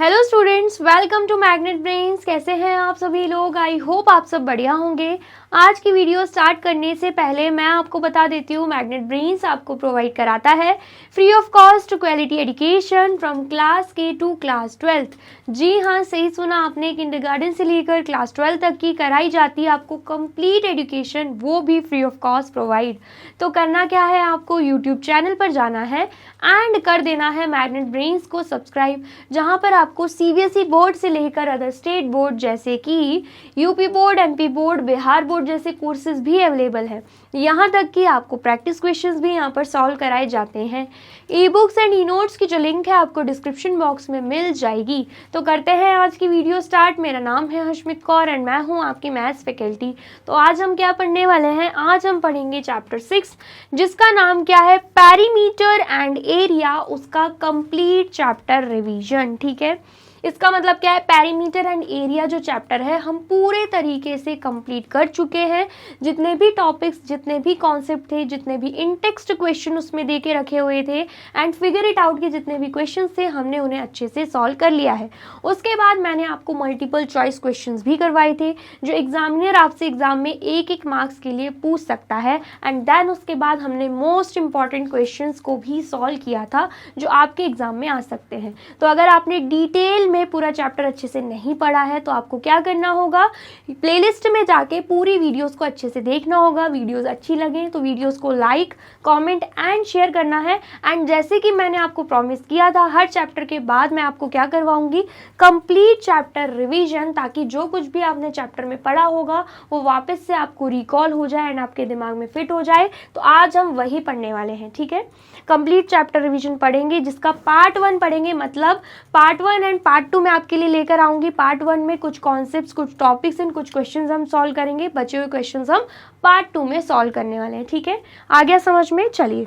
Hello students, welcome to Magnet Brains. कैसे हैं आप सभी लोग? आई होप आप सब बढ़िया होंगे। आज की वीडियो स्टार्ट करने से पहले मैं आपको बता देती हूँ, मैग्नेट ब्रेन्स आपको प्रोवाइड कराता है free of cost quality education from class के टू क्लास 12th। जी हाँ, सही सुना आपने, किंडरगार्टन से लेकर क्लास 12 तक की कराई जाती है आपको कंप्लीट एजुकेशन, वो भी फ्री ऑफ कॉस्ट प्रोवाइड। तो करना क्या है, आपको यूट्यूब चैनल पर जाना है एंड कर देना है मैग्नेट ब्रेन्स को सब्सक्राइब, जहाँ पर आपको सीबीएसई बोर्ड से लेकर अदर स्टेट बोर्ड जैसे कि UP board, MP board, Bihar board जैसे कोर्सेज भी अवेलेबल है। यहाँ तक कि आपको प्रैक्टिस क्वेश्चंस भी यहाँ पर सॉल्व कराए जाते हैं। E books and e notes की जो लिंक है आपको डिस्क्रिप्शन बॉक्स में मिल जाएगी। तो करते हैं आज की वीडियो स्टार्ट। मेरा नाम है हर्षमित कौर एंड मैं हूँ आपकी मैथ्स फैकल्टी। तो आज हम क्या पढ़ने वाले हैं? आज हम पढ़ेंगे चैप्टर 6, जिसका नाम क्या है, पेरीमीटर एंड एरिया, उसका कंप्लीट चैप्टर रिवीजन। ठीक है, इसका मतलब क्या है, पेरीमीटर एंड एरिया जो चैप्टर है हम पूरे तरीके से कंप्लीट कर चुके हैं। जितने भी टॉपिक्स, जितने भी कॉन्सेप्ट थे, जितने भी इन टेक्स्ट क्वेश्चन उसमें दे के रखे हुए थे एंड फिगर इट आउट के जितने भी क्वेश्चन थे, हमने उन्हें अच्छे से सॉल्व कर लिया है। उसके बाद मैंने आपको मल्टीपल चॉइस क्वेश्चन भी करवाए थे, जो एग्जामिनर आपसे एग्जाम में एक एक मार्क्स के लिए पूछ सकता है। एंड देन उसके बाद हमने मोस्ट इंपॉर्टेंट क्वेश्चन को भी सॉल्व किया था, जो आपके एग्जाम में आ सकते हैं। तो अगर आपने डिटेल में पूरा चैप्टर अच्छे से नहीं पढ़ा है तो आपको क्या करना होगा, प्लेलिस्ट में जाके पूरी वीडियोस को अच्छे से देखना होगा। वीडियोस अच्छी लगे तो वीडियोस को लाइक, कमेंट एंड शेयर करना है। एंड जैसे कि मैंने आपको प्रॉमिस किया था, हर चैप्टर के बाद मैं आपको क्या करवाऊंगी, कंप्लीट चैप्टर रिवीजन, ताकि जो कुछ भी आपने चैप्टर में पढ़ा होगा वो वापस से आपको रिकॉल हो जाए एंड आपके दिमाग में फिट हो जाए। तो आज हम वही पढ़ने वाले हैं। ठीक है, कंप्लीट चैप्टर रिवीजन पढ़ेंगे, जिसका पार्ट 1 पढ़ेंगे, मतलब पार्ट 1 एंड पार्ट 2 मैं आपके लिए लेकर आऊंगी। पार्ट 1 में कुछ कॉन्सेप्ट्स, कुछ टॉपिक्स एंड कुछ क्वेश्चंस हम सॉल्व करेंगे। बचे हुए क्वेश्चंस हम पार्ट 2 में सॉल्व करने वाले हैं। ठीक है, आ गया समझ में? चलिए,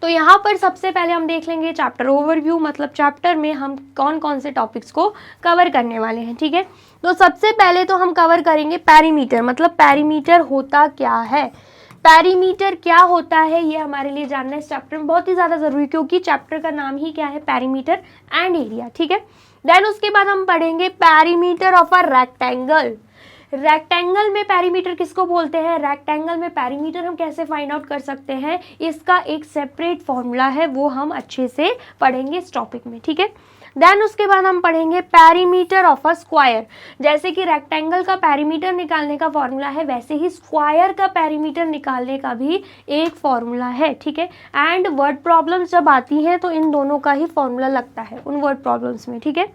तो यहाँ पर सबसे पहले हम देख लेंगे चैप्टर ओवरव्यू, मतलब चैप्टर में हम कौन कौन से टॉपिक्स को कवर करने वाले हैं। ठीक है, तो सबसे पहले तो हम कवर करेंगे पेरीमीटर, मतलब पेरीमीटर होता क्या है। पेरीमीटर क्या होता है ये हमारे लिए जानना इस चैप्टर में बहुत ही ज़्यादा ज़रूरी, क्योंकि चैप्टर का नाम ही क्या है, पेरीमीटर एंड एरिया। ठीक है, देन उसके बाद हम पढ़ेंगे perimeter of a rectangle. Rectangle में पेरीमीटर किसको बोलते हैं, रेक्टेंगल में पेरीमीटर हम कैसे फाइंड आउट कर सकते हैं, इसका एक सेपरेट फॉर्मूला है, वो हम अच्छे से पढ़ेंगे इस टॉपिक में। ठीक है, देन उसके बाद हम पढ़ेंगे पेरीमीटर ऑफ अ स्क्वायर। जैसे कि रेक्टेंगल का पेरीमीटर निकालने का फॉर्मूला है, वैसे ही स्क्वायर का पेरीमीटर निकालने का भी एक फॉर्मूला है। ठीक है, एंड वर्ड प्रॉब्लम्स जब आती हैं तो इन दोनों का ही फॉर्मूला लगता है उन वर्ड प्रॉब्लम्स में। ठीक है,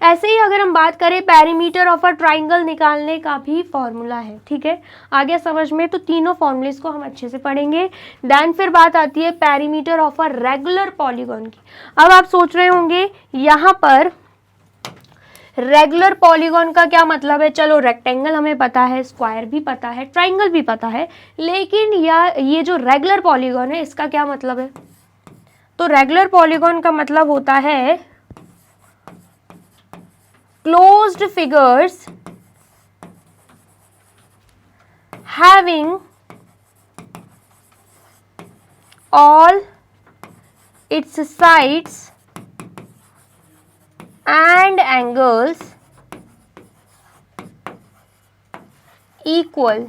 ऐसे ही अगर हम बात करें पेरीमीटर ऑफ अ ट्राइंगल निकालने का भी फॉर्मूला है। ठीक है, आ गया समझ में? तो तीनों फॉर्मूलेस को हम अच्छे से पढ़ेंगे। देन फिर बात आती है perimeter of a regular polygon की। अब आप सोच रहे होंगे यहाँ पर रेगुलर पॉलीगॉन का क्या मतलब है। चलो, रेक्टेंगल हमें पता है, स्क्वायर भी पता है, ट्राइंगल भी पता है, लेकिन ये जो रेगुलर पॉलीगॉन है इसका क्या मतलब है। तो रेगुलर पॉलीगॉन का मतलब होता है closed figures having all its sides and angles equal।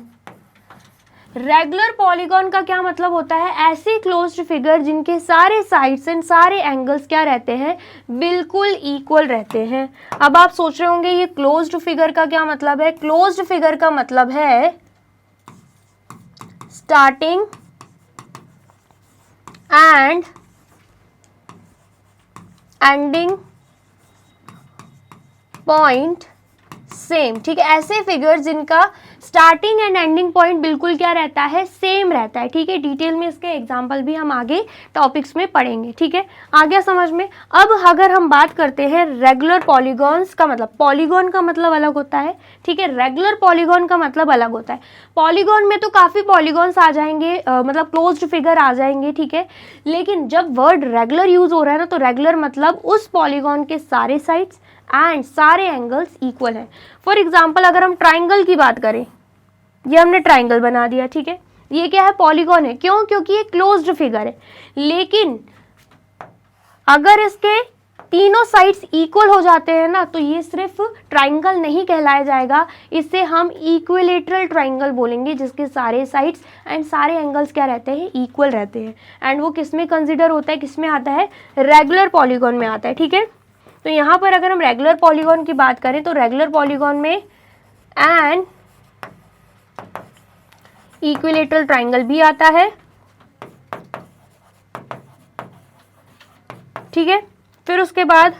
Regular polygon का क्या मतलब होता है, ऐसे क्लोज्ड फिगर जिनके सारे साइड्स एंड सारे एंगल्स क्या रहते हैं, बिल्कुल इक्वल रहते हैं। अब आप सोच रहे होंगे ये क्लोज्ड फिगर का क्या मतलब है। क्लोज्ड फिगर का मतलब है starting and ending point same. ठीक है, ऐसे फिगर जिनका स्टार्टिंग एंड एंडिंग पॉइंट बिल्कुल क्या रहता है, सेम रहता है। ठीक है, डिटेल में इसके एग्जांपल भी हम आगे टॉपिक्स में पढ़ेंगे। ठीक है, आ गया समझ में? अब अगर हम बात करते हैं रेगुलर पॉलीगॉन्स का, मतलब पॉलीगॉन का मतलब अलग होता है। ठीक है, रेगुलर पॉलीगॉन का मतलब अलग होता है। पॉलीगॉन में तो काफ़ी पॉलीगॉन्स आ जाएंगे, मतलब क्लोज्ड फिगर आ जाएंगे। ठीक है, लेकिन जब वर्ड रेगुलर यूज हो रहा है ना, तो रेगुलर मतलब उस पॉलीगॉन के सारे साइड्स एंड सारे एंगल्स इक्वल हैं। फॉर एग्जाम्पल अगर हम ट्राइंगल की बात करें, ये हमने ट्राइंगल बना दिया। ठीक है, ये क्या है, पॉलीगॉन है। क्यों? क्योंकि ये क्लोज्ड फिगर है। लेकिन अगर इसके तीनों साइड्स इक्वल हो जाते हैं ना, तो ये सिर्फ ट्राइंगल नहीं कहलाया जाएगा, इसे हम इक्विलेटरल ट्राइंगल बोलेंगे, जिसके सारे साइड्स एंड सारे एंगल्स क्या रहते हैं, इक्वल रहते हैं। एंड वो किस में कंसिडर होता है, किस में आता है, रेगुलर पॉलीगॉन में आता है। ठीक है, तो यहाँ पर अगर हम रेगुलर पॉलीगॉन की बात करें तो रेगुलर पॉलीगॉन में एंड इक्विलेटरल ट्राइंगल भी आता है। ठीक है, फिर उसके बाद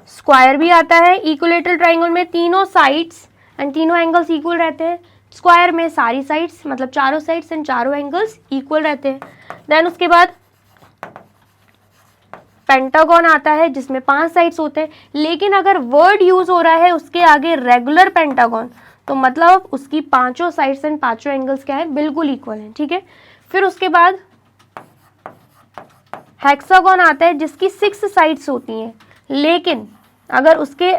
स्क्वायर भी आता है। इक्विलेटरल ट्राइंगल में तीनों साइड्स एंड तीनों एंगल्स इक्वल रहते हैं। स्क्वायर में सारी साइड्स मतलब चारों साइड्स एंड चारों एंगल्स इक्वल रहते हैं। देन उसके बाद पेंटागन आता है जिसमें 5 साइड्स होते हैं, लेकिन अगर वर्ड यूज हो रहा है उसके आगे रेगुलर पेंटागन, तो मतलब उसकी 5 साइड्स एंड 5 एंगल्स क्या है, बिल्कुल इक्वल है। ठीक है, फिर उसके बाद हेक्सागन आता है जिसकी 6 साइड्स होती हैं, लेकिन अगर उसके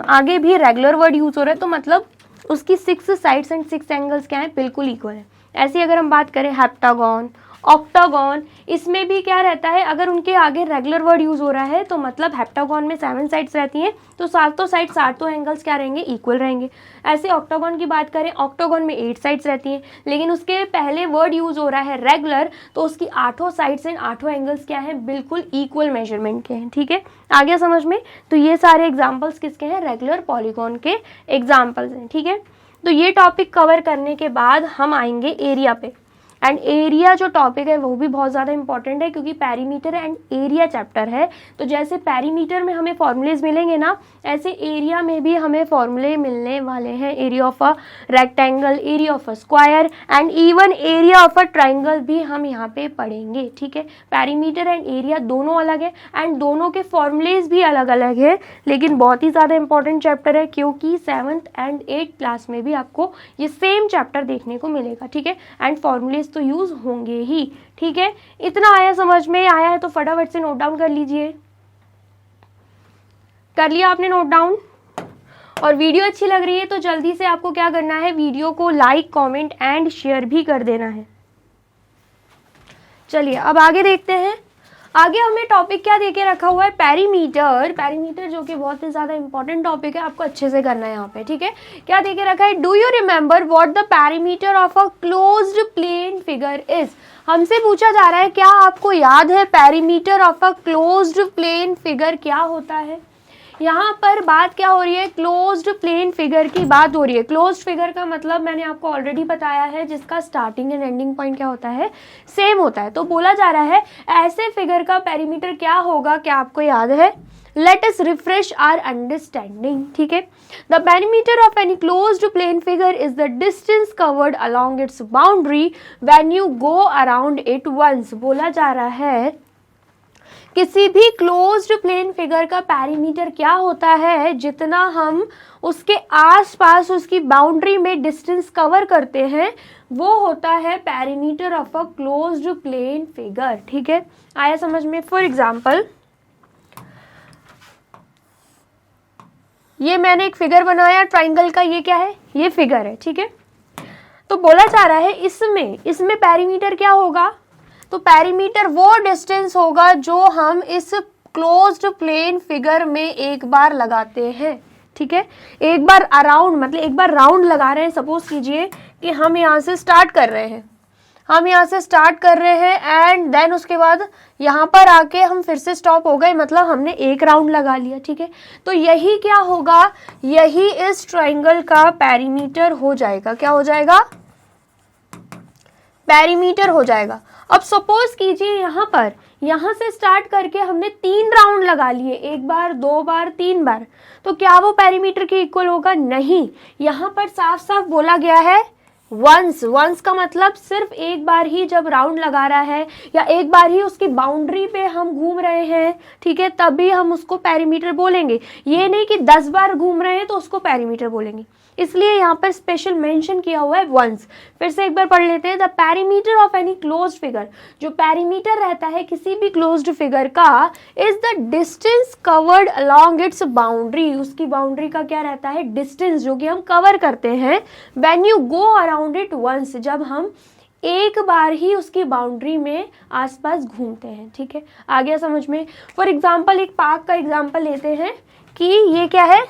आगे भी रेगुलर वर्ड यूज हो रहा है तो मतलब उसकी 6 साइड्स एंड 6 एंगल्स क्या है, बिल्कुल इक्वल है। ऐसे अगर हम बात करें हेप्टागन, ऑक्टागन, इसमें भी क्या रहता है, अगर उनके आगे रेगुलर वर्ड यूज हो रहा है तो मतलब हेप्टागन में 7 साइड्स रहती हैं, तो सातों साइड सातों एंगल्स क्या रहेंगे, इक्वल रहेंगे। ऐसे ऑक्टागन की बात करें, ऑक्टागन में 8 साइड्स रहती हैं, लेकिन उसके पहले वर्ड यूज हो रहा है रेगुलर, तो उसकी 8 साइड्स एंड 8 एंगल्स क्या हैं, बिल्कुल इक्वल मेजरमेंट के हैं। ठीक है, आ गया समझ में। तो ये सारे एग्जाम्पल्स किसके हैं, रेगुलर पॉलीगॉन के एग्जाम्पल्स हैं। ठीक है, तो ये टॉपिक कवर करने के बाद हम आएंगे एरिया पे। एंड एरिया जो टॉपिक है वो भी बहुत ज़्यादा इंपॉर्टेंट है, क्योंकि पेरीमीटर एंड एरिया चैप्टर है। तो जैसे पेरीमीटर में हमें फॉर्मूलेज मिलेंगे ना, ऐसे एरिया में भी हमें फॉर्मूले मिलने वाले हैं। Area of a rectangle, area of a square and even area of a triangle भी हम यहाँ पे पढ़ेंगे। ठीक है, पेरीमीटर एंड एरिया दोनों अलग है एंड दोनों के फॉर्मूलेज भी अलग अलग है, लेकिन बहुत ही ज़्यादा इंपॉर्टेंट चैप्टर है, क्योंकि 7th एंड 8th क्लास में भी आपको ये सेम चैप्टर देखने को मिलेगा। ठीक है, एंड फॉर्मूलेज तो यूज होंगे ही। ठीक है, इतना आया समझ में, आया है तो फटाफट से नोट डाउन कर लीजिए। कर लिया आपने नोट डाउन? और वीडियो अच्छी लग रही है तो जल्दी से आपको क्या करना है, वीडियो को लाइक, कमेंट एंड शेयर भी कर देना है। चलिए अब आगे देखते हैं। आगे हमें टॉपिक क्या देके रखा हुआ है, पेरीमीटर। पेरीमीटर जो कि बहुत ही ज़्यादा इंपॉर्टेंट टॉपिक है, आपको अच्छे से करना है यहाँ पे। ठीक है, क्या देके रखा है, do you remember what the perimeter of a closed plane figure is. हमसे पूछा जा रहा है, क्या आपको याद है perimeter of a closed plane figure क्या होता है। यहाँ पर बात क्या हो रही है, क्लोज्ड प्लेन फिगर की बात हो रही है। क्लोज्ड फिगर का मतलब मैंने आपको ऑलरेडी बताया है, जिसका स्टार्टिंग एंड एंडिंग पॉइंट क्या होता है, सेम होता है। तो बोला जा रहा है ऐसे फिगर का पेरीमीटर क्या होगा, क्या आपको याद है। Let us refresh our understanding. ठीक है, the perimeter of any closed plane figure is the distance covered along its boundary when you go around it once. बोला जा रहा है किसी भी क्लोज्ड प्लेन फिगर का पेरीमीटर क्या होता है, जितना हम उसके आसपास उसकी बाउंड्री में डिस्टेंस कवर करते हैं, वो होता है perimeter of a closed plane figure. ठीक है, आया समझ में। फॉर एग्जांपल, ये मैंने एक फिगर बनाया ट्राइंगल का, ये क्या है, ये फिगर है। ठीक है, तो बोला जा रहा है इसमें पेरीमीटर क्या होगा, तो पेरीमीटर वो डिस्टेंस होगा जो हम इस क्लोज्ड प्लेन फिगर में एक बार लगाते हैं। ठीक है, एक बार अराउंड मतलब एक बार राउंड लगा रहे हैं। सपोज कीजिए कि हम यहाँ से स्टार्ट कर रहे हैं, एंड देन उसके बाद यहाँ पर आके हम फिर से स्टॉप हो गए, मतलब हमने एक राउंड लगा लिया। ठीक है, तो यही क्या होगा, यही इस ट्राइंगल का पेरीमीटर हो जाएगा। क्या हो जाएगा, पेरीमीटर हो जाएगा। अब सपोज कीजिए यहाँ से स्टार्ट करके हमने 3 राउंड लगा लिए, 1 बार 2 बार 3 बार, तो क्या वो पेरीमीटर के इक्वल होगा, नहीं। यहाँ पर साफ साफ बोला गया है वंस का मतलब सिर्फ एक बार ही जब राउंड लगा रहा है या एक बार ही उसकी बाउंड्री पे हम घूम रहे हैं, ठीक है, तभी हम उसको पेरीमीटर बोलेंगे। ये नहीं कि 10 बार घूम रहे हैं तो उसको पेरीमीटर बोलेंगे, इसलिए यहाँ पर स्पेशल मेंशन किया हुआ है वंस। फिर से एक बार पढ़ लेते हैं, the perimeter of any closed figure, जो पेरीमीटर रहता है किसी भी क्लोज्ड फिगर का, is the distance covered along its boundary, उसकी बाउंड्री का क्या रहता है, डिस्टेंस जो कि हम कवर करते हैं, when you go around it once, जब हम एक बार ही उसकी बाउंड्री में आसपास घूमते हैं। ठीक है, आ गया समझ में। फॉर एग्जाम्पल एक पार्क का एग्जाम्पल लेते हैं कि ये क्या है,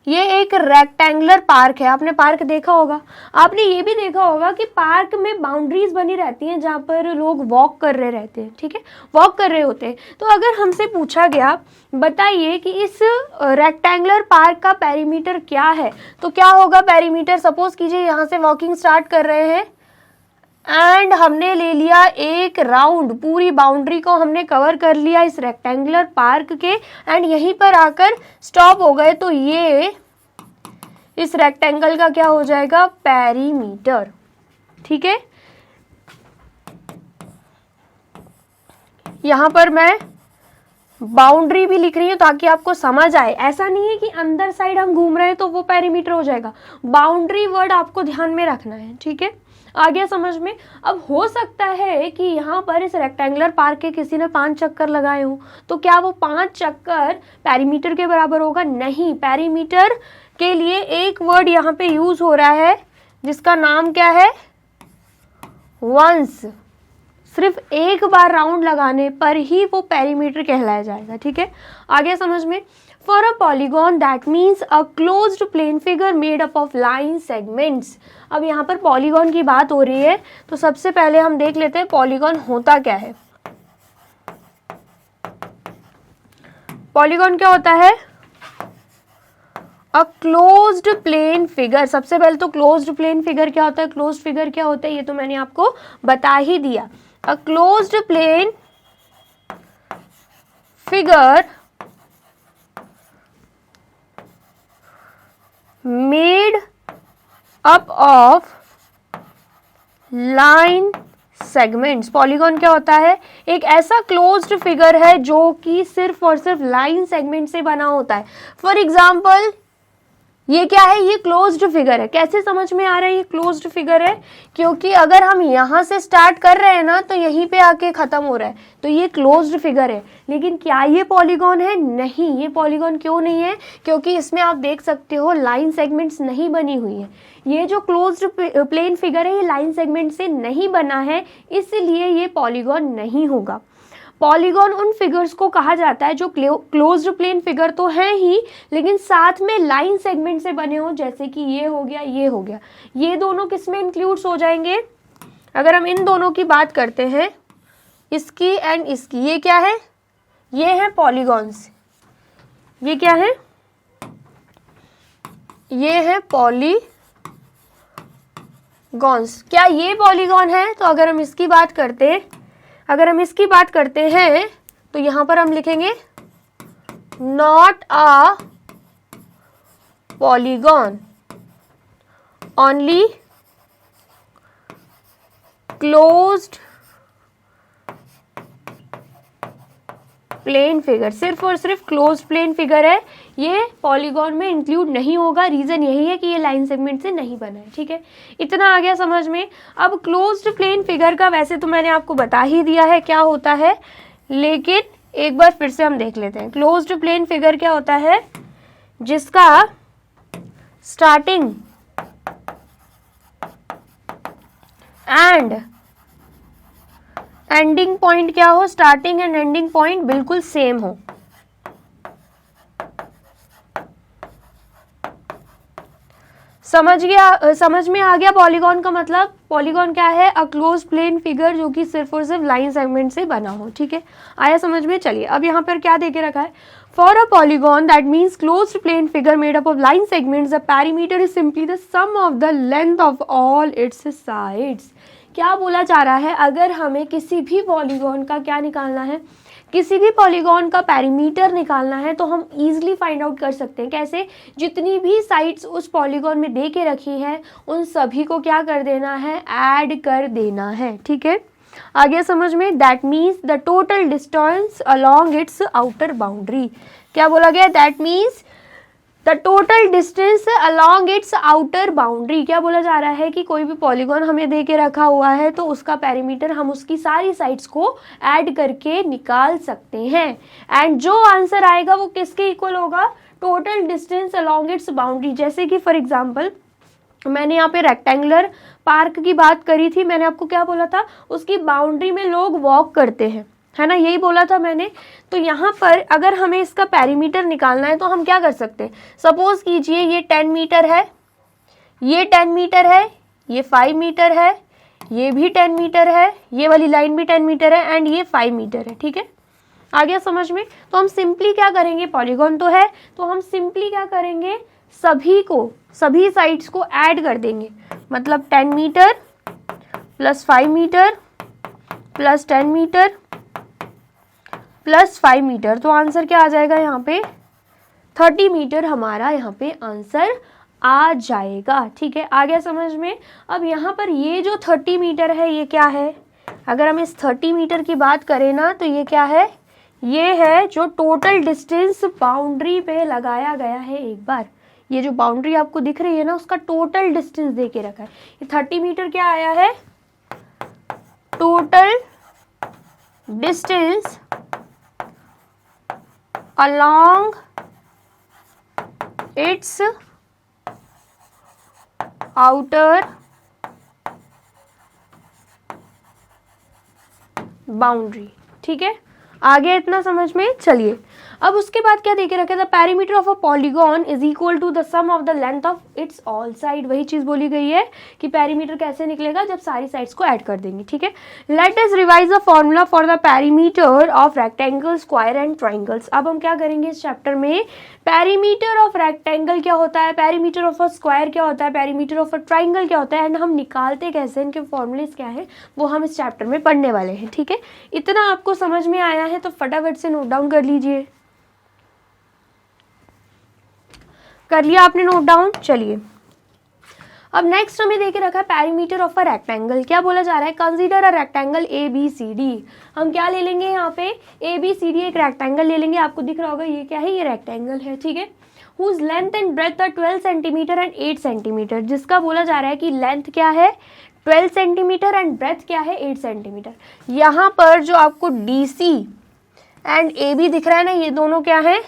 ये एक रेक्टेंगुलर पार्क है। आपने पार्क देखा होगा, आपने ये भी देखा होगा कि पार्क में बाउंड्रीज बनी रहती हैं जहाँ पर लोग वॉक कर रहे रहते हैं। ठीक है, वॉक कर रहे होते हैं। तो अगर हमसे पूछा गया बताइए कि इस रेक्टेंगुलर पार्क का पेरीमीटर क्या है, तो क्या होगा पेरीमीटर। सपोज कीजिए यहाँ से वॉकिंग स्टार्ट कर रहे हैं एंड हमने ले लिया एक राउंड, पूरी बाउंड्री को हमने कवर कर लिया इस रेक्टेंगुलर पार्क के, एंड यहीं पर आकर स्टॉप हो गए, तो ये इस रेक्टेंगल का क्या हो जाएगा, पेरीमीटर। ठीक है, यहां पर मैं बाउंड्री भी लिख रही हूँ ताकि आपको समझ आए। ऐसा नहीं है कि अंदर साइड हम घूम रहे हैं तो वो पेरीमीटर हो जाएगा, बाउंड्री वर्ड आपको ध्यान में रखना है। ठीक है, आ गया समझ में। अब हो सकता है कि यहाँ पर इस रेक्टेंगुलर पार्क के किसी ने 5 चक्कर लगाए हों, तो क्या वो 5 चक्कर पेरीमीटर के बराबर होगा, नहीं। पेरीमीटर के लिए एक वर्ड यहाँ पे यूज हो रहा है जिसका नाम क्या है, वंस। सिर्फ एक बार राउंड लगाने पर ही वो पेरीमीटर कहलाया जाएगा। ठीक है, आ गया समझ में। For a polygon that means a closed plane figure made up of line segments। अब यहाँ पर पॉलीगॉन की बात हो रही है, तो सबसे पहले हम देख लेते हैं पॉलीगॉन होता क्या है। पॉलीगॉन क्या होता है, अ क्लोज्ड प्लेन फिगर। सबसे पहले तो क्लोज्ड प्लेन फिगर क्या होता है, क्लोज्ड फिगर क्या होता है ये तो मैंने आपको बता ही दिया। A closed plane figure made up of line segments. Polygon क्या होता है, एक ऐसा क्लोज्ड फिगर है जो कि सिर्फ और सिर्फ लाइन सेगमेंट से बना होता है। फॉर एग्जाम्पल ये क्या है, ये क्लोज्ड फिगर है। कैसे समझ में आ रहा है ये क्लोज्ड फिगर है, क्योंकि अगर हम यहाँ से स्टार्ट कर रहे हैं ना तो यहीं पे आके खत्म हो रहा है, तो ये क्लोज्ड फिगर है। लेकिन क्या ये पॉलीगॉन है, नहीं। ये पॉलीगॉन क्यों नहीं है, क्योंकि इसमें आप देख सकते हो लाइन सेगमेंट्स नहीं बनी हुई है। ये जो क्लोज्ड प्लेन फिगर है ये लाइन सेगमेंट से नहीं बना है, इसलिए ये पॉलीगॉन नहीं होगा। पॉलीगॉन उन फिगर्स को कहा जाता है जो क्लोज्ड प्लेन फिगर तो है ही, लेकिन साथ में लाइन सेगमेंट से बने हो, जैसे कि ये हो गया, ये हो गया। ये दोनों किस में इंक्लूड्स हो जाएंगे, अगर हम इन दोनों की बात करते हैं, इसकी एंड इसकी, ये क्या है, ये है पॉलीगॉन्स। ये क्या है, ये है पॉलीगॉन्स। क्या ये पॉलीगॉन है, तो अगर हम इसकी बात करते हैं तो यहां पर हम लिखेंगे not a polygon, only closed plane figure. सिर्फ और सिर्फ क्लोज्ड प्लेन फिगर है, ये पॉलीगॉन में इंक्लूड नहीं होगा। रीजन यही है कि ये लाइन सेगमेंट से नहीं बना है। ठीक है, इतना आ गया समझ में। अब क्लोज्ड प्लेन फिगर का वैसे तो मैंने आपको बता ही दिया है क्या होता है, लेकिन एक बार फिर से हम देख लेते हैं। क्लोज्ड प्लेन फिगर क्या होता है, जिसका स्टार्टिंग एंड एंडिंग पॉइंट क्या हो, स्टार्टिंग एंड एंडिंग पॉइंट बिल्कुल सेम हो। समझ में आ गया पॉलीगॉन का मतलब। पॉलीगॉन क्या है, अ क्लोज प्लेन फिगर जो कि सिर्फ और सिर्फ लाइन सेगमेंट से बना हो। ठीक है, आया समझ में। चलिए अब यहाँ पर क्या देके रखा है, for a polygon that means closed plane figure made up of line segments the perimeter is simply the sum of the length of all its sides. क्या बोला जा रहा है, अगर हमें किसी भी पॉलीगॉन का क्या निकालना है, किसी भी पॉलीगॉन का पेरीमीटर निकालना है, तो हम इजीली फाइंड आउट कर सकते हैं। कैसे, जितनी भी साइड्स उस पॉलीगॉन में दे के रखी है उन सभी को क्या कर देना है, ऐड कर देना है। ठीक है, आगे समझ में। That means the total distance along it's outer boundary. क्या बोला गया, that means the total distance along its outer boundary. क्या बोला जा रहा है कि कोई भी पॉलीगॉन हमें दे के रखा हुआ है तो उसका पेरीमीटर हम उसकी सारी साइड्स को ऐड करके निकाल सकते हैं, एंड जो आंसर आएगा वो किसके इक्वल होगा, total distance along its boundary. जैसे कि फॉर एग्जांपल मैंने यहाँ पे रेक्टेंगुलर पार्क की बात करी थी, मैंने आपको क्या बोला था, उसकी बाउंड्री में लोग वॉक करते हैं, है ना, यही बोला था मैंने। तो यहाँ पर अगर हमें इसका पेरीमीटर निकालना है तो हम क्या कर सकते हैं, सपोज कीजिए ये 10 मीटर है, ये 10 मीटर है, ये 5 मीटर है, ये भी 10 मीटर है, ये वाली लाइन भी 10 मीटर है एंड ये 5 मीटर है, ठीक है, आ गया समझ में। तो हम सिंपली क्या करेंगे, पॉलीगॉन तो है तो हम सिंपली क्या करेंगे, सभी साइड्स को ऐड कर देंगे, मतलब 10 metre plus 5 metre plus 10 metre plus 5 metre, तो आंसर क्या आ जाएगा यहाँ पे 30 मीटर हमारा यहाँ पे आंसर आ जाएगा, ठीक है, आ गया समझ में। अब यहाँ पर ये जो 30 मीटर है ये क्या है, अगर हम इस 30 मीटर की बात करें ना तो ये क्या है, ये है जो टोटल डिस्टेंस बाउंड्री पे लगाया गया है। एक बार ये जो बाउंड्री आपको दिख रही है ना उसका टोटल डिस्टेंस दे के रखा है, ये 30 मीटर क्या आया है, total distance along its outer boundary, ठीक है, आ गया इतना समझ में। चलिए अब उसके बाद क्या देके रखे, the perimeter of a polygon is equal to the sum of the length of its all side, वही चीज बोली गई है कि पेरीमीटर कैसे निकलेगा, जब सारी साइड्स को ऐड कर देंगे, ठीक है। Let us revise the formula for the perimeter of rectangle, square and triangles. अब हम क्या करेंगे इस चैप्टर में, पेरीमीटर ऑफ रेक्टेंगल क्या होता है, पेरीमीटर ऑफ अ स्क्वायर क्या होता है, पेरीमीटर ऑफ अ ट्राइंगल क्या होता है एंड हम निकालते कैसे, इनके फॉर्मूलेस क्या है, वो हम इस चैप्टर में पढ़ने वाले हैं, ठीक है। इतना आपको समझ में आया है तो फटाफट से नोट डाउन कर लीजिए। कर लिया आपने नोट डाउन। चलिए अब नेक्स्ट हमें देके रखा है पेरीमीटर ऑफ अ रेक्टेंगल, क्या बोला जा रहा है, कंसीडर अ रेक्टेंगल ABCD। हम क्या ले लेंगे यहाँ पे, ABCD एक रेक्टेंगल ले लेंगे, आपको दिख रहा होगा ये क्या है, ये रेक्टेंगल है, ठीक है, whose length and breadth are 12 centimetre and 8 centimetre, जिसका बोला जा रहा है कि लेंथ क्या है 12 सेंटीमीटर एंड ब्रेथ क्या है 8 सेंटीमीटर। यहाँ पर जो आपको DC एंड AB दिख रहा है ना, ये दोनों क्या है,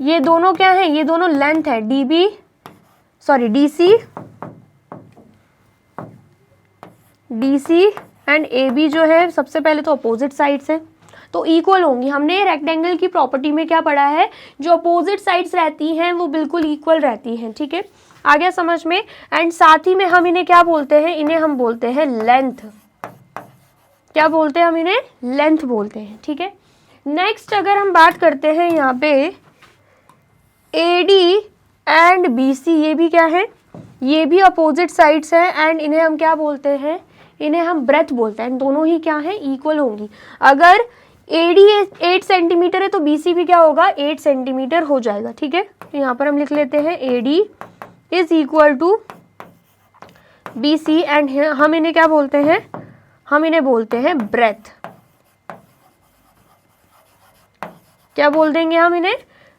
ये दोनों क्या है, ये दोनों लेंथ है, DC एंड AB जो है सबसे पहले तो अपोजिट साइड्स है तो इक्वल होंगी। हमने रेक्टेंगल की प्रॉपर्टी में क्या पढ़ा है, जो अपोजिट साइड्स रहती हैं वो बिल्कुल इक्वल रहती हैं, ठीक है, आ गया समझ में। एंड साथ ही में हम इन्हें क्या बोलते हैं, इन्हें हम बोलते हैं लेंथ, क्या बोलते हैं हम इन्हें, लेंथ बोलते हैं, ठीक है। नेक्स्ट अगर हम बात करते हैं यहाँ पे AD एंड BC, ये भी क्या है, ये भी अपोजिट साइड्स हैं एंड इन्हें हम क्या बोलते हैं, इन्हें हम ब्रेथ बोलते हैं, दोनों ही क्या है, इक्वल होंगी। अगर AD 8 सेंटीमीटर है तो BC भी क्या होगा, 8 सेंटीमीटर हो जाएगा, ठीक है। तो यहाँ पर हम लिख लेते हैं AD is equal to BC and हम इन्हें क्या बोलते हैं, हम इन्हें बोलते हैं ब्रेथ, क्या बोल देंगे हम इन्हें,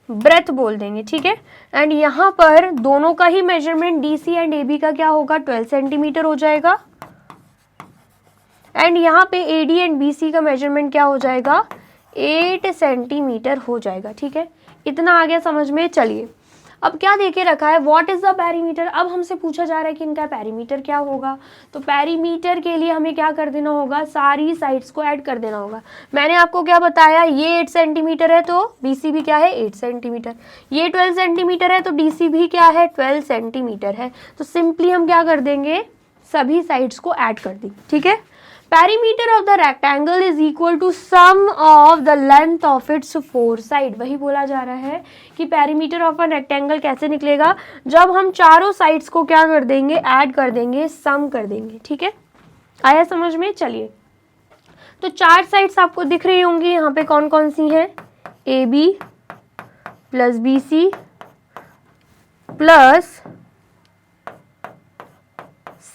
ब्रेथ बोल देंगे, ठीक है। एंड यहाँ पर दोनों का ही मेजरमेंट DC एंड AB का क्या होगा, 12 सेंटीमीटर हो जाएगा एंड यहाँ पे AD एंड BC का मेजरमेंट क्या हो जाएगा, 8 सेंटीमीटर हो जाएगा, ठीक है, इतना आ गया समझ में। चलिए अब क्या देके रखा है, व्हाट इज द पेरीमीटर, अब हमसे पूछा जा रहा है कि इनका पेरीमीटर क्या होगा, तो पेरीमीटर के लिए हमें क्या कर देना होगा, सारी साइड्स को ऐड कर देना होगा। मैंने आपको क्या बताया, ये 8 सेंटीमीटर है तो BC भी क्या है 8 सेंटीमीटर, ये 12 सेंटीमीटर है तो DC भी क्या है 12 सेंटीमीटर है, तो सिंपली हम क्या कर देंगे, सभी साइड्स को ऐड कर देंगे, ठीक है। Perimeter of the rectangle is equal to sum of the length of its 4 side, वही बोला जा रहा है कि पेरीमीटर ऑफ अ रेक्टेंगल कैसे निकलेगा, जब हम चारों साइड्स को क्या कर देंगे, ऐड कर देंगे, सम कर देंगे, ठीक है, आया समझ में। चलिए तो 4 साइड्स आपको दिख रही होंगी, यहाँ पे कौन कौन सी हैं, AB plus BC plus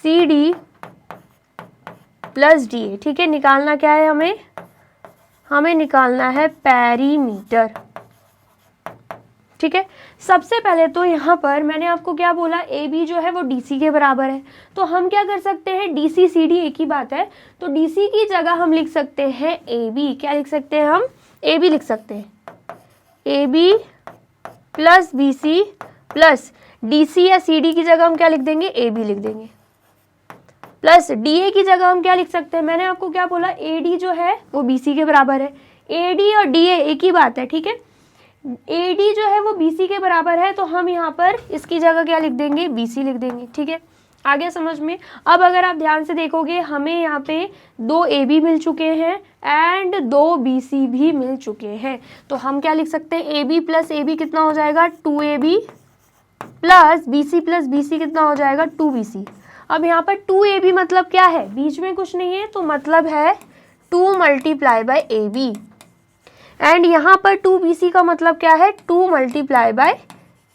CD plus DA, ठीक है। निकालना क्या है हमें, हमें निकालना है पेरीमीटर, ठीक है। सबसे पहले तो यहाँ पर मैंने आपको क्या बोला, AB जो है वो DC के बराबर है, तो हम क्या कर सकते हैं, DC CD एक ही बात है, तो DC की जगह हम लिख सकते हैं AB, क्या लिख सकते हैं हम, AB लिख सकते हैं, AB plus BC plus DC या CD की जगह हम क्या लिख देंगे, AB लिख देंगे, प्लस DA की जगह हम क्या लिख सकते हैं, मैंने आपको क्या बोला, AD जो है वो BC के बराबर है। AD और DA एक ही बात है, ठीक है। AD जो है वो BC के बराबर है, तो हम यहाँ पर इसकी जगह क्या लिख देंगे, BC लिख देंगे, ठीक है। आगे समझ में। अब अगर आप ध्यान से देखोगे, हमें यहाँ पे 2 AB मिल चुके हैं एंड 2 BC भी मिल चुके हैं, तो हम क्या लिख सकते हैं, AB प्लस AB कितना हो जाएगा, 2AB प्लस BC कितना हो जाएगा, 2BC। अब यहाँ पर 2AB मतलब क्या है, बीच में कुछ नहीं है, तो मतलब है 2 मल्टीप्लाई बाय AB, एंड यहाँ पर 2BC का मतलब क्या है, 2 मल्टीप्लाई बाय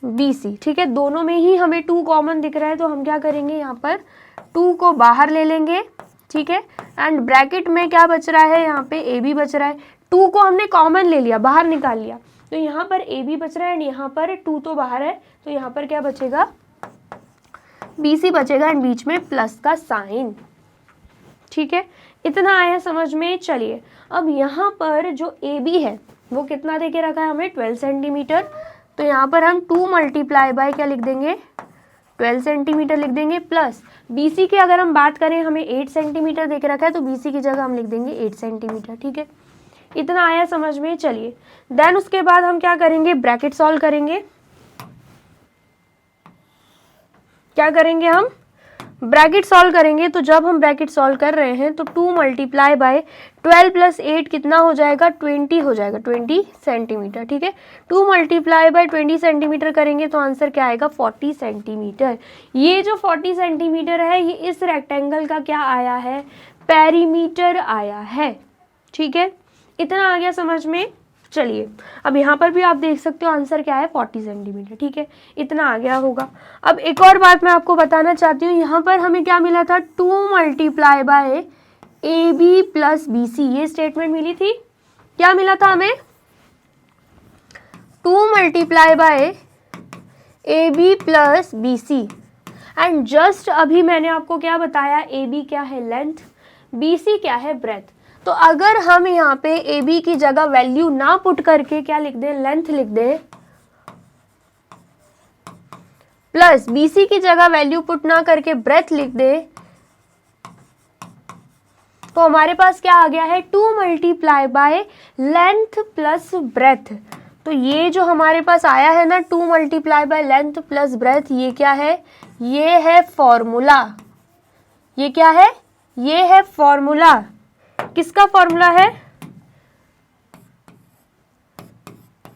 BC, ठीक है। दोनों में ही हमें 2 कॉमन दिख रहा है, तो हम क्या करेंगे, यहाँ पर 2 को बाहर ले लेंगे, ठीक है। एंड ब्रैकेट में क्या बच रहा है, यहाँ पे AB बच रहा है, 2 को हमने कॉमन ले लिया, बाहर निकाल लिया, तो यहाँ पर AB बच रहा है एंड यहाँ पर 2 तो बाहर है, तो यहाँ पर क्या बचेगा, BC बचेगा एंड बीच में प्लस का साइन, ठीक है। इतना आया समझ में। चलिए अब यहाँ पर जो AB है वो कितना देके रखा है हमें, 12 सेंटीमीटर, तो यहाँ पर हम 2 मल्टीप्लाई बाय क्या लिख देंगे, 12 सेंटीमीटर लिख देंगे, प्लस BC की अगर हम बात करें, हमें 8 सेंटीमीटर देके रखा है, तो BC की जगह हम लिख देंगे 8 सेंटीमीटर, ठीक है। इतना आया समझ में। चलिए देन उसके बाद हम क्या करेंगे, ब्रैकेट सॉल्व करेंगे। क्या करेंगे, हम ब्रैकेट सॉल्व करेंगे, तो जब हम ब्रैकेट सॉल्व कर रहे हैं तो 2 मल्टीप्लाई बाय 12 प्लस 8 कितना हो जाएगा, 20 हो जाएगा, 20 सेंटीमीटर, ठीक है। 2 मल्टीप्लाई बाय 20 सेंटीमीटर करेंगे तो आंसर क्या आएगा, 40 सेंटीमीटर। ये जो 40 सेंटीमीटर है, ये इस रेक्टेंगल का क्या आया है, पेरीमीटर आया है, ठीक है। इतना आ गया समझ में। चलिए अब यहाँ पर भी आप देख सकते हो आंसर क्या है, 40 सेंटीमीटर, ठीक है। इतना आ गया होगा। अब एक और बात मैं आपको बताना चाहती हूँ, यहाँ पर हमें क्या मिला था, 2 multiply bye AB plus BC, ये स्टेटमेंट मिली थी। क्या मिला था हमें, 2 multiply bye AB plus BC, and just अभी मैंने आपको क्या बताया, AB क्या है, लेंथ, BC क्या है, ब्रेथ। तो अगर हम यहाँ पे AB की जगह वैल्यू ना पुट करके क्या लिख दें, लेंथ लिख दें, प्लस BC की जगह वैल्यू पुट ना करके ब्रेथ लिख दें, तो हमारे पास क्या आ गया है, 2 multiply by length plus breath. तो ये जो हमारे पास आया है ना, 2 multiply by length plus breath, ये क्या है, ये है फॉर्मूला। ये क्या है, ये है फॉर्मूला। किसका फॉर्मूला है,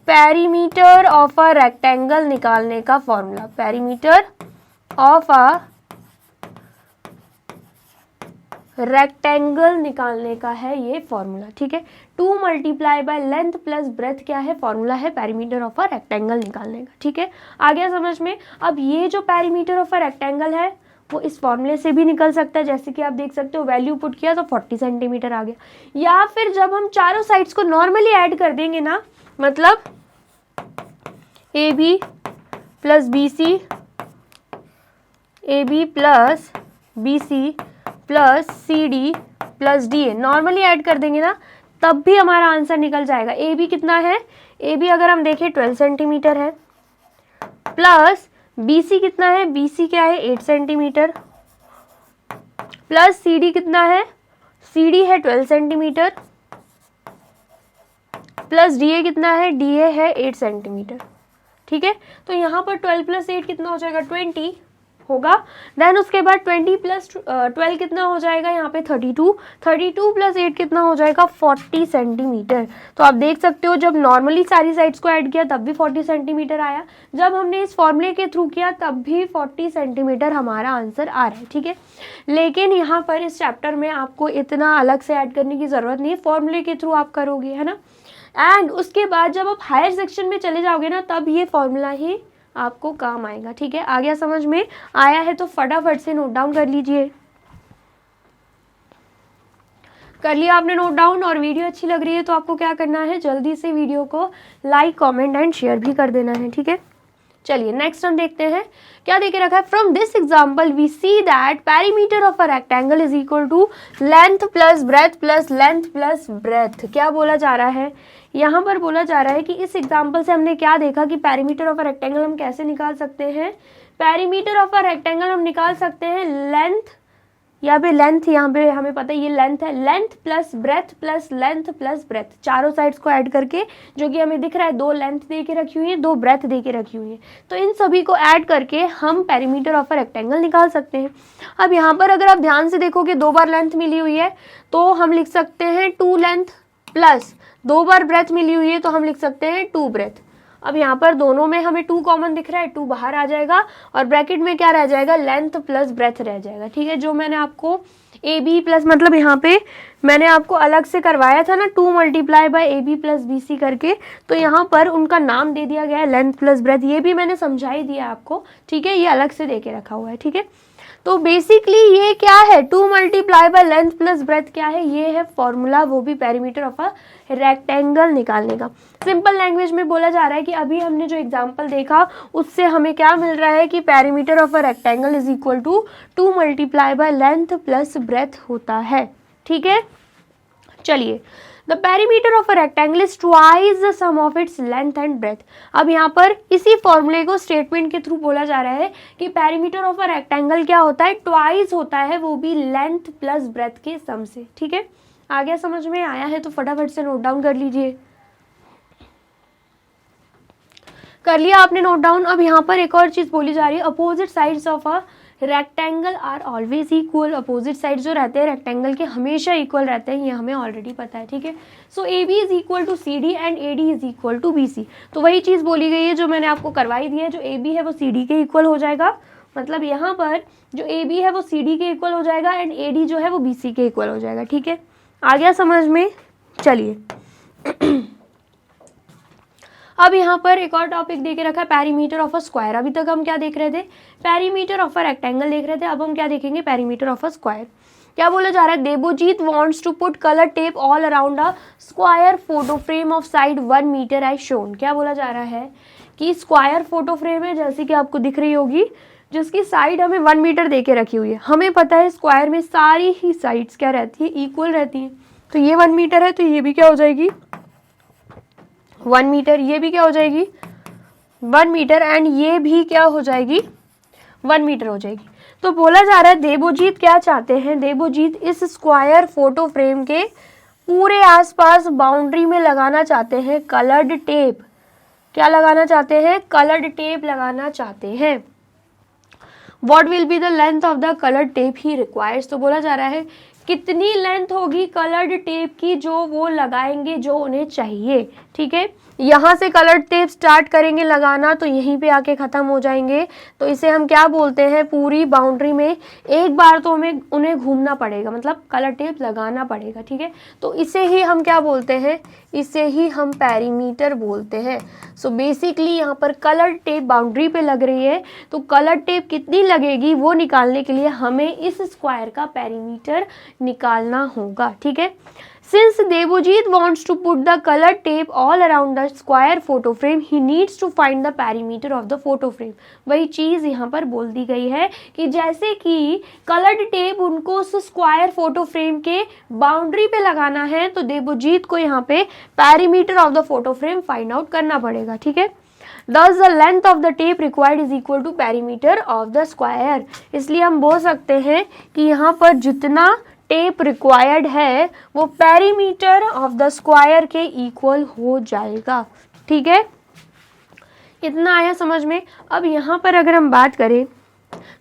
पेरीमीटर ऑफ अ रेक्टेंगल निकालने का formula, perimeter of a rectangle निकालने का है ये फॉर्मूला, ठीक है। 2 multiply by length plus breadth क्या है, फॉर्मूला है पेरीमीटर ऑफ अ रेक्टेंगल निकालने का, ठीक है। आ गया समझ में। अब ये जो पेरीमीटर ऑफ अ रेक्टेंगल है वो इस फॉर्मूले से भी निकल सकता है, जैसे कि आप देख सकते हो, वैल्यू पुट किया तो 40 सेंटीमीटर आ गया। या फिर जब हम चारों साइड्स को नॉर्मली ऐड कर देंगे ना, मतलब AB plus BC, AB plus BC plus CD plus DA normally add कर देंगे ना, तब भी हमारा आंसर निकल जाएगा। AB कितना है, AB अगर हम देखें 12 सेंटीमीटर है, प्लस BC कितना है, BC क्या है, 8 सेंटीमीटर, प्लस CD कितना है, CD है 12 सेंटीमीटर, प्लस DA कितना है, DA है 8 सेंटीमीटर, ठीक है। तो यहाँ पर 12 प्लस 8 कितना हो जाएगा, 20 होगा। देन उसके बाद 20 प्लस 12 कितना हो जाएगा, यहाँ पे 32, 32 प्लस 8 कितना हो जाएगा, 40 सेंटीमीटर। तो आप देख सकते हो जब नॉर्मली सारी साइड्स को ऐड किया तब भी 40 सेंटीमीटर आया, जब हमने इस फॉर्मूले के थ्रू किया तब भी 40 सेंटीमीटर हमारा आंसर आ रहा है, ठीक है। लेकिन यहाँ पर इस चैप्टर में आपको इतना अलग से ऐड करने की ज़रूरत नहीं है, फॉर्मूले के थ्रू आप करोगे, है ना। एंड उसके बाद जब आप हायर सेक्शन में चले जाओगे ना, तब ये फॉर्मूला ही आपको काम आएगा, ठीक है। आ गया समझ में। आया है तो फटाफट से नोट डाउन कर लीजिए। कर लिया आपने नोट डाउन, और वीडियो अच्छी लग रही है तो आपको क्या करना है, जल्दी से वीडियो को लाइक, कमेंट एंड शेयर भी कर देना है, ठीक है। चलिए नेक्स्ट हम देखते हैं क्या देके रखा है। From this example we see that perimeter of a rectangle is equal to length plus breadth plus length plus breadth. क्या बोला जा रहा है, यहाँ पर बोला जा रहा है कि इस एग्जाम्पल से हमने क्या देखा कि पेरीमीटर ऑफ अ रेक्टेंगल हम कैसे निकाल सकते हैं। पेरीमीटर ऑफ अ रेक्टेंगल हम निकाल सकते हैं लेंथ, यहाँ पे लेंथ, यहाँ पे हमें पता है ये लेंथ है, length plus breadth plus length plus breath, चारों साइड्स को ऐड करके, जो कि हमें दिख रहा है 2 लेंथ दे के रखी हुई है, 2 ब्रेथ दे के रखी हुई है, तो इन सभी को ऐड करके हम पेरीमीटर ऑफ अ रेक्टेंगल निकाल सकते हैं। अब यहाँ पर अगर आप ध्यान से देखोगे 2 बार लेंथ मिली हुई है तो हम लिख सकते हैं 2 लेंथ प्लस 2 बार ब्रेथ मिली हुई है तो हम लिख सकते हैं 2 ब्रेथ। अब यहाँ पर दोनों में हमें 2 कॉमन दिख रहा है, 2 बाहर आ जाएगा और ब्रैकेट में क्या रह जाएगा, लेंथ प्लस ब्रेथ रह जाएगा। ठीक है, जो मैंने आपको ए बी प्लस, मतलब यहाँ पे मैंने आपको अलग से करवाया था ना 2 multiply by A B plus B C करके, तो यहाँ पर उनका नाम दे दिया गया है लेंथ प्लस ब्रेथ। ये भी मैंने समझा ही दिया आपको, ठीक है, ये अलग से दे के रखा हुआ है। ठीक है, तो बेसिकली ये क्या है, 2 multiply by length plus breadth क्या है, ये है फॉर्मूला, वो भी पेरीमीटर ऑफ अ रेक्टेंगल निकालने का। सिंपल लैंग्वेज में बोला जा रहा है कि अभी हमने जो एग्जांपल देखा उससे हमें क्या मिल रहा है कि perimeter of a rectangle is equal to 2 multiply by length plus breadth होता है। ठीक है, चलिए, the perimeter of a rectangle is twice the sum of its length and breadth. अब यहाँ पर इसी फॉर्मूले को स्टेटमेंट के थ्रू बोला जा रहा है कि पेरीमीटर ऑफ अ रेक्टेंगल क्या होता है, ट्वाइस होता है, वो भी लेंथ प्लस ब्रेथ के सम से। ठीक है, आ गया, समझ में आया है तो फटाफट से नोट डाउन कर लीजिए। कर लिया आपने नोट डाउन। अब यहाँ पर एक और चीज बोली जा रही है, opposite sides of a rectangle are always equal. Opposite side जो रहते हैं रेक्टेंगल के हमेशा इक्वल रहते हैं, ये हमें ऑलरेडी पता है। ठीक है, so A B is equal to C D and A D is equal to B C. तो वही चीज़ बोली गई है जो मैंने आपको करवाई दी है, जो ए बी है वो सी डी के इक्वल हो जाएगा, मतलब यहाँ पर जो ए बी है वो सी डी के इक्वल हो जाएगा एंड ए डी जो है वो बी सी के इक्वल हो जाएगा। ठीक है, आ गया समझ में। चलिए अब यहाँ पर एक और टॉपिक दे के रखा है, पेरीमीटर ऑफ अ स्क्वायर। अभी तक हम क्या देख रहे थे, पेरीमीटर ऑफ अ रेक्टेंगल देख रहे थे, अब हम क्या देखेंगे, पेरीमीटर ऑफ अ स्क्वायर। क्या बोला जा रहा है, Debojit wants to put colour tape all around a square photo frame of side 1 metre as shown. क्या बोला जा रहा है कि स्क्वायर फोटो फ्रेम है, जैसे कि आपको दिख रही होगी, जिसकी साइड हमें 1 मीटर दे के रखी हुई है। हमें पता है स्क्वायर में सारी ही साइड्स क्या रहती है, इक्वल रहती हैं। तो ये 1 मीटर है तो ये भी क्या हो जाएगी 1 मीटर, ये भी क्या हो जाएगी 1 मीटर एंड ये भी क्या हो जाएगी 1 मीटर हो जाएगी। तो बोला जा रहा है देवोजीत क्या चाहते हैं, देवोजीत इस स्क्वायर फोटो फ्रेम के पूरे आसपास बाउंड्री में लगाना चाहते हैं कलर्ड टेप। क्या लगाना चाहते हैं, कलर्ड टेप लगाना चाहते हैं। What will be the length of the colored tape he requires? तो बोला जा रहा है कितनी लेंथ होगी कलर्ड टेप की जो वो लगाएंगे, जो उन्हें चाहिए। ठीक है, यहाँ से कलर्ड टेप स्टार्ट करेंगे लगाना तो यहीं पे आके ख़त्म हो जाएंगे, तो इसे हम क्या बोलते हैं, पूरी बाउंड्री में एक बार तो हमें उन्हें घूमना पड़ेगा, मतलब कलर टेप लगाना पड़ेगा। ठीक है, तो इसे ही हम क्या बोलते हैं, इसे ही हम पेरीमीटर बोलते हैं। सो बेसिकली यहाँ पर कलर टेप बाउंड्री पे लग रही है, तो कलर टेप कितनी लगेगी वो निकालने के लिए हमें इस स्क्वायर का पेरीमीटर निकालना होगा। ठीक है, Since Devojit wants to put the colored tape all around the square photo frame, he needs to find the perimeter of the photo frame. वही चीज़ यहाँ पर बोल दी गई है कि जैसे कि कलर्ड टेप उनको उस स्क्वायर फोटो फ्रेम के बाउंड्री पे लगाना है, तो देवजीत को यहाँ पे perimeter of the photo frame find out करना पड़ेगा। ठीक है, Thus the length of the tape required is equal to perimeter of the square. इसलिए हम बोल सकते हैं कि यहाँ पर जितना टेप रिक्वायर्ड है वो पेरीमीटर ऑफ द स्क्वायर के इक्वल हो जाएगा। ठीक है, इतना आया समझ में। अब यहाँ पर अगर हम बात करें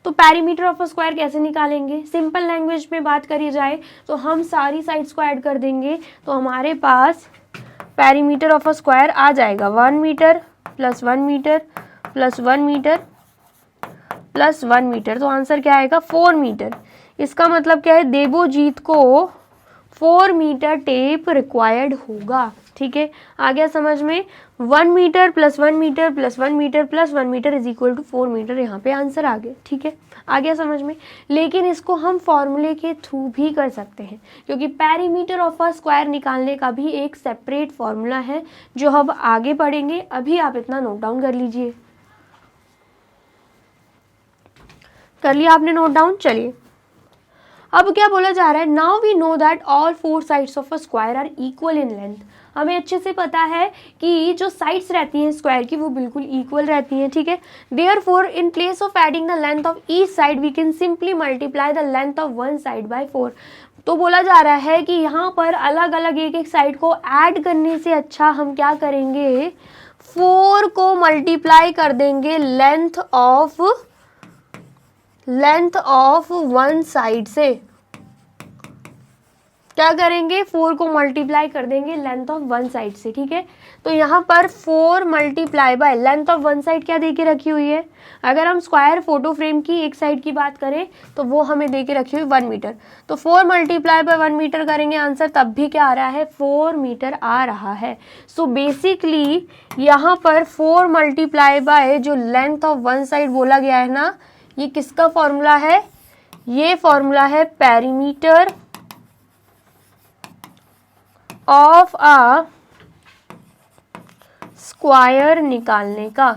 तो पेरीमीटर ऑफ अ स्क्वायर कैसे निकालेंगे, सिंपल लैंग्वेज में बात करी जाए तो हम सारी साइड्स को ऐड कर देंगे, तो हमारे पास पेरीमीटर ऑफ अ स्क्वायर आ जाएगा 1 metre plus 1 metre plus 1 metre plus 1 metre, तो आंसर क्या आएगा 4 मीटर। इसका मतलब क्या है, देवोजीत को 4 मीटर टेप रिक्वायर्ड होगा। ठीक है, आ गया समझ में। 1 metre plus 1 metre plus 1 metre plus 1 metre is equal to 4 metre, यहाँ पे आंसर आ गया। ठीक है, आ गया समझ में। लेकिन इसको हम फॉर्मूले के थ्रू भी कर सकते हैं, क्योंकि पेरीमीटर ऑफ अ स्क्वायर निकालने का भी एक सेपरेट फॉर्मूला है जो हम आगे पढ़ेंगे। अभी आप इतना नोट डाउन कर लीजिए। कर लिया आपने नोट डाउन। चलिए अब क्या बोला जा रहा है, now we know that all 4 sides of a square are equal in length. हमें अच्छे से पता है कि जो साइड्स रहती हैं स्क्वायर की वो बिल्कुल इक्वल रहती हैं, ठीक है। Therefore in place of adding the length of each side we can simply multiply the length of one side by 4। तो बोला जा रहा है कि यहाँ पर अलग अलग एक एक साइड को ऐड करने से अच्छा हम क्या करेंगे, 4 को मल्टीप्लाई कर देंगे लेंथ ऑफ वन साइड से। क्या करेंगे, 4 को मल्टीप्लाई कर देंगे लेंथ ऑफ वन साइड से, ठीक है। तो यहाँ पर 4 multiply by length of one side क्या दे के रखी हुई है, अगर हम स्क्वायर फोटो फ्रेम की एक साइड की बात करें तो वो हमें दे के रखी हुई 1 मीटर। तो 4 मल्टीप्लाई बाय 1 मीटर करेंगे आंसर, तब भी क्या आ रहा है, 4 मीटर आ रहा है। सो बेसिकली यहाँ पर 4 मल्टीप्लाई बाय जो लेंथ ऑफ वन साइड बोला गया है ना, ये किसका फॉर्मूला है, ये फॉर्मूला है पेरीमीटर ऑफ अ स्क्वायर निकालने का,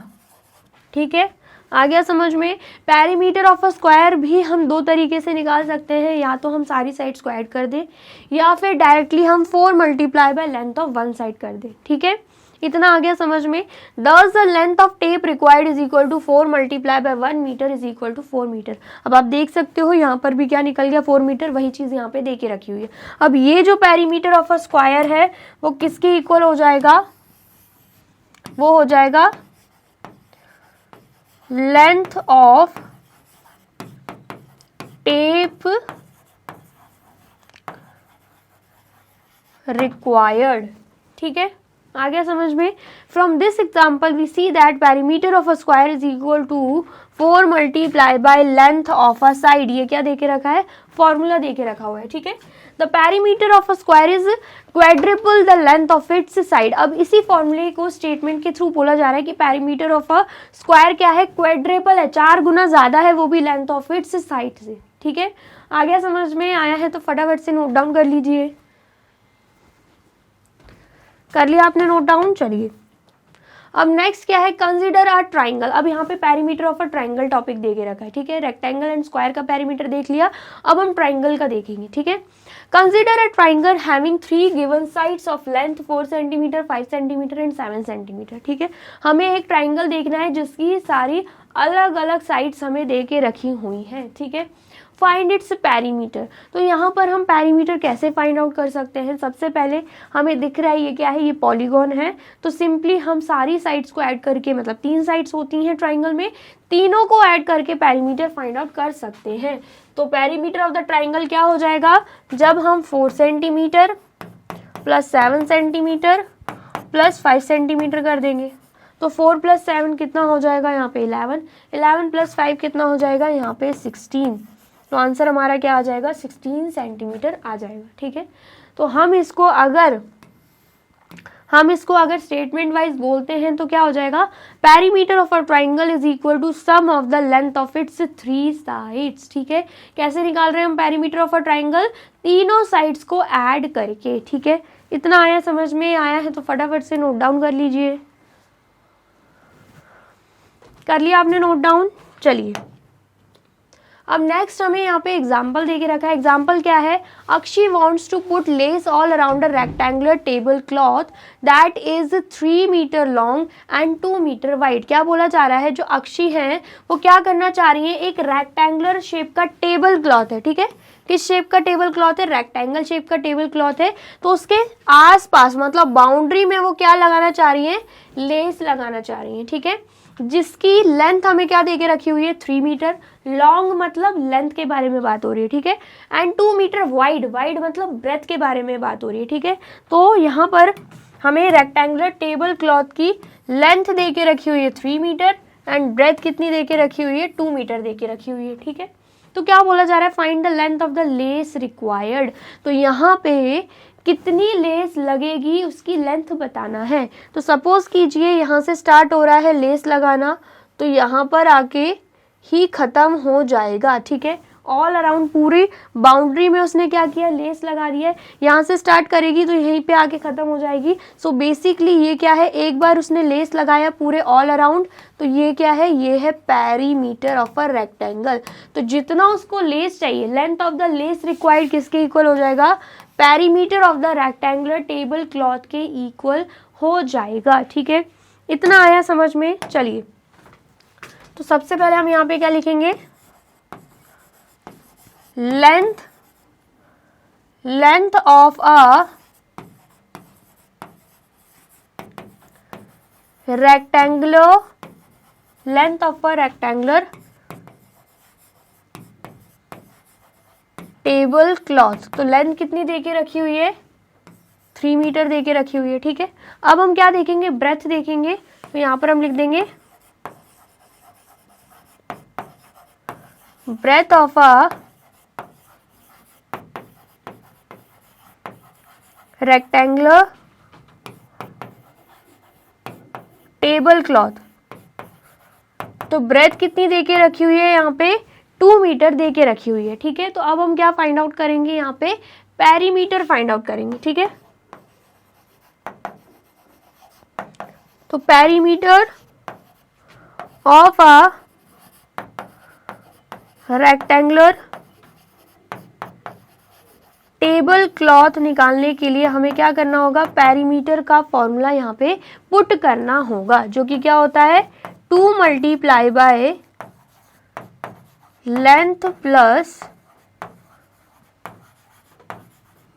ठीक है। आ गया समझ में। पेरीमीटर ऑफ अ स्क्वायर भी हम 2 तरीके से निकाल सकते हैं, या तो हम सारी साइड्स को ऐड कर दें या फिर डायरेक्टली हम 4 multiply by length of one side कर दें, ठीक है। इतना आ गया समझ में। Thus the length of tape required is equal to 4 multiplied by 1 meter is equal to 4 metre. अब आप देख सकते हो यहाँ पर भी क्या निकल गया, 4 मीटर, वही चीज़ यहाँ पे दे के रखी हुई है। अब ये जो पेरीमीटर ऑफ अ स्क्वायर है वो किसके इक्वल हो जाएगा, वो हो जाएगा लेंथ ऑफ टेप रिक्वायर्ड, ठीक है। आ गया समझ में। From this example we see that perimeter of a square is equal to 4 multiply by length of a side. ये क्या देके रखा है, फॉर्मूला देके रखा हुआ है, ठीक है। The perimeter of a square is quadruple the length of it's side. अब इसी फॉर्मूले को स्टेटमेंट के थ्रू बोला जा रहा है कि पेरीमीटर ऑफ अ स्क्वायर क्या है, क्वाड्रिपल है, 4 गुना ज्यादा है, वो भी लेंथ ऑफ इट्स साइड से, ठीक है। आ गया समझ में, आया है तो फटाफट से नोट डाउन कर लीजिए। कर लिया आपने नोट डाउन। चलिए अब नेक्स्ट क्या है, कंसीडर अ ट्राइंगल। अब यहाँ पे perimeter of a triangle topic दे के रखा है, ठीक है। रेक्टेंगल एंड स्क्वायर का पेरीमीटर देख लिया, अब हम ट्राइंगल का देखेंगे, ठीक है। Consider a triangle having 3 given sides of length 4 centimetre, 5 centimetre and 7 centimetre, ठीक है। हमें एक ट्राइंगल देखना है जिसकी सारी अलग अलग साइड्स हमें दे के रखी हुई हैं, ठीक है। Find its perimeter. तो यहाँ पर हम पेरीमीटर कैसे फाइंड आउट कर सकते हैं, सबसे पहले हमें दिख रहा है ये क्या है, ये पॉलीगॉन है। तो सिंपली हम सारी साइड्स को ऐड करके, मतलब 3 साइड्स होती हैं ट्राइंगल में, तीनों को ऐड करके पेरीमीटर फाइंड आउट कर सकते हैं। तो पेरीमीटर ऑफ द ट्राइंगल क्या हो जाएगा, जब हम 4 centimetre plus 7 centimetre plus 5 centimetre कर देंगे तो 4 + 7 कितना हो जाएगा, यहाँ पे 11, 11 + 5 कितना हो जाएगा, यहाँ पे 16। तो आंसर हमारा क्या आ जाएगा, 16 सेंटीमीटर आ जाएगा, ठीक है। तो हम इसको अगर स्टेटमेंट वाइज बोलते हैं तो क्या हो जाएगा, perimeter of a triangle is equal to sum of the length of its 3 sides, ठीक है। कैसे निकाल रहे हैं हम पेरीमीटर ऑफ अ ट्राइंगल, तीनों साइड्स को ऐड करके, ठीक है। इतना आया समझ में, आया है तो फटाफट से नोट डाउन कर लीजिए। कर लिया आपने नोट डाउन। चलिए अब नेक्स्ट हमें यहाँ पे एग्जाम्पल दे के रखा है। एग्जाम्पल क्या है, Akshi wants to put lace all around a rectangular table cloth that is 3 metre long and 2 metre wide. क्या बोला जा रहा है, जो अक्षी हैं वो क्या करना चाह रही हैं, एक रेक्टेंगुलर शेप का टेबल क्लॉथ है, ठीक है। किस शेप का टेबल क्लॉथ है, रेक्टेंगल शेप का टेबल क्लॉथ है। तो उसके आसपास मतलब बाउंड्री में वो क्या लगाना चाह रही हैं, लेस लगाना चाह रही हैं, ठीक है। जिसकी लेंथ हमें क्या देके रखी हुई है, 3 मीटर। लॉन्ग मतलब लेंथ के बारे में बात हो रही है, ठीक है। एंड 2 मीटर वाइड, वाइड मतलब ब्रेथ के बारे में बात हो रही है, ठीक है। तो यहाँ पर हमें रेक्टेंगुलर टेबल क्लॉथ की लेंथ दे के रखी हुई है 3 मीटर एंड ब्रेथ कितनी दे के रखी हुई है, 2 मीटर दे के रखी हुई है, ठीक है। तो क्या बोला जा रहा है, find the length of the less required. तो यहाँ पे कितनी लेस लगेगी उसकी लेंथ बताना है। तो सपोज कीजिए यहाँ से स्टार्ट हो रहा है लेस लगाना, तो यहाँ पर आके ही खत्म हो जाएगा, ठीक है। ऑल अराउंड पूरी बाउंड्री में उसने क्या किया, लेस लगा दिया है। यहाँ से स्टार्ट करेगी तो यहीं पे आके ख़त्म हो जाएगी। सो बेसिकली ये क्या है, एक बार उसने लेस लगाया पूरे ऑल अराउंड, तो ये क्या है, ये है पेरीमीटर ऑफ अ रेक्टेंगल। तो जितना उसको लेस चाहिए, length of the less required किसके इक्वल हो जाएगा, perimeter of the rectangular table cloth के इक्वल हो जाएगा। ठीक है, इतना आया समझ में। चलिए, तो सबसे पहले हम यहाँ पे क्या लिखेंगे, length of a rectangular, length of a rectangular table cloth. तो लेंथ कितनी दे के रखी हुई है, 3 मीटर दे के रखी हुई है। ठीक है, अब हम क्या देखेंगे, ब्रेथ देखेंगे। तो यहाँ पर हम लिख देंगे breadth of a rectangular table cloth. तो ब्रेथ कितनी दे के रखी हुई है, यहाँ पे 2 मीटर दे के रखी हुई है। ठीक है, तो अब हम क्या फाइंड आउट करेंगे, यहाँ पे पेरीमीटर फाइंड आउट करेंगे। ठीक है, तो perimeter of a rectangular table cloth निकालने के लिए हमें क्या करना होगा, पेरीमीटर का फॉर्मूला यहाँ पे पुट करना होगा, जो कि क्या होता है, 2 multiply by length plus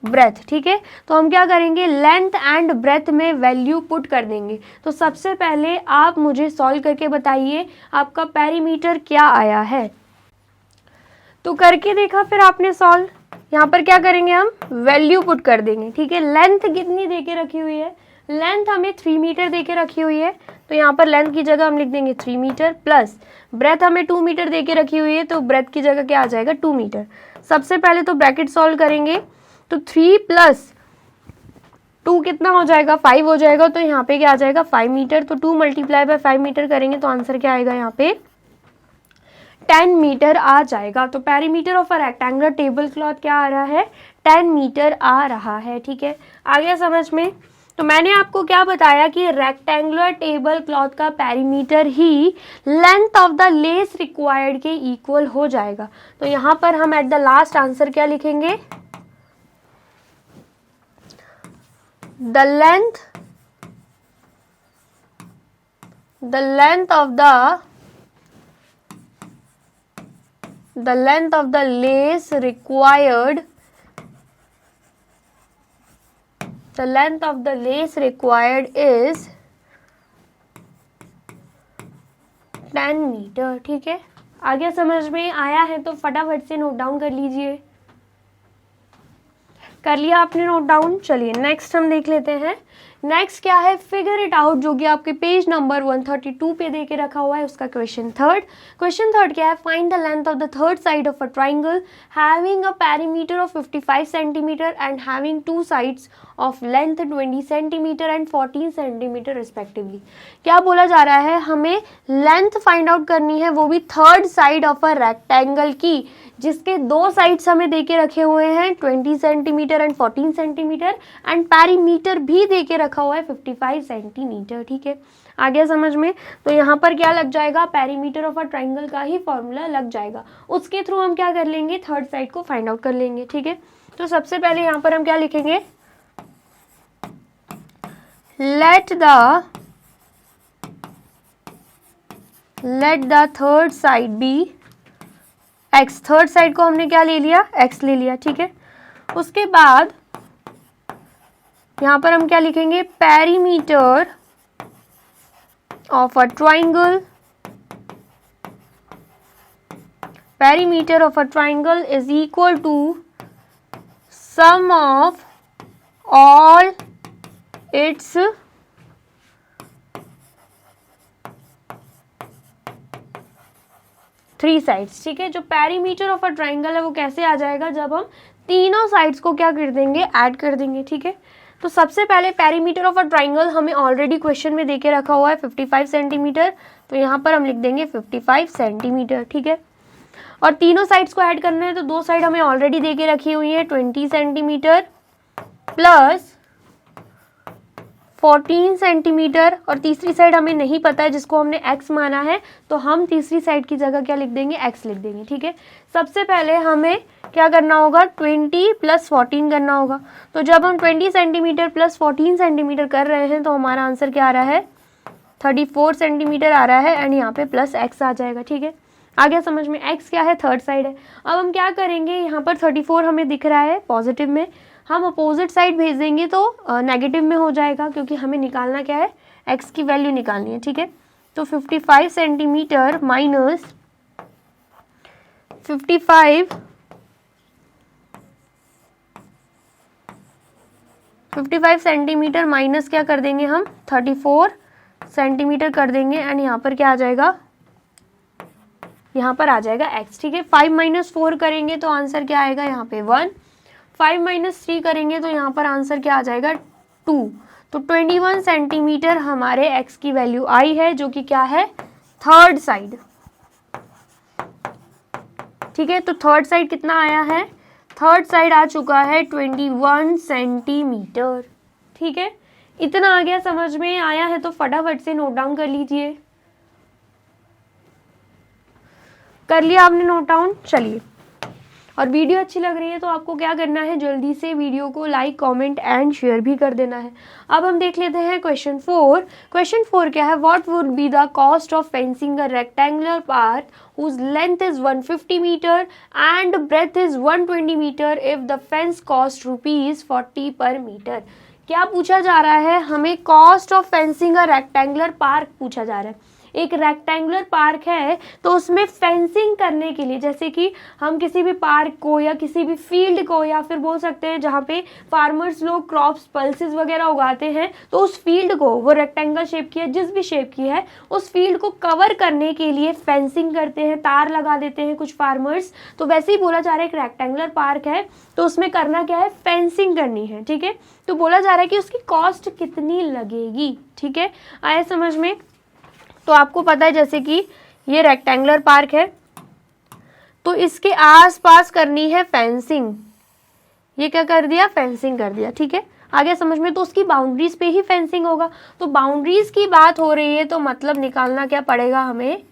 breath. ठीक है, तो हम क्या करेंगे, लेंथ एंड ब्रेथ में वैल्यू पुट कर देंगे। तो सबसे पहले आप मुझे सॉल्व करके बताइए आपका पेरीमीटर क्या आया है। तो करके देखा फिर आपने सॉल्व, यहाँ पर क्या करेंगे, हम वैल्यू पुट कर देंगे। ठीक है, लेंथ कितनी दे के रखी हुई है, लेंथ हमें 3 मीटर दे के रखी हुई है। तो यहाँ पर लेंथ की जगह हम लिख देंगे 3 मीटर, प्लस ब्रेथ हमें 2 मीटर दे के रखी हुई है, तो ब्रेथ की जगह क्या आ जाएगा, 2 मीटर। सबसे पहले तो ब्रैकेट सॉल्व करेंगे, तो 3 प्लस 2 कितना हो जाएगा, 5 हो जाएगा। तो यहाँ पे क्या आ जाएगा, 5 मीटर। तो 2 मल्टीप्लाई बाय 5 मीटर करेंगे तो आंसर क्या आएगा, यहाँ पे 10 मीटर आ जाएगा। तो perimeter of a rectangular table cloth क्या आ रहा है, 10 मीटर आ रहा है। ठीक है, आ गया समझ में। तो मैंने आपको क्या बताया कि रेक्टेंगुलर टेबल क्लॉथ का perimeter he length of the less required के इक्वल हो जाएगा। तो यहाँ पर हम एट द लास्ट आंसर क्या लिखेंगे, the length of the lace required, the length of the lace required is 10 metre. ठीक है, आगे समझ में आया है तो फटाफट से नोट डाउन कर लीजिए। कर लिया आपने नोट डाउन। चलिए नेक्स्ट हम देख लेते हैं। नेक्स्ट क्या है, फिगर इट आउट, जो कि आपके पेज नंबर 132 पे दे के रखा हुआ है, उसका क्वेश्चन थर्ड क्या है, find the length of the third side of a triangle having a perimeter of 55 centimetre and having 2 sides of length 20 centimetre and 14 centimetre respectively. क्या बोला जा रहा है, हमें लेंथ फाइंड आउट करनी है, वो भी third side of a rectangle की, जिसके 2 साइड्स हमें देके रखे हुए हैं 20 centimetre and 14 centimetre, and perimeter भी देके रखा हुआ है 55 सेंटीमीटर। ठीक है, आ गया समझ में। तो यहाँ पर क्या लग जाएगा, पेरीमीटर ऑफ अ ट्राइंगल का ही फॉर्मूला लग जाएगा, उसके थ्रू हम क्या कर लेंगे, थर्ड साइड को फाइंड आउट कर लेंगे। ठीक है, तो सबसे पहले यहाँ पर हम क्या लिखेंगे, let the third side be x। Third side को हमने क्या ले लिया, x ले लिया। ठीक है, उसके बाद यहां पर हम क्या लिखेंगे, perimeter of a triangle, perimeter of a triangle is equal to sum of all its three sides. ठीक है, जो पेरीमीटर ऑफ अ ट्राइंगल है वो कैसे आ जाएगा, जब हम तीनों साइड्स को क्या कर देंगे, ऐड कर देंगे। ठीक है, तो सबसे पहले पेरीमीटर ऑफ अ ट्राइंगल हमें ऑलरेडी क्वेश्चन में देके रखा हुआ है 55 सेंटीमीटर, तो यहाँ पर हम लिख देंगे 55 सेंटीमीटर। ठीक है, और तीनों साइड्स को ऐड करना है तो दो साइड हमें ऑलरेडी दे के रखी हुई है 20 सेंटीमीटर प्लस 14 सेंटीमीटर, और तीसरी साइड हमें नहीं पता है जिसको हमने x माना है, तो हम तीसरी साइड की जगह क्या लिख देंगे, x लिख देंगे। ठीक है, सबसे पहले हमें क्या करना होगा, 20 प्लस 14 करना होगा। तो जब हम 20 सेंटीमीटर प्लस 14 सेंटीमीटर कर रहे हैं तो हमारा आंसर क्या आ रहा है, 34 सेंटीमीटर आ रहा है, एंड यहाँ पे प्लस x आ जाएगा। ठीक है, आ गया समझ में, x क्या है, थर्ड साइड है। अब हम क्या करेंगे, यहाँ पर 34 हमें दिख रहा है पॉजिटिव में, हम अपोजिट साइड भेज देंगे तो नेगेटिव में हो जाएगा, क्योंकि हमें निकालना क्या है, x की वैल्यू निकालनी है। ठीक है, तो 55 सेंटीमीटर माइनस 55 सेंटीमीटर माइनस क्या कर देंगे हम, 34 सेंटीमीटर कर देंगे, एंड यहाँ पर क्या आ जाएगा, यहाँ पर आ जाएगा x। ठीक है, 5 माइनस 4 करेंगे तो आंसर क्या आएगा, यहाँ पे 1। 5 माइनस 3 करेंगे तो यहाँ पर आंसर क्या आ जाएगा, 2। तो 21 सेंटीमीटर हमारे x की वैल्यू आई है, जो कि क्या है, थर्ड साइड। ठीक है, तो थर्ड साइड कितना आया है, थर्ड साइड आ चुका है 21 सेंटीमीटर। ठीक है, इतना आ गया, समझ में आया है तो फटाफट से नोट डाउन कर लीजिए। कर लिया आपने नोट डाउन, चलिए। और वीडियो अच्छी लग रही है तो आपको क्या करना है, जल्दी से वीडियो को लाइक, कमेंट एंड शेयर भी कर देना है। अब हम देख लेते हैं क्वेश्चन 4। क्वेश्चन 4 क्या है, what would be the cost of fencing a rectangular park whose length is 150 meter and breadth is 120 meter if the fence cost rupees 40 per meter। क्या पूछा जा रहा है, हमें cost of fencing a rectangular park पूछा जा रहा है। एक रेक्टेंगुलर पार्क है तो उसमें फेंसिंग करने के लिए, जैसे कि हम किसी भी पार्क को या किसी भी फील्ड को, या फिर बोल सकते हैं जहाँ पे फार्मर्स लोग क्रॉप्स, पल्सेस वगैरह उगाते हैं, तो उस फील्ड को, वो रेक्टेंगल शेप की है, जिस भी शेप की है, उस फील्ड को कवर करने के लिए फेंसिंग करते हैं, तार लगा देते हैं कुछ फार्मर्स। तो वैसे ही बोला जा रहा है एक रेक्टेंगुलर पार्क है तो उसमें करना क्या है, फेंसिंग करनी है। ठीक है, तो बोला जा रहा है कि उसकी कॉस्ट कितनी लगेगी। ठीक है, आया समझ में। तो आपको पता है जैसे कि ये रेक्टेंगुलर पार्क है तो इसके आसपास करनी है फेंसिंग, ये क्या कर दिया, फेंसिंग कर दिया। ठीक है, आगे समझ में, तो उसकी बाउंड्रीज पे ही फेंसिंग होगा। तो बाउंड्रीज की बात हो रही है तो मतलब निकालना क्या पड़ेगा, हमें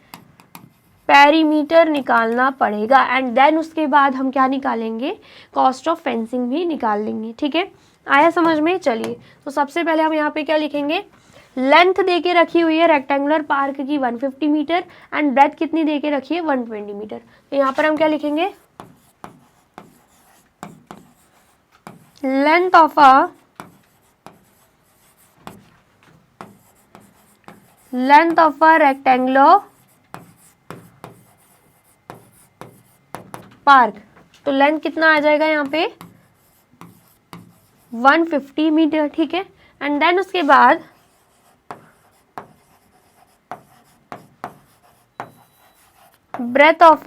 पेरीमीटर निकालना पड़ेगा, एंड देन उसके बाद हम क्या निकालेंगे, कॉस्ट ऑफ फेंसिंग भी निकाल लेंगे। ठीक है, आया समझ में। चलिए, तो सबसे पहले हम यहाँ पे क्या लिखेंगे, लेंथ दे के रखी हुई है रेक्टेंगुलर पार्क की 150 मीटर एंड ब्रेथ कितनी दे के रखी है, 120 मीटर। तो यहाँ पर हम क्या लिखेंगे, length of a rectangular park. तो लेंथ कितना आ जाएगा यहाँ पे, 150 मीटर। ठीक है, एंड देन उसके बाद breadth of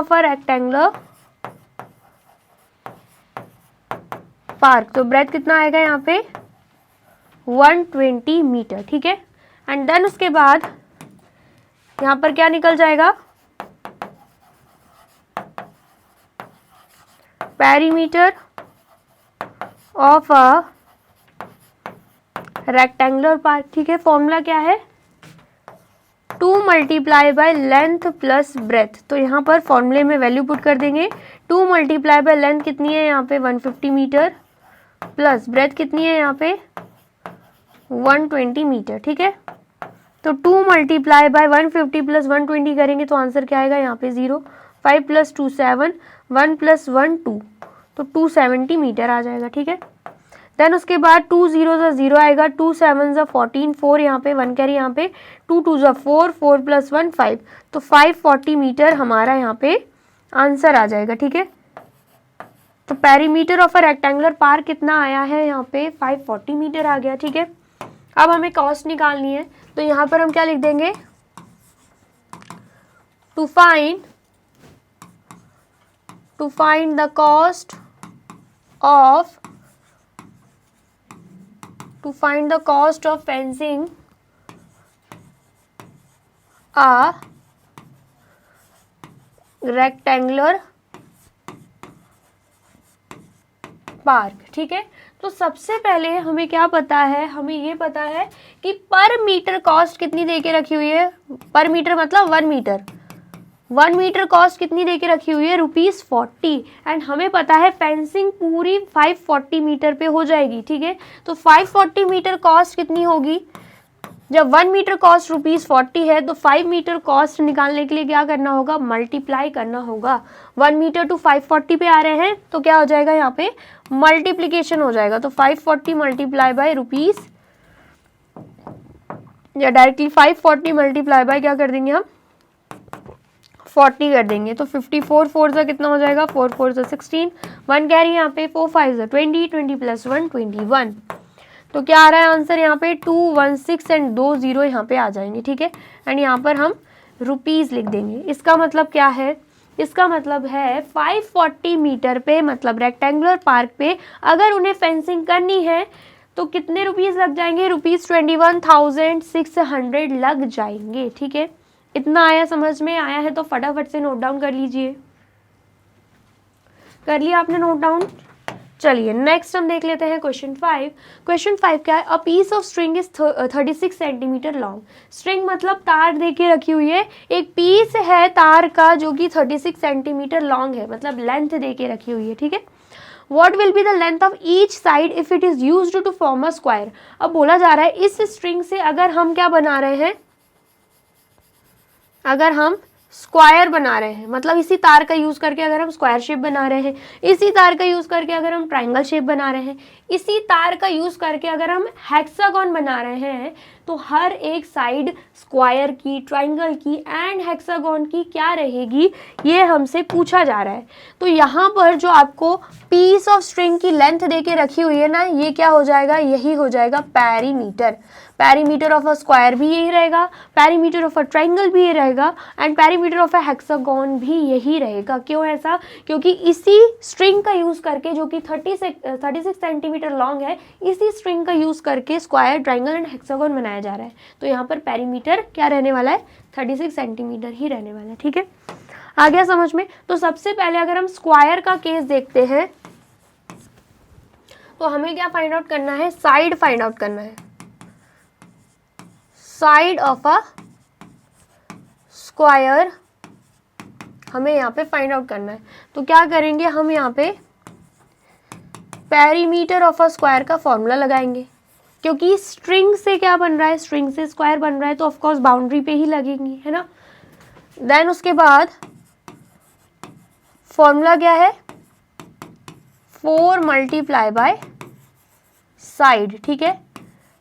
a rectangular park. तो ब्रेथ कितना आएगा यहाँ पे, 120 मीटर। ठीक है, एंड देन उसके बाद यहाँ पर क्या निकल जाएगा, perimeter of a rectangular park. ठीक है, फॉर्मूला क्या है, 2 multiply by length plus breath. तो यहाँ पर फॉर्मूले में वैल्यू पुट कर देंगे, 2 मल्टीप्लाई बाय लेंथ कितनी है यहाँ पे, 150 मीटर, प्लस ब्रेथ कितनी है यहाँ पे, 120 मीटर। ठीक है, तो 2 मल्टीप्लाई बाय 150 प्लस 120 करेंगे तो आंसर क्या आएगा, यहाँ पे 0, 5 प्लस 2 7, 1 प्लस 1 2, तो 270 मीटर आ जाएगा। ठीक है, देन उसके बाद 2 0 सा 0 आएगा, 2 7 सा 14, 4 यहाँ पे 1 कैरी यहाँ पे, 2 2 सा 4, 4 प्लस 1 5, तो 540 मीटर हमारा यहाँ पे आंसर आ जाएगा। ठीक है, तो perimeter of a rectangular park कितना आया है यहाँ पे, 540 मीटर आ गया। ठीक है, अब हमें कॉस्ट निकालनी है तो यहाँ पर हम क्या लिख देंगे, to find the cost of fencing a rectangular park, ठीक है। तो सबसे पहले हमें क्या पता है, हमें ये पता है कि पर मीटर कॉस्ट कितनी दे के रखी हुई है। पर मीटर मतलब 1 मीटर, 1 मीटर कॉस्ट कितनी दे के रखी हुई है, ₹40। एंड हमें पता है फेंसिंग पूरी 540 मीटर पे हो जाएगी, ठीक है। तो 540 मीटर कॉस्ट कितनी होगी, जब 1 मीटर कॉस्ट ₹40 है तो 5 मीटर कॉस्ट निकालने के लिए क्या करना होगा, मल्टीप्लाई करना होगा। 1 मीटर टू 540 पे आ रहे हैं तो क्या हो जाएगा, यहाँ पे मल्टीप्लीकेशन हो जाएगा। तो 540 मल्टीप्लाई बाय रुपीस, या डायरेक्टली 540 मल्टीप्लाई बाय क्या कर देंगे हम, 40 कर देंगे। तो 54 4 से कितना हो जाएगा, 4 4 से 16, 1 कैरी यहाँ पे, 4 5 से 20, 20 प्लस 1 21। तो क्या आ रहा है आंसर यहाँ पे 216 एंड 2 0 यहाँ पे आ जाएंगे, ठीक है। एंड यहाँ पर हम रुपीस लिख देंगे। इसका मतलब क्या है, इसका मतलब है 540 मीटर पे मतलब रेक्टेंगुलर पार्क पे अगर उन्हें फेंसिंग करनी है तो कितने रुपीस लग जाएंगे, ₹21,600 लग जाएंगे, ठीक है। इतना आया, समझ में आया है तो फटाफट से नोट डाउन कर लीजिए। कर लिया आपने नोट डाउन। चलिए नेक्स्ट हम देख लेते हैं क्वेश्चन 5। क्वेश्चन 5 क्या है, a piece of string is 36 centimetre long. String मतलब तार दे के रखी हुई है, एक पीस है तार का जो कि 36 सेंटीमीटर लॉन्ग है, मतलब लेंथ दे के रखी हुई है, ठीक है। What will be the length of each side if it is used to form a square? अब बोला जा रहा है इस स्ट्रिंग से अगर हम क्या बना रहे हैं, अगर हम स्क्वायर बना रहे हैं, मतलब इसी तार का यूज करके अगर हम स्क्वायर शेप बना रहे हैं, इसी तार का यूज करके अगर हम ट्रायंगल शेप बना रहे हैं, इसी तार का यूज करके अगर हम हेक्सागोन बना रहे हैं, तो हर एक साइड स्क्वायर की, ट्रायंगल की एंड हेक्सागोन की क्या रहेगी, ये हमसे पूछा जा रहा है। तो यहाँ पर जो आपको पीस ऑफ स्ट्रिंग की लेंथ दे के रखी हुई है ना, ये क्या हो जाएगा, यही हो जाएगा perimeter. Perimeter of a square भी यही रहेगा, पेरीमीटर ऑफ अ ट्रायंगल भी ये रहेगा and perimeter of a hexagon भी यही रहेगा। क्यों ऐसा, क्योंकि इसी स्ट्रिंग का यूज करके जो कि 36 सेंटीमीटर लॉन्ग है, इसी स्ट्रिंग का यूज करके स्क्वायर, ट्रायंगल एंड हेक्सागोन बनाया जा रहा है। तो यहाँ पर पेरीमीटर क्या रहने वाला है, 36 सेंटीमीटर ही रहने वाला है, ठीक है। आ गया समझ में। तो सबसे पहले अगर हम स्क्वायर का केस देखते हैं तो हमें क्या फाइंड आउट करना है, साइड फाइंड आउट करना है, साइड ऑफ अ स्क्वायर हमें यहाँ पे फाइंड आउट करना है। तो क्या करेंगे हम, यहाँ पे पेरीमीटर ऑफ अ स्क्वायर का फॉर्मूला लगाएंगे, क्योंकि स्ट्रिंग से क्या बन रहा है, स्ट्रिंग से स्क्वायर बन रहा है तो ऑफकोर्स बाउंड्री पे ही लगेंगी, है ना। देन उसके बाद फॉर्मूला क्या है, 4 मल्टीप्लाई बाय साइड, ठीक है।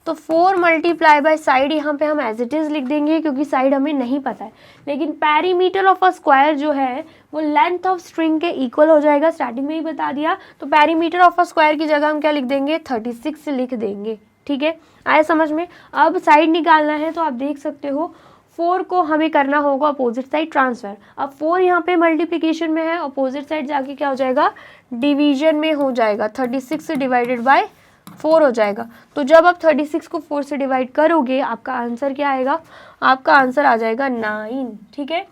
तो 4 मल्टीप्लाई बाय साइड यहाँ पे हम एज इट इज लिख देंगे क्योंकि साइड हमें नहीं पता है, लेकिन पेरीमीटर ऑफ अ स्क्वायर जो है वो लेंथ ऑफ स्ट्रिंग के इक्वल हो जाएगा, स्टार्टिंग में ही बता दिया। तो पेरीमीटर ऑफ अ स्क्वायर की जगह हम क्या लिख देंगे, 36 लिख देंगे, ठीक है। आया समझ में। अब साइड निकालना है तो आप देख सकते हो 4 को हमें करना होगा अपोजिट साइड ट्रांसफर। अब 4 यहाँ पे मल्टीप्लिकेशन में है, अपोजिट साइड जाके क्या हो जाएगा, डिवीजन में हो जाएगा, 36 से डिवाइडेड बाय 4 हो जाएगा। तो जब आप 36 को 4 से डिवाइड करोगे आपका आंसर क्या आएगा, आपका आंसर आ जाएगा 9, ठीक है।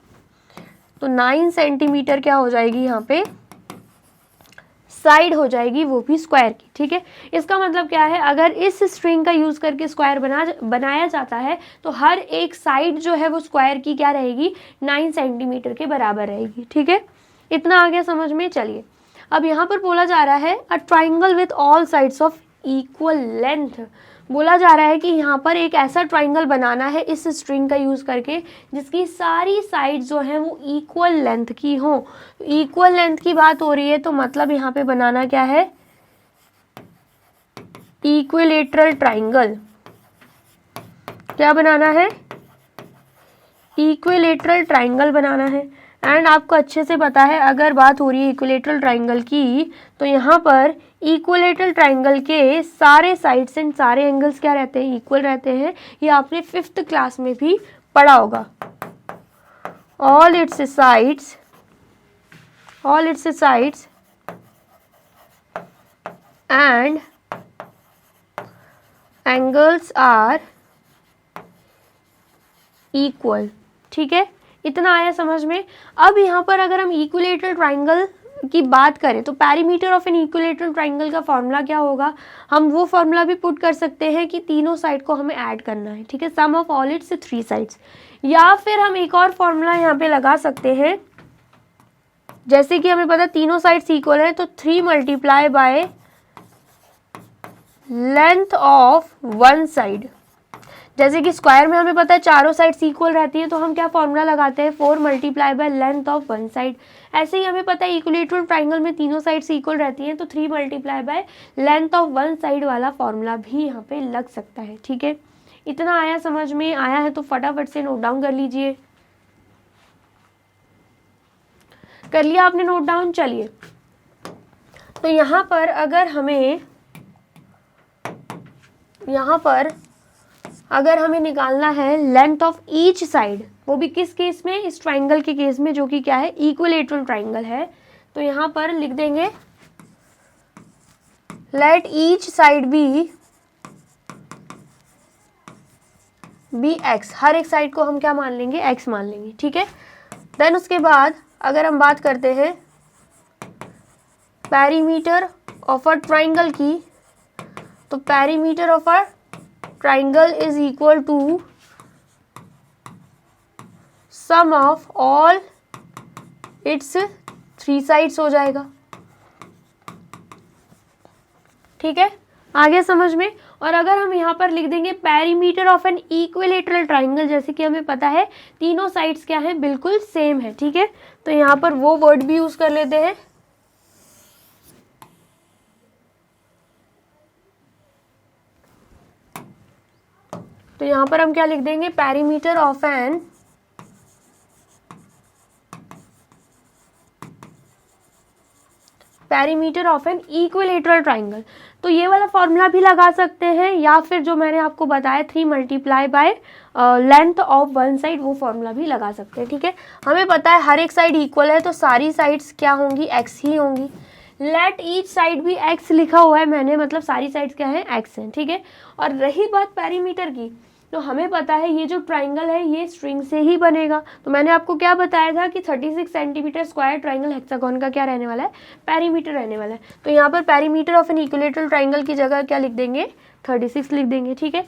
तो 9 सेंटीमीटर क्या हो जाएगी, यहाँ पे साइड हो जाएगी, वो भी स्क्वायर की, ठीक है। इसका मतलब क्या है, अगर इस स्ट्रिंग का यूज करके स्क्वायर बनाया जाता है तो हर एक साइड जो है वो स्क्वायर की क्या रहेगी, 9 सेंटीमीटर के बराबर रहेगी, ठीक है। इतना आ गया समझ में। चलिए अब यहाँ पर बोला जा रहा है a triangle with all sides of equal length. बोला जा रहा है कि यहाँ पर एक ऐसा ट्राइंगल बनाना है इस स्ट्रिंग का यूज करके जिसकी सारी साइड जो है वो इक्वल लेंथ की हो। इक्वल लेंथ की बात हो रही है तो मतलब यहाँ पे बनाना क्या है, इक्विलेटरल ट्राइंगल। क्या बनाना है, इक्विलेटरल ट्राइंगल बनाना है। एंड आपको अच्छे से पता है अगर बात हो रही है इक्विलेटरल ट्राइंगल की तो यहाँ पर इक्विलेटरल ट्राइंगल के सारे साइड्स एंड सारे एंगल्स क्या रहते हैं, इक्वल रहते हैं। ये आपने 5th क्लास में भी पढ़ा होगा। All its sides and angles are equal. ठीक है, इतना आया समझ में। अब यहाँ पर अगर हम इक्विलेटरल ट्राइंगल की बात करें तो perimeter of an equilateral triangle का फॉर्मूला क्या होगा, हम वो फॉर्मूला भी पुट कर सकते हैं कि तीनों साइड को हमें ऐड करना है, ठीक है, सम ऑफ ऑल इट्स 3 साइड्स। या फिर हम एक और फॉर्मूला यहाँ पे लगा सकते हैं, जैसे कि हमें पता तीनों साइड्स इक्वल है तो 3 multiply by length of one side. जैसे कि स्क्वायर में हमें पता है चारों साइड्स इक्वल रहती है तो हम क्या फॉर्मूला लगाते हैं, 4 multiply by length of one side. ऐसे ही हमें पता है इक्विलेटरल ट्राइंगल में तीनों साइड्स इक्वल रहती हैं तो 3 multiply by length of one side वाला फॉर्मूला भी यहाँ पे लग सकता है, ठीक है। इतना आया समझ में, आया है तो फटाफट से नोट डाउन कर लीजिए। कर लिया आपने नोट डाउन, चलिए। तो यहाँ पर अगर हमें निकालना है लेंथ ऑफ ईच साइड, वो भी किस केस में, इस ट्राइंगल के केस में जो कि क्या है, इक्विलेटरल ट्राइंगल है, तो यहाँ पर लिख देंगे let each side be x, हर एक साइड को हम क्या मान लेंगे, x मान लेंगे, ठीक है। देन उसके बाद अगर हम बात करते हैं पेरीमीटर ऑफ अ ट्राइंगल की, तो perimeter of a triangle is equal to sum of all its 3 sides हो जाएगा, ठीक है, आगे समझ में। और अगर हम यहाँ पर लिख देंगे perimeter of an equilateral triangle, जैसे कि हमें पता है तीनों साइड्स क्या है, बिल्कुल सेम है, ठीक है, तो यहाँ पर वो वर्ड भी यूज कर लेते हैं। तो यहाँ पर हम क्या लिख देंगे, perimeter of an equilateral triangle. तो ये वाला फॉर्मूला भी लगा सकते हैं, या फिर जो मैंने आपको बताया 3 multiply by length of one side, वो फॉर्मूला भी लगा सकते हैं, ठीक है। हमें पता है हर एक साइड इक्वल है तो सारी साइड्स क्या होंगी, x ही होंगी। लेट ईच साइड भी x लिखा हुआ है मैंने, मतलब सारी साइड्स क्या है, x हैं, ठीक है। और रही बात पेरीमीटर की, तो हमें पता है ये जो ट्राइंगल है ये स्ट्रिंग से ही बनेगा। तो मैंने आपको क्या बताया था कि 36 सेंटीमीटर स्क्वायर ट्राइंगल हेक्सागोन का क्या रहने वाला है, पेरीमीटर रहने वाला है। तो यहाँ पर perimeter of an equilateral triangle की जगह क्या लिख देंगे, 36 लिख देंगे, ठीक है।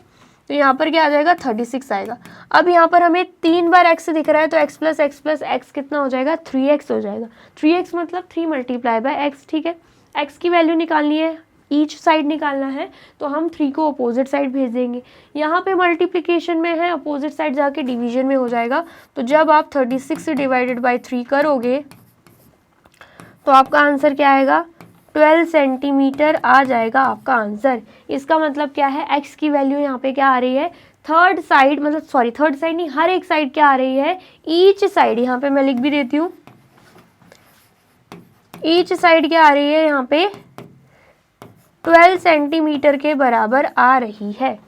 तो यहाँ पर क्या आ जाएगा, 36 आएगा। अब यहाँ पर हमें 3 बार x दिख रहा है तो x प्लस x कितना हो जाएगा, 3x हो जाएगा। 3x मतलब 3 मल्टीप्लाई बाय x, ठीक है। x की वैल्यू निकालनी है, ईच साइड निकालना है, तो हम 3 को अपोजिट साइड भेज देंगे। यहाँ पे मल्टीप्लिकेशन में है, अपोजिट साइड जाके डिवीजन में हो जाएगा। तो जब आप 36 से डिवाइडेड बाय 3 करोगे तो आपका आंसर क्या आएगा, 12 सेंटीमीटर आ जाएगा आपका आंसर। इसका मतलब क्या है, x की वैल्यू यहाँ पे क्या आ रही है, थर्ड साइड नहीं, हर एक साइड क्या आ रही है, ईच साइड। यहाँ पे मैं लिख भी देती हूँ, ईच साइड क्या आ रही है, यहाँ पे 12 सेंटीमीटर के बराबर आ रही है,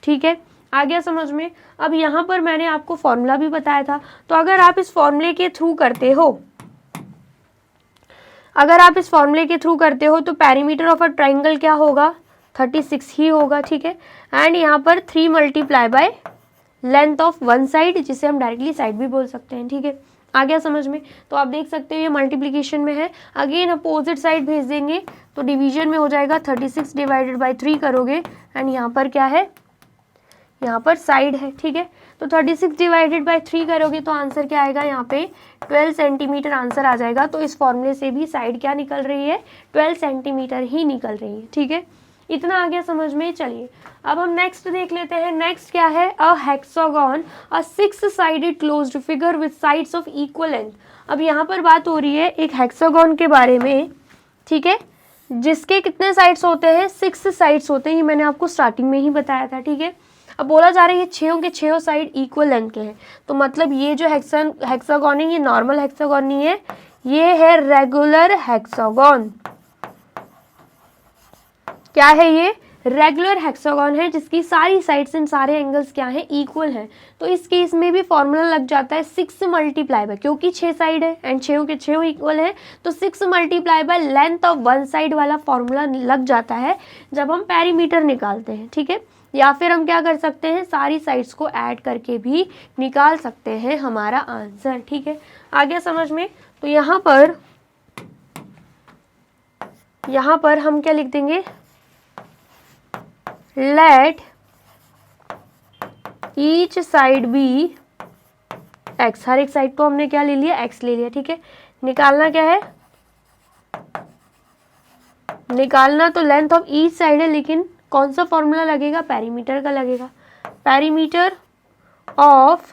ठीक है, आ गया समझ में। अब यहाँ पर मैंने आपको फॉर्मूला भी बताया था, तो अगर आप इस फॉर्मूले के थ्रू करते हो तो पेरीमीटर ऑफ अ ट्राइंगल क्या होगा, 36 ही होगा, ठीक है। एंड यहाँ पर 3 multiply by length of one side, जिसे हम डायरेक्टली साइड भी बोल सकते हैं, ठीक है, आ गया समझ में। तो आप देख सकते हो ये मल्टीप्लिकेशन में है, अगेन अपोजिट साइड भेज देंगे तो डिवीजन में हो जाएगा। 36 डिवाइडेड बाय 3 करोगे एंड यहाँ पर क्या है, यहाँ पर साइड है, ठीक है। तो 36 डिवाइडेड बाय 3 करोगे तो आंसर क्या आएगा, यहाँ पे 12 सेंटीमीटर आंसर आ जाएगा। तो इस फॉर्मूले से भी साइड क्या निकल रही है, 12 सेंटीमीटर ही निकल रही है, ठीक है। इतना आ गया समझ में। चलिए अब हम नेक्स्ट देख लेते हैं। नेक्स्ट क्या है, a hexagon, a 6 sided closed figure with sides of equal length. अब यहाँ पर बात हो रही है एक हेक्सागोन के बारे में, ठीक है, जिसके कितने साइड्स होते हैं, 6 साइड्स होते हैं। ये मैंने आपको स्टार्टिंग में ही बताया था, ठीक है। अब बोला जा रहा है ये 6 के 6 साइड इक्वल लेंथ के हैं, तो मतलब ये जो हेक्सागोन है ये नॉर्मल हेक्सागोन नहीं है, ये है रेगुलर हेक्सागोन। क्या है ये, रेगुलर हेक्सागोन है जिसकी सारी साइड्स एंड सारे एंगल्स क्या हैं, इक्वल हैं, तो इस केस में भी फॉर्मूला लग जाता है 6 मल्टीप्लाई बाय, क्योंकि 6 साइड है एंड 6 के 6 इक्वल है, तो 6 multiply by length of one side वाला फॉर्मूला लग जाता है जब हम पेरीमीटर निकालते हैं। ठीक है, या फिर हम क्या कर सकते हैं, सारी साइड्स को ऐड करके भी निकाल सकते हैं हमारा आंसर। ठीक है, आ गया समझ में। तो यहाँ पर हम क्या लिख देंगे, let each side be x, हर एक साइड को हमने क्या ले लिया, एक्स ले लिया। ठीक है, निकालना क्या है, निकालना तो लेंथ ऑफ ईच साइड है, लेकिन कौन सा फॉर्मूला लगेगा, पेरीमीटर का लगेगा। Perimeter of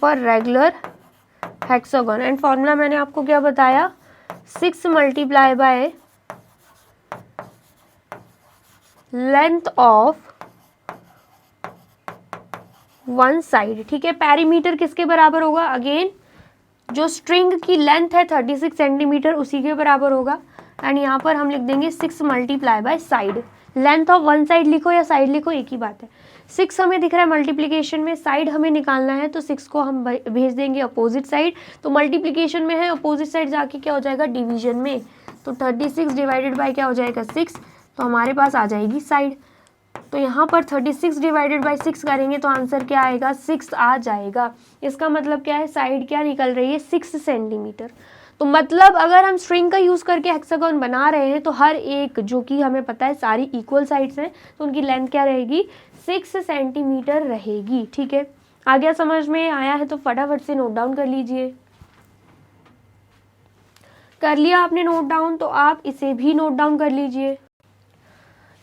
a regular hexagon, and formula मैंने आपको क्या बताया, 6 multiply by length of one side. ठीक है, पेरीमीटर किसके बराबर होगा, अगेन जो स्ट्रिंग की लेंथ है 36 सेंटीमीटर उसी के बराबर होगा, एंड यहाँ पर हम लिख देंगे 6 multiply by side. Length of one side लिखो या साइड लिखो, एक ही बात है। 6 हमें दिख रहा है मल्टीप्लिकेशन में, साइड हमें निकालना है, तो 6 को हम भेज देंगे अपोजिट साइड, तो मल्टीप्लिकेशन में है, अपोजिट साइड जाके क्या हो जाएगा, डिवीजन में, तो 36 डिवाइडेड बाय क्या हो जाएगा, 6, तो हमारे पास आ जाएगी साइड। तो यहाँ पर 36 डिवाइडेड बाय 6 करेंगे तो आंसर क्या आएगा, 6 आ जाएगा। इसका मतलब क्या है, साइड क्या निकल रही है, 6 सेंटीमीटर। तो मतलब अगर हम स्ट्रिंग का यूज़ करके हेक्सागोन बना रहे हैं तो हर एक, जो कि हमें पता है सारी इक्वल साइड्स हैं, तो उनकी लेंथ क्या रहेगी, 6 सेंटीमीटर रहेगी। ठीक है, आ गया समझ में, आया है तो फटाफट से नोट डाउन कर लीजिए। कर लिया आपने नोट डाउन, तो आप इसे भी नोट डाउन कर लीजिए।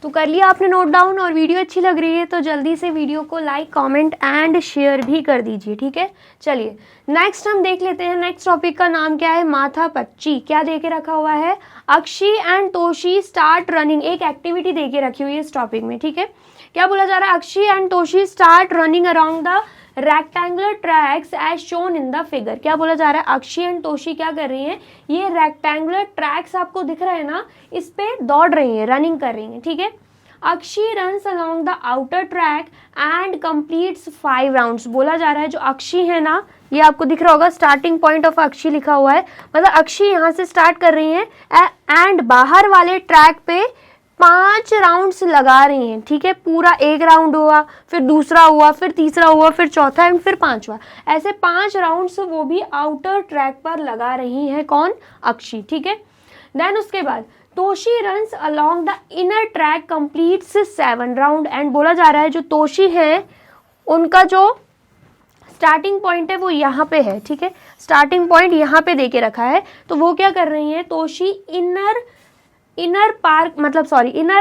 तो कर लिया आपने नोट डाउन, और वीडियो अच्छी लग रही है तो जल्दी से वीडियो को लाइक, कमेंट एंड शेयर भी कर दीजिए। ठीक है, चलिए नेक्स्ट हम देख लेते हैं। नेक्स्ट टॉपिक का नाम क्या है, माथा पच्ची। क्या दे के रखा हुआ है, Akshi and Toshi start running, एक एक्टिविटी दे के रखी हुई है इस टॉपिक में। ठीक है, क्या बोला जा रहा है, Akshi and Toshi start running around the rectangular tracks as shown in the figure. क्या बोला जा रहा है, अक्षी एंड तोशी क्या कर रही हैं, ये रेक्टेंगुलर ट्रैक्स आपको दिख रहा है ना, इस पे दौड़ रही हैं, रनिंग कर रही हैं। ठीक है, Akshi runs along the outer track and completes 5 rounds. बोला जा रहा है जो अक्षी है ना, ये आपको दिख रहा होगा, स्टार्टिंग पॉइंट ऑफ अक्षी लिखा हुआ है, मतलब अक्षी यहाँ से स्टार्ट कर रही हैं एंड बाहर वाले ट्रैक पे 5 राउंड्स लगा रही हैं। ठीक है, पूरा एक राउंड हुआ, फिर दूसरा हुआ, फिर तीसरा हुआ, फिर चौथा एंड फिर 5वां, ऐसे 5 राउंड्स वो भी आउटर ट्रैक पर लगा रही हैं। कौन, अक्षी। ठीक है, देन उसके बाद Toshi runs along the inner track completes 7 round, and बोला जा रहा है जो तोशी है उनका जो स्टार्टिंग पॉइंट है वो यहाँ पे है। ठीक है, स्टार्टिंग पॉइंट यहाँ पे देके रखा है, तो वो क्या कर रही हैं, तोशी इनर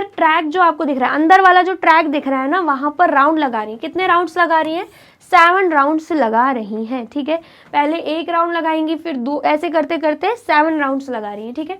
ट्रैक जो आपको दिख रहा है, अंदर वाला जो ट्रैक दिख रहा है ना, वहां पर राउंड लगा रही है। कितने राउंड्स लगा रही हैं, 7 राउंड्स लगा रही हैं। ठीक है, पहले एक राउंड लगाएंगी, फिर 2, ऐसे करते करते 7 राउंड्स लगा रही हैं। ठीक है,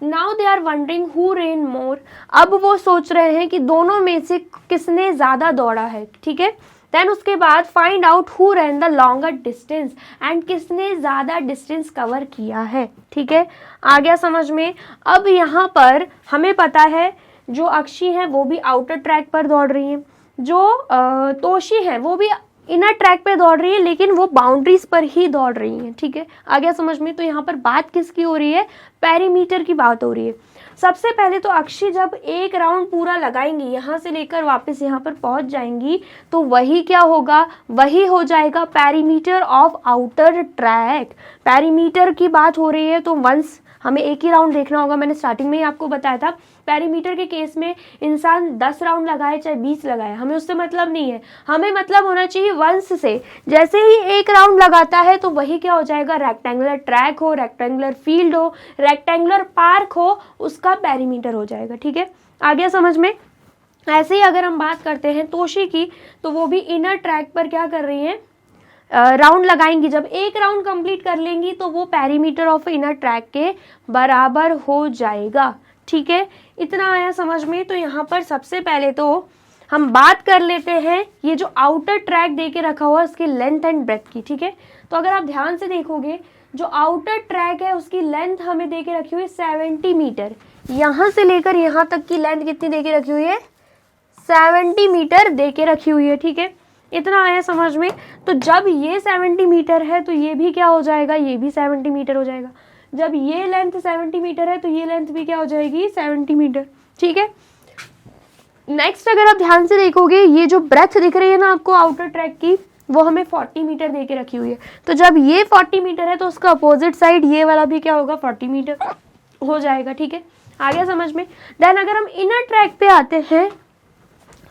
now they are wondering who ran more, अब वो सोच रहे हैं कि दोनों में से किसने ज्यादा दौड़ा है। ठीक है, देन उसके बाद find out who rain the longer distance, and किसने ज्यादा डिस्टेंस कवर किया है। ठीक है, आ गया समझ में। अब यहाँ पर हमें पता है जो अक्षी है वो भी आउटर ट्रैक पर दौड़ रही है, जो तोशी है वो भी इनर ट्रैक पे दौड़ रही है, लेकिन वो बाउंड्रीज पर ही दौड़ रही है। ठीक है, आ गया समझ में। तो यहाँ पर बात किसकी हो रही है, पेरीमीटर की बात हो रही है। सबसे पहले तो अक्षी जब एक राउंड पूरा लगाएंगी, यहाँ से लेकर वापस यहाँ पर पहुंच जाएंगी, तो वही क्या होगा, वही हो जाएगा perimeter of outer track. Perimeter की बात हो रही है तो वंस हमें एक ही राउंड देखना होगा। मैंने स्टार्टिंग में ही आपको बताया था, पेरीमीटर के केस में इंसान 10 राउंड लगाए चाहे 20 लगाए, हमें उससे मतलब नहीं है, हमें मतलब होना चाहिए वंस से। जैसे ही एक राउंड लगाता है तो वही क्या हो जाएगा, रेक्टेंगुलर ट्रैक हो, रेक्टेंगुलर फील्ड हो, रेक्टेंगुलर पार्क हो, उसका पेरीमीटर हो जाएगा। ठीक है, आ गया समझ में। ऐसे ही अगर हम बात करते हैं तोशी की, तो वो भी इनर ट्रैक पर क्या कर रही हैं, राउंड लगाएंगी। जब एक राउंड कंप्लीट कर लेंगी तो वो पेरीमीटर ऑफ इनर ट्रैक के बराबर हो जाएगा। ठीक है, इतना आया समझ में। तो यहाँ पर सबसे पहले तो हम बात कर लेते हैं ये जो आउटर ट्रैक दे के रखा हुआ है उसकी लेंथ एंड ब्रेथ की। ठीक है, तो अगर आप ध्यान से देखोगे जो आउटर ट्रैक है उसकी लेंथ हमें दे के रखी हुई है 70 मीटर। यहाँ से लेकर यहाँ तक की लेंथ कितनी दे के रखी हुई है? 70 मीटर दे के रखी हुई है, ठीक है। इतना आया समझ में। तो जब ये 70 मीटर है तो ये भी क्या हो जाएगा? ये भी 70 मीटर हो जाएगा। जब ये लेंथ 70 मीटर है तो ये लेंथ भी क्या हो जाएगी? 70 मीटर, ठीक है। नेक्स्ट अगर आप ध्यान से देखोगे ये जो ब्रेथ दिख रही है ना आपको आउटर ट्रैक की, वो हमें 40 मीटर दे के रखी हुई है। तो जब ये 40 मीटर है तो उसका अपोजिट साइड ये वाला भी क्या होगा? 40 मीटर हो जाएगा, ठीक है। आ गया समझ में। देन अगर हम इनर ट्रैक पे आते हैं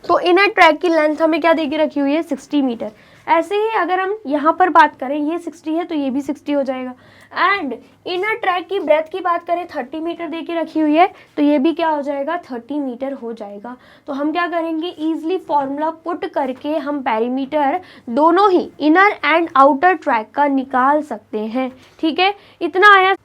तो इनर ट्रैक की लेंथ हमें क्या दे के रखी हुई है? 60 मीटर। ऐसे ही अगर हम यहाँ पर बात करें, ये 60 है तो ये भी 60 हो जाएगा। एंड इनर ट्रैक की ब्रेथ की बात करें 30 मीटर दे के रखी हुई है तो ये भी क्या हो जाएगा? 30 मीटर हो जाएगा। तो हम क्या करेंगे? इजीली फॉर्मूला पुट करके हम पेरीमीटर दोनों ही इनर एंड आउटर ट्रैक का निकाल सकते हैं, ठीक है। इतना आया।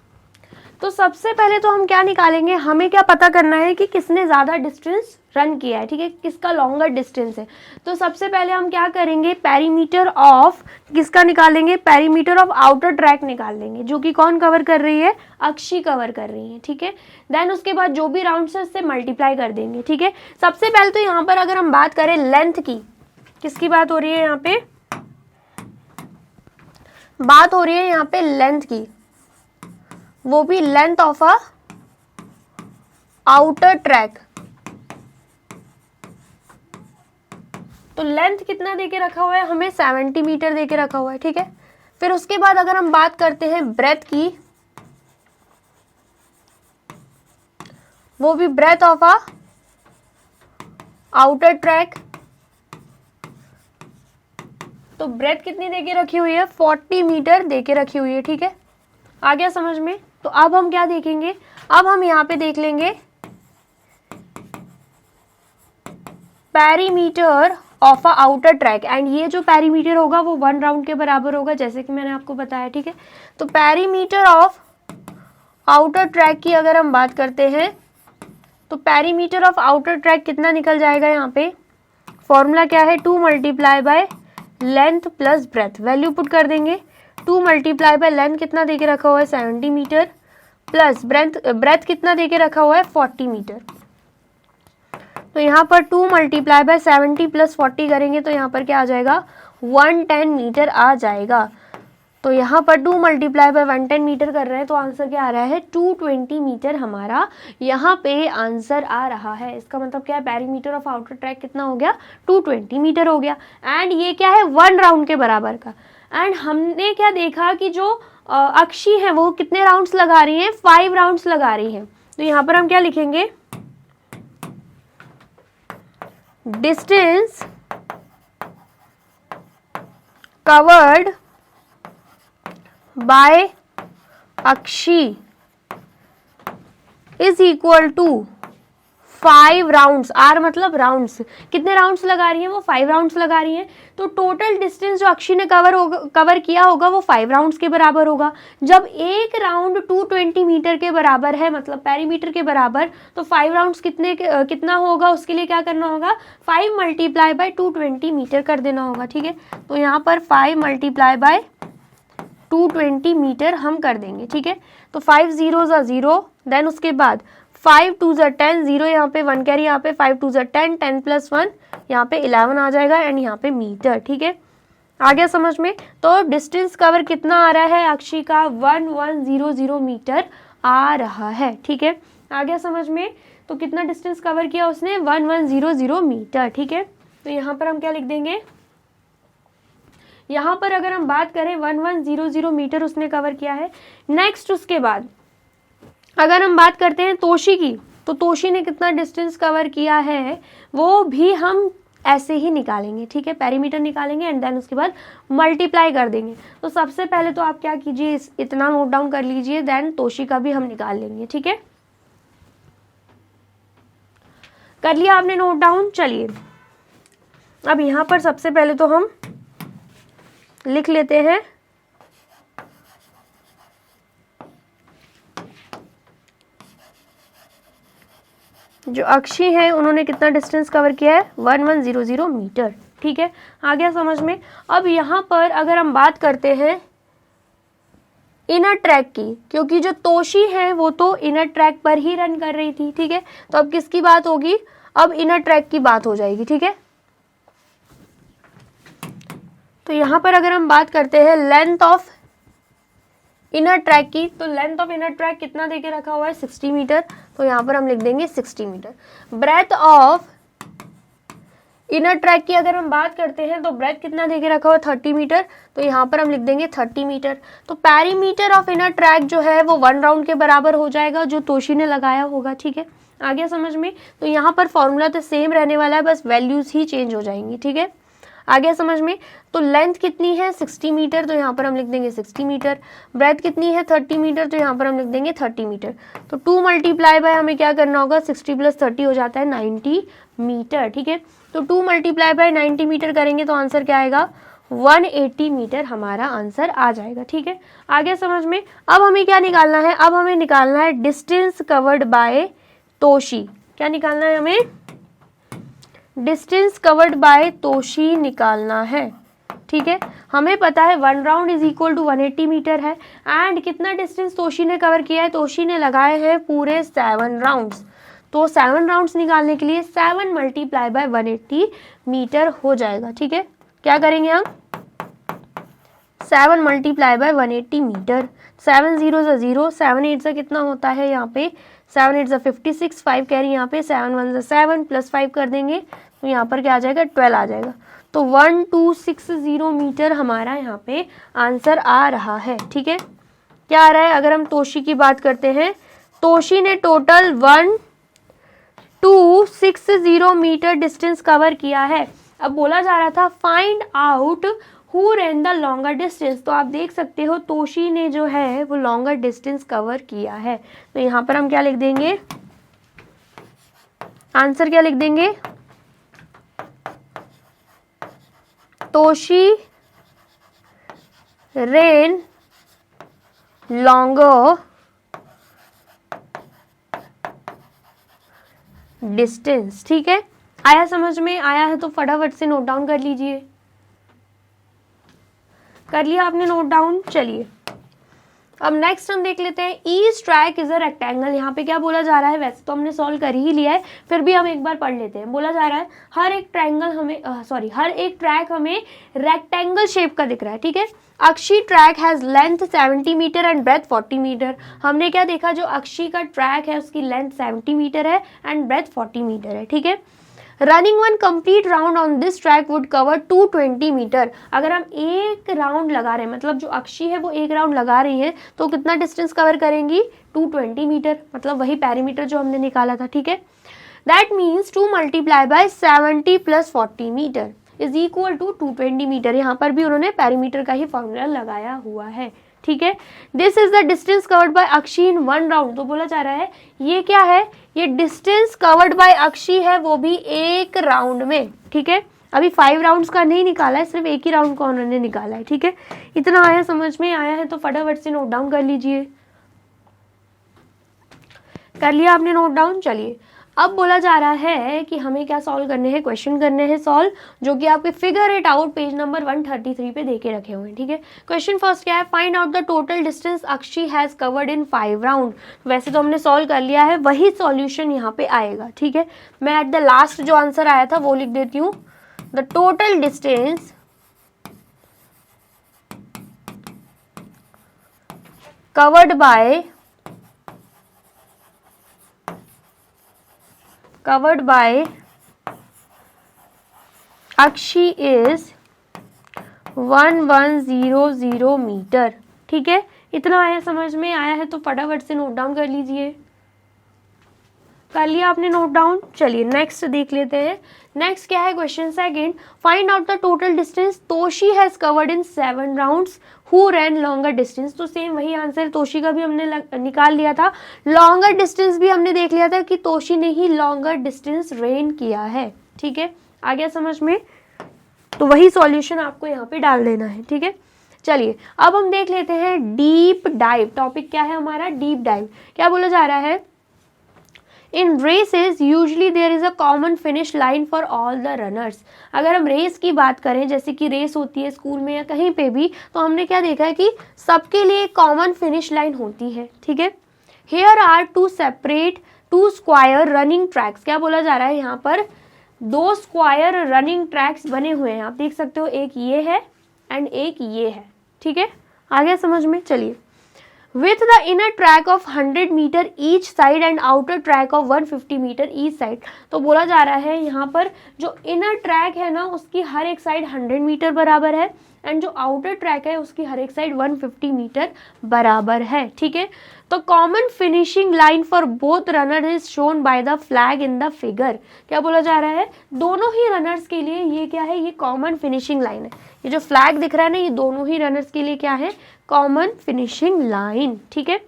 तो सबसे पहले तो हम क्या निकालेंगे? हमें क्या पता करना है कि किसने ज़्यादा डिस्टेंस रन किया है, ठीक है, किसका लॉन्गर डिस्टेंस है। तो सबसे पहले हम क्या करेंगे? पेरीमीटर ऑफ किसका निकालेंगे? पेरीमीटर ऑफ आउटर ट्रैक निकाल लेंगे, जो कि कौन कवर कर रही है? अक्षी कवर कर रही है, ठीक है। देन उसके बाद जो भी राउंड से उससे मल्टीप्लाई कर देंगे, ठीक है। सबसे पहले तो यहाँ पर अगर हम बात करें लेंथ की, किसकी बात हो रही है? यहाँ पे बात हो रही है यहाँ पे लेंथ की, वो भी length of a outer track. तो लेंथ कितना देके रखा हुआ है? हमें 70 मीटर देके रखा हुआ है, ठीक है। फिर उसके बाद अगर हम बात करते हैं ब्रेथ की, वो भी breadth of a outer track. तो ब्रेथ कितनी देके रखी हुई है? 40 मीटर देके रखी हुई है, ठीक है। आ गया समझ में। तो अब हम क्या देखेंगे? अब हम यहाँ पे देख लेंगे perimeter of a outer track. And ये जो पेरीमीटर होगा वो 1 राउंड के बराबर होगा, जैसे कि मैंने आपको बताया, ठीक है। तो पेरीमीटर ऑफ आउटर ट्रैक की अगर हम बात करते हैं तो पेरीमीटर ऑफ आउटर ट्रैक कितना निकल जाएगा? यहाँ पे फॉर्मूला क्या है? 2 multiply by length plus breath. Value put कर देंगे। 2 मल्टीप्लाई बाय लेंथ कितना देके रखा हुआ है? 70 मीटर प्लस ब्रेथ कितना देके रखा हुआ है? 40 मीटर। तो यहाँ पर 2 मल्टीप्लाई बाय 70 प्लस 40 करेंगे तो यहाँ पर क्या आ जाएगा? 110 मीटर आ जाएगा। तो यहाँ पर 2 मल्टीप्लाई बाय 110 मीटर कर रहे हैं तो आंसर क्या आ रहा है? 220 मीटर हमारा यहाँ पे आंसर आ रहा है। इसका मतलब क्या है? पेरीमीटर ऑफ आउटर ट्रैक कितना हो गया? 220 मीटर हो गया। एंड ये क्या है? 1 राउंड के बराबर का। एंड हमने क्या देखा कि जो अक्षी है वो कितने राउंड्स लगा रही हैं? 5 राउंड्स लगा रही हैं। तो यहाँ पर हम क्या लिखेंगे? Distance covered by Akshi is equal to 5 rounds. R मतलब राउंड्स। कितने राउंड्स लगा रही हैं वो? 5 राउंड्स लगा रही हैं। तो टोटल डिस्टेंस जो अक्षी ने कवर किया होगा वो 5 राउंड्स के बराबर होगा। जब एक राउंड 220 मीटर के बराबर है, मतलब पेरीमीटर के बराबर, तो 5 राउंड्स कितना होगा? उसके लिए क्या करना होगा? 5 मल्टीप्लाई बाय 220 मीटर कर देना होगा, ठीक है। तो यहाँ पर 5 मल्टीप्लाई बाय 220 मीटर हम कर देंगे, ठीक है। तो 5 zeros are 0, देन उसके बाद 5 2s are 10, 0 यहाँ पे 1 कैरी, यहाँ पे 5 2s are 10, 10 प्लस 1 यहाँ पे 11 आ जाएगा एंड यहाँ पे मीटर, ठीक है। आ गया समझ में। तो डिस्टेंस कवर कितना आ रहा है अक्षी का? 1100 मीटर आ रहा है, ठीक है। आ गया समझ में। तो कितना डिस्टेंस कवर किया उसने? 1100 मीटर, ठीक है। तो यहाँ पर हम क्या लिख देंगे? यहाँ पर अगर हम बात करें 1100 मीटर उसने कवर किया है। नेक्स्ट उसके बाद अगर हम बात करते हैं तोशी की, तो तोशी ने कितना डिस्टेंस कवर किया है वो भी हम ऐसे ही निकालेंगे, ठीक है। पेरीमीटर निकालेंगे एंड देन उसके बाद मल्टीप्लाई कर देंगे। तो सबसे पहले तो आप क्या कीजिए, इतना नोट डाउन कर लीजिए, देन तोशी का भी हम निकाल लेंगे, ठीक है। कर लिया आपने नोट डाउन? चलिए अब यहाँ पर सबसे पहले तो हम लिख लेते हैं जो अक्षी है उन्होंने कितना डिस्टेंस कवर किया है? 1100 मीटर, ठीक है। आ गया समझ में। अब यहाँ पर अगर हम बात करते हैं इनर ट्रैक की, क्योंकि जो तोशी है वो तो इनर ट्रैक पर ही रन कर रही थी, ठीक है। तो अब किसकी बात होगी, अब इनर ट्रैक की बात हो जाएगी, ठीक है। तो यहां पर अगर हम बात करते हैं लेंथ ऑफ इनर ट्रैक की, तो लेंथ ऑफ इनर ट्रैक कितना देके रखा हुआ है, 60 मीटर। तो यहाँ पर हम लिख देंगे 60 metre. Breadth of inner track की अगर हम बात करते हैं तो ब्रेथ कितना देके रखा हुआ है, 30 मीटर। तो यहाँ पर हम लिख देंगे 30 मीटर। तो पेरीमीटर ऑफ इनर ट्रैक जो है वो 1 राउंड के बराबर हो जाएगा, जो तोशी ने लगाया होगा, ठीक है। आ गया समझ में। तो यहाँ पर फॉर्मूला तो सेम रहने वाला है, बस वैल्यूज ही चेंज हो जाएंगी, ठीक है। आ गया समझ में। तो लेंथ कितनी है, 60 मीटर। तो यहाँ पर हम लिख देंगे 60 मीटर। ब्रेथ कितनी है, 30 मीटर। तो यहाँ पर हम लिख देंगे 30 मीटर। तो 2 मल्टीप्लाई बाय हमें क्या करना होगा, 60 + 30 हो जाता है 90 मीटर, ठीक है। तो 2 मल्टीप्लाई बाय 90 मीटर करेंगे तो आंसर क्या आएगा, 180 मीटर हमारा आंसर आ जाएगा, ठीक है। आ गया समझ में। अब हमें क्या निकालना है, अब हमें निकालना है डिस्टेंस कवर्ड बाय तोशी। क्या निकालना है हमें, डिस्टेंस कवर्ड बाय तोशी निकालना है, ठीक है। हमें पता है 1 round is equal to 180 metre है। एंड कितना डिस्टेंस तोशी ने कवर किया है, तोशी ने लगाए हैं पूरे 7 राउंड्स। तो 7 राउंड्स निकालने के लिए 7 मल्टीप्लाई बाय 180 मीटर हो जाएगा, ठीक है। क्या करेंगे हम, 7 मल्टीप्लाई बाय 180 मीटर। 7 0 × 0, 7 8 से कितना होता है यहाँ पे, 7 8 × 56, 5 कैरी यहाँ पे, 7 1 × 7 + 5 कर देंगे तो यहाँ पर क्या आ जाएगा, 12 आ जाएगा। तो 1260 मीटर हमारा यहाँ पे आंसर आ रहा है, ठीक है। क्या आ रहा है, अगर हम तोशी की बात करते हैं, तोशी ने टोटल 1260 मीटर डिस्टेंस कवर किया है। अब बोला जा रहा था find out who rain the longer distance. तो आप देख सकते हो तोशी ने जो है वो लॉन्गर डिस्टेंस कवर किया है। तो यहाँ पर हम क्या लिख देंगे, आंसर क्या लिख देंगे, तोशी रेन लॉन्गर डिस्टेंस, ठीक है। आया समझ में, आया है तो फटाफट से नोट डाउन कर लीजिए। कर लिया आपने नोट डाउन, चलिए अब नेक्स्ट हम देख लेते हैं। Each track is a rectangle. यहाँ पे क्या बोला जा रहा है, वैसे तो हमने सॉल्व कर ही लिया है, फिर भी हम एक बार पढ़ लेते हैं। बोला जा रहा है हर एक ट्रैक हमें रेक्टेंगल शेप का दिख रहा है, ठीक है। Akshi track has length 70 metre and breadth 40 metre. हमने क्या देखा, जो अक्षी का ट्रैक है उसकी लेंथ 70 मीटर है एंड ब्रेथ 40 मीटर है, ठीक है। Running 1 complete round on this track would cover 220 metre. अगर हम एक राउंड लगा रहे हैं, मतलब जो अक्षी है वो एक राउंड लगा रही है, तो कितना डिस्टेंस कवर करेंगी, 220 मीटर, मतलब वही पेरीमीटर जो हमने निकाला था, ठीक है। That means 2 multiply by 70 + 40 metre is equal to 220 metre. यहाँ पर भी उन्होंने पेरीमीटर का ही फॉर्मूला लगाया हुआ है, ठीक है। This is the distance covered by Akshi in 1 round. तो बोला जा रहा है ये क्या है, ये डिस्टेंस कवर्ड बाय अक्षी है, वो भी एक राउंड में, ठीक है। अभी 5 राउंड्स का नहीं निकाला है, सिर्फ एक ही राउंड का उन्होंने निकाला है, ठीक है। इतना आया समझ में, आया है तो फटाफट से नोट डाउन कर लीजिए। कर लिया आपने नोट डाउन, चलिए अब बोला जा रहा है कि हमें क्या सॉल्व करने हैं, क्वेश्चन करने हैं सॉल्व, जो कि आपके figure it out page number 133 पे देके रखे हुए हैं, ठीक है। क्वेश्चन फर्स्ट क्या है, find out the total distance Akshi has covered in 5 round. वैसे तो हमने सॉल्व कर लिया है, वही सॉल्यूशन यहाँ पे आएगा, ठीक है। मैं एट द लास्ट जो आंसर आया था वो लिख देती हूँ, the total distance covered by Akshi is 1100 metre, ठीक है। इतना आया समझ में, आया है तो फटाफट से नोट डाउन कर लीजिए। कर लिया आपने नोट डाउन, चलिए नेक्स्ट देख लेते हैं। नेक्स्ट क्या है, question second, find out the total distance Toshi has covered in 7 rounds who ran longer distance. तो सेम वही आंसर, तोशी का भी हमने निकाल लिया था, लॉन्गर डिस्टेंस भी हमने देख लिया था कि तोशी ने ही लॉन्गर डिस्टेंस रेन किया है, ठीक है। आ गया समझ में, तो वही सॉल्यूशन आपको यहाँ पे डाल देना है, ठीक है। चलिए अब हम देख लेते हैं डीप डाइव। टॉपिक क्या है हमारा, डीप डाइव। क्या बोला जा रहा है, in races usually there is a common finish line for all the runners. अगर हम रेस की बात करें, जैसे कि रेस होती है स्कूल में या कहीं पे भी, तो हमने क्या देखा है कि सबके लिए कॉमन फिनिश लाइन होती है, ठीक है। Here are two square running tracks. क्या बोला जा रहा है यहाँ पर, 2 स्क्वायर रनिंग ट्रैक्स बने हुए हैं, आप देख सकते हो, एक ये है एंड एक ये है, ठीक है। आ गया समझ में, चलिए। With the inner track of 100 metre each side and outer track of 150 metre each side। तो बोला जा रहा है यहाँ पर जो इनर ट्रैक है ना, उसकी हर एक साइड 100 मीटर बराबर है, एंड जो आउटर ट्रैक है उसकी हर एक साइड 150 मीटर बराबर है, ठीक है। तो common finishing line for both runner is shown by the flag in the figure. क्या बोला जा रहा है, दोनों ही रनर्स के लिए ये क्या है, ये कॉमन फिनिशिंग लाइन है। ये जो फ्लैग दिख रहा है ना, ये दोनों ही रनर्स के लिए क्या है, कॉमन फिनिशिंग लाइन, ठीक है।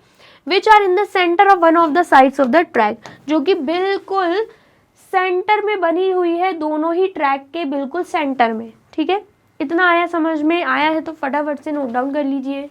Which are in the centre of one of the sides of the track, जो कि बिल्कुल सेंटर में बनी हुई है, दोनों ही ट्रैक के बिल्कुल सेंटर में, ठीक है। इतना आया समझ में, आया है तो फटाफट से नोट डाउन कर लीजिए।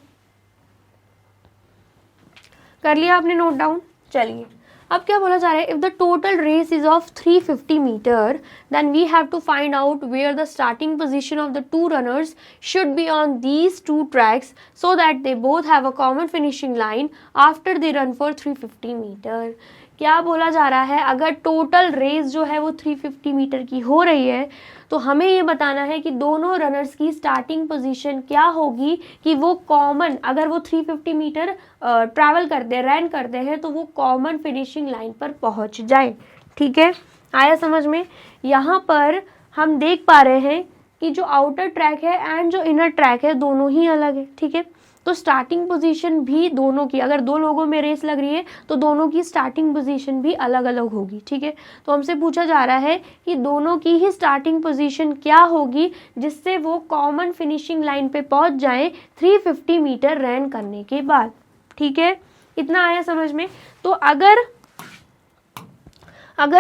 कर लिया आपने नोट डाउन, चलिए। अब क्या बोला जा रहा है, if the total race is of 350 metre then we have to find out where the starting position of the 2 runners should be on these 2 tracks so that they both have a common finishing line after they run for 350 metre. क्या बोला जा रहा है, अगर total race जो है वो 350 metre की हो रही है, तो हमें ये बताना है कि दोनों रनर्स की स्टार्टिंग पोजीशन क्या होगी कि वो कॉमन, अगर वो 350 मीटर ट्रैवल करते हैं, रन करते हैं, तो वो कॉमन फिनिशिंग लाइन पर पहुंच जाए, ठीक है। आया समझ में। यहाँ पर हम देख पा रहे हैं कि जो आउटर ट्रैक है एंड जो इनर ट्रैक है दोनों ही अलग है, ठीक है। तो स्टार्टिंग पोजीशन भी दोनों की, अगर 2 लोगों में रेस लग रही है तो दोनों की स्टार्टिंग पोजीशन भी अलग अलग होगी, ठीक है। तो हमसे पूछा जा रहा है कि दोनों की ही स्टार्टिंग पोजीशन क्या होगी जिससे वो कॉमन फिनिशिंग लाइन पे पहुंच जाए 350 मीटर रन करने के बाद, ठीक है। इतना आया समझ में। तो अगर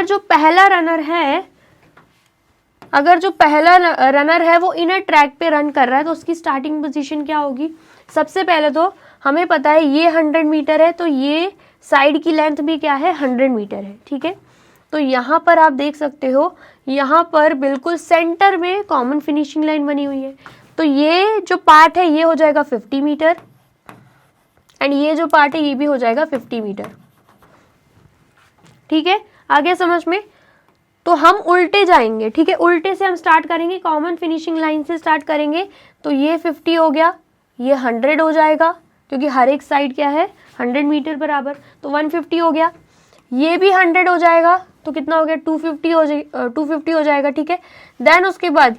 जो पहला रनर है वो इनर ट्रैक पे रन कर रहा है, तो उसकी स्टार्टिंग पोजीशन क्या होगी। सबसे पहले तो हमें पता है ये 100 मीटर है, तो ये साइड की लेंथ भी क्या है, 100 मीटर है, ठीक है। तो यहाँ पर आप देख सकते हो, यहाँ पर बिल्कुल सेंटर में कॉमन फिनिशिंग लाइन बनी हुई है। तो ये जो पार्ट है ये हो जाएगा 50 मीटर एंड ये जो पार्ट है ये भी हो जाएगा 50 मीटर, ठीक है। आगे समझ में। तो हम उल्टे जाएंगे, ठीक है, उल्टे से हम स्टार्ट करेंगे, कॉमन फिनिशिंग लाइन से स्टार्ट करेंगे। तो ये 50 हो गया, ये 100 हो जाएगा क्योंकि हर एक साइड क्या है, 100 मीटर बराबर, तो 150 हो गया। ये भी 100 हो जाएगा, तो कितना हो गया, 250 हो जाएगा, ठीक है। देन उसके बाद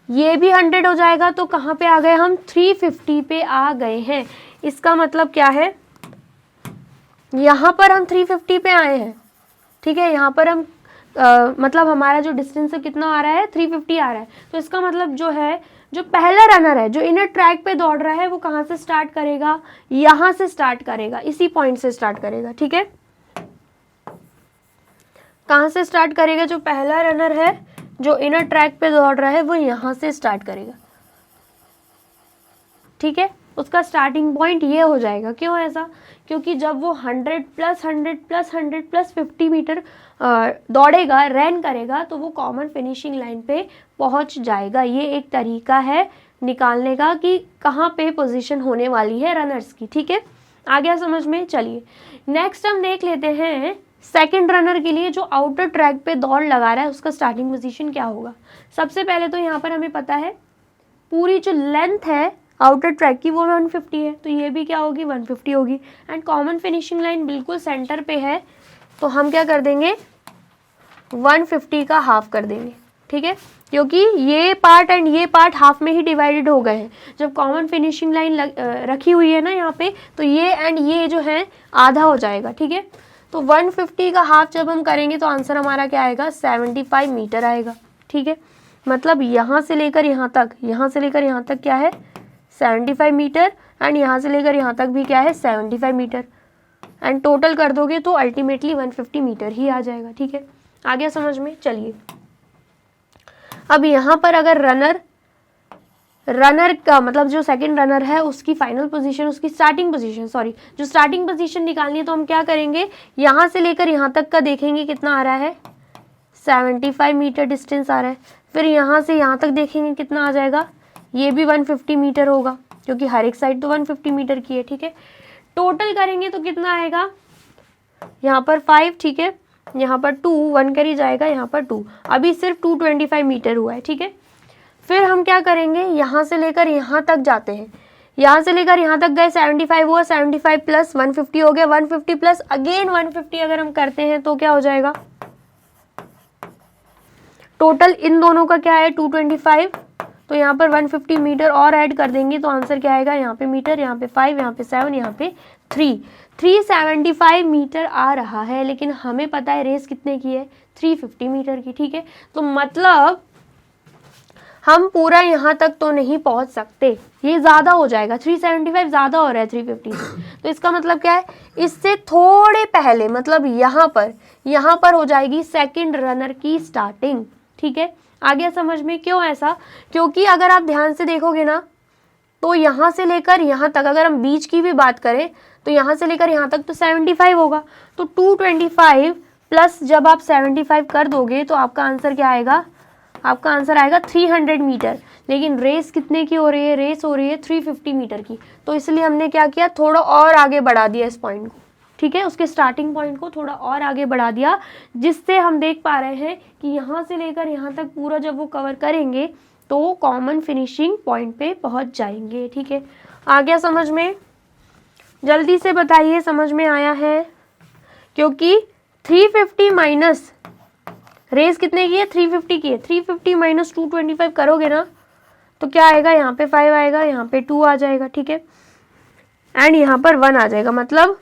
ये भी 100 हो जाएगा, तो कहाँ पे आ गए हम, 350 पे आ गए हैं। इसका मतलब क्या है, यहाँ पर हम 350 पे आए हैं, ठीक है। यहाँ पर हम मतलब हमारा जो डिस्टेंस है कितना आ रहा है, 350 आ रहा है। तो इसका मतलब जो है, जो पहला रनर है जो इनर ट्रैक पे दौड़ रहा है, वो कहाँ से स्टार्ट करेगा, यहाँ से स्टार्ट करेगा, इसी पॉइंट से स्टार्ट करेगा, ठीक है। कहाँ से स्टार्ट करेगा, जो पहला रनर है जो इनर ट्रैक पे दौड़ रहा है वो यहाँ से स्टार्ट करेगा, ठीक है। उसका स्टार्टिंग पॉइंट ये हो जाएगा। क्यों ऐसा, क्योंकि जब वो 100 प्लस 100 प्लस 100 प्लस 50 मीटर दौड़ेगा, रन करेगा, तो वो कॉमन फिनिशिंग लाइन पे पहुंच जाएगा। ये एक तरीका है निकालने का कि कहाँ पे पोजीशन होने वाली है रनर्स की, ठीक है। आ गया समझ में। चलिए नेक्स्ट हम देख लेते हैं सेकंड रनर के लिए जो आउटर ट्रैक पे दौड़ लगा रहा है उसका स्टार्टिंग पोजीशन क्या होगा। सबसे पहले तो यहाँ पर हमें पता है पूरी जो लेंथ है आउटर ट्रैक की वो 150 है, तो ये भी क्या होगी, 150 होगी। एंड कॉमन फिनिशिंग लाइन बिल्कुल सेंटर पे है, तो हम क्या कर देंगे, 150 का हाफ कर देंगे, ठीक है। क्योंकि ये पार्ट एंड ये पार्ट हाफ में ही डिवाइडेड हो गए हैं। जब कॉमन फिनिशिंग लाइन रखी हुई है ना यहाँ पे, तो ये एंड ये जो है आधा हो जाएगा, ठीक है। तो 150 का हाफ जब हम करेंगे तो आंसर हमारा क्या आएगा, 75 मीटर आएगा, ठीक है। मतलब यहाँ से लेकर यहाँ तक, यहाँ से लेकर यहाँ तक क्या है, 75 मीटर, एंड यहाँ से लेकर यहाँ तक भी क्या है, 75 मीटर, एंड टोटल कर दोगे तो अल्टीमेटली 150 मीटर ही आ जाएगा, ठीक है। आ गया समझ में। चलिए अब यहाँ पर अगर रनर रनर का मतलब जो सेकंड रनर है उसकी फाइनल पोजीशन, उसकी स्टार्टिंग पोजीशन, सॉरी जो स्टार्टिंग पोजीशन निकालनी है, तो हम क्या करेंगे, यहाँ से लेकर यहाँ तक का देखेंगे कितना आ रहा है, 75 मीटर डिस्टेंस आ रहा है। फिर यहाँ से यहाँ तक देखेंगे कितना आ जाएगा, ये भी 150 मीटर होगा, क्योंकि हर एक साइड तो 150 मीटर की है, ठीक है। टोटल करेंगे तो कितना आएगा, यहाँ पर 5, ठीक है, यहाँ पर 2, 1 कर ही जाएगा, यहाँ पर 2, अभी सिर्फ 225 मीटर हुआ है, ठीक है। फिर हम क्या करेंगे, यहाँ से लेकर यहाँ तक जाते हैं, यहाँ से लेकर यहाँ तक गए, 75 हुआ, 75 प्लस 150 हो गया, 150 प्लस अगेन 150 अगर हम करते हैं तो क्या हो जाएगा, टोटल इन दोनों का क्या है 225, तो यहाँ पर 150 मीटर और ऐड कर देंगे तो आंसर क्या आएगा, यहाँ पे मीटर, यहाँ पे 5, यहाँ पे 7, यहाँ पे 375 मीटर आ रहा है। लेकिन हमें पता है रेस कितने की है, 350 मीटर की, ठीक है। तो मतलब हम पूरा यहाँ तक तो नहीं पहुँच सकते, ये ज़्यादा हो जाएगा, 375 ज़्यादा हो रहा है 350 से। तो इसका मतलब क्या है, इससे थोड़े पहले मतलब यहाँ पर हो जाएगी सेकंड रनर की स्टार्टिंग, ठीक है। आ गया समझ में, क्यों ऐसा, क्योंकि अगर आप ध्यान से देखोगे ना तो यहाँ से लेकर यहाँ तक, अगर हम बीच की भी बात करें तो यहाँ से लेकर यहाँ तक तो 75 होगा, तो 225 प्लस जब आप 75 कर दोगे तो आपका आंसर क्या आएगा, आपका आंसर आएगा 300 मीटर। लेकिन रेस कितने की हो रही है, रेस हो रही है 350 मीटर की, तो इसलिए हमने क्या किया, थोड़ा और आगे बढ़ा दिया इस पॉइंट को, ठीक है, उसके स्टार्टिंग पॉइंट को थोड़ा और आगे बढ़ा दिया, जिससे हम देख पा रहे हैं कि यहाँ से लेकर यहाँ तक पूरा जब वो कवर करेंगे तो कॉमन फिनिशिंग पॉइंट पे पहुँच जाएंगे, ठीक है। आ गया समझ में, जल्दी से बताइए समझ में आया है, क्योंकि 350 माइनस रेस कितने की है, 350 की है, 350 माइनस 225 करोगे ना तो क्या आएगा, यहाँ पे 5 आएगा, यहाँ पे 2 आ जाएगा, ठीक है, एंड यहाँ पर 1 आ जाएगा। मतलब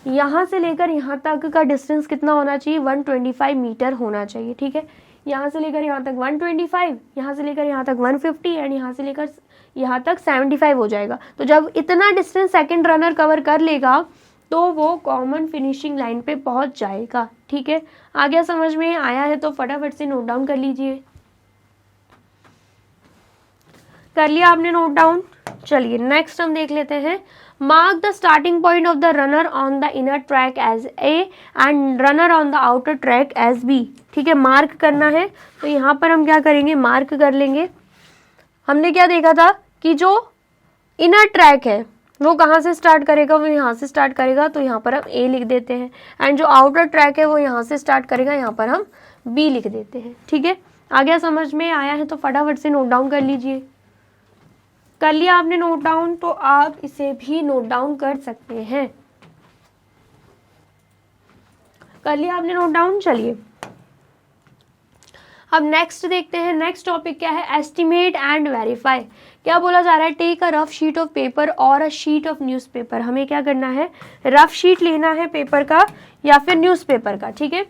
यहाँ से लेकर यहाँ तक का डिस्टेंस कितना होना चाहिए, 125 मीटर होना चाहिए, ठीक है। यहाँ से लेकर यहाँ तक 125, यहाँ से लेकर यहाँ तक 150 एंड यहाँ से लेकर यहाँ तक 75 हो जाएगा। तो जब इतना डिस्टेंस सेकंड रनर कवर कर लेगा तो वो कॉमन फिनिशिंग लाइन पे पहुँच जाएगा, ठीक है। आ गया समझ में, आया है तो फटाफट से नोट डाउन कर लीजिए। कर लिया आपने नोट डाउन, चलिए नेक्स्ट हम देख लेते हैं। Mark the starting point of the runner on the inner track as A and runner on the outer track as B, ठीक है, मार्क करना है। तो यहाँ पर हम क्या करेंगे, मार्क कर लेंगे। हमने क्या देखा था कि जो इनर ट्रैक है वो कहाँ से स्टार्ट करेगा, वो यहाँ से स्टार्ट करेगा, तो यहाँ पर हम ए लिख देते हैं, एंड जो आउटर ट्रैक है वो यहाँ से स्टार्ट करेगा, यहाँ पर हम बी लिख देते हैं, ठीक है। आ गया समझ में, आया है तो फटाफट से नोट डाउन कर लीजिए। कर लिया आपने नोट डाउन तो आप इसे भी नोट डाउन कर सकते हैं। कर लिया आपने नोट डाउन, चलिए अब नेक्स्ट देखते हैं। नेक्स्ट टॉपिक क्या है, एस्टिमेट एंड वेरीफाई। क्या बोला जा रहा है, take a rough sheet of paper और अ शीट ऑफ न्यूज़पेपर। हमें क्या करना है, रफ शीट लेना है पेपर का या फिर न्यूज़पेपर का, ठीक है।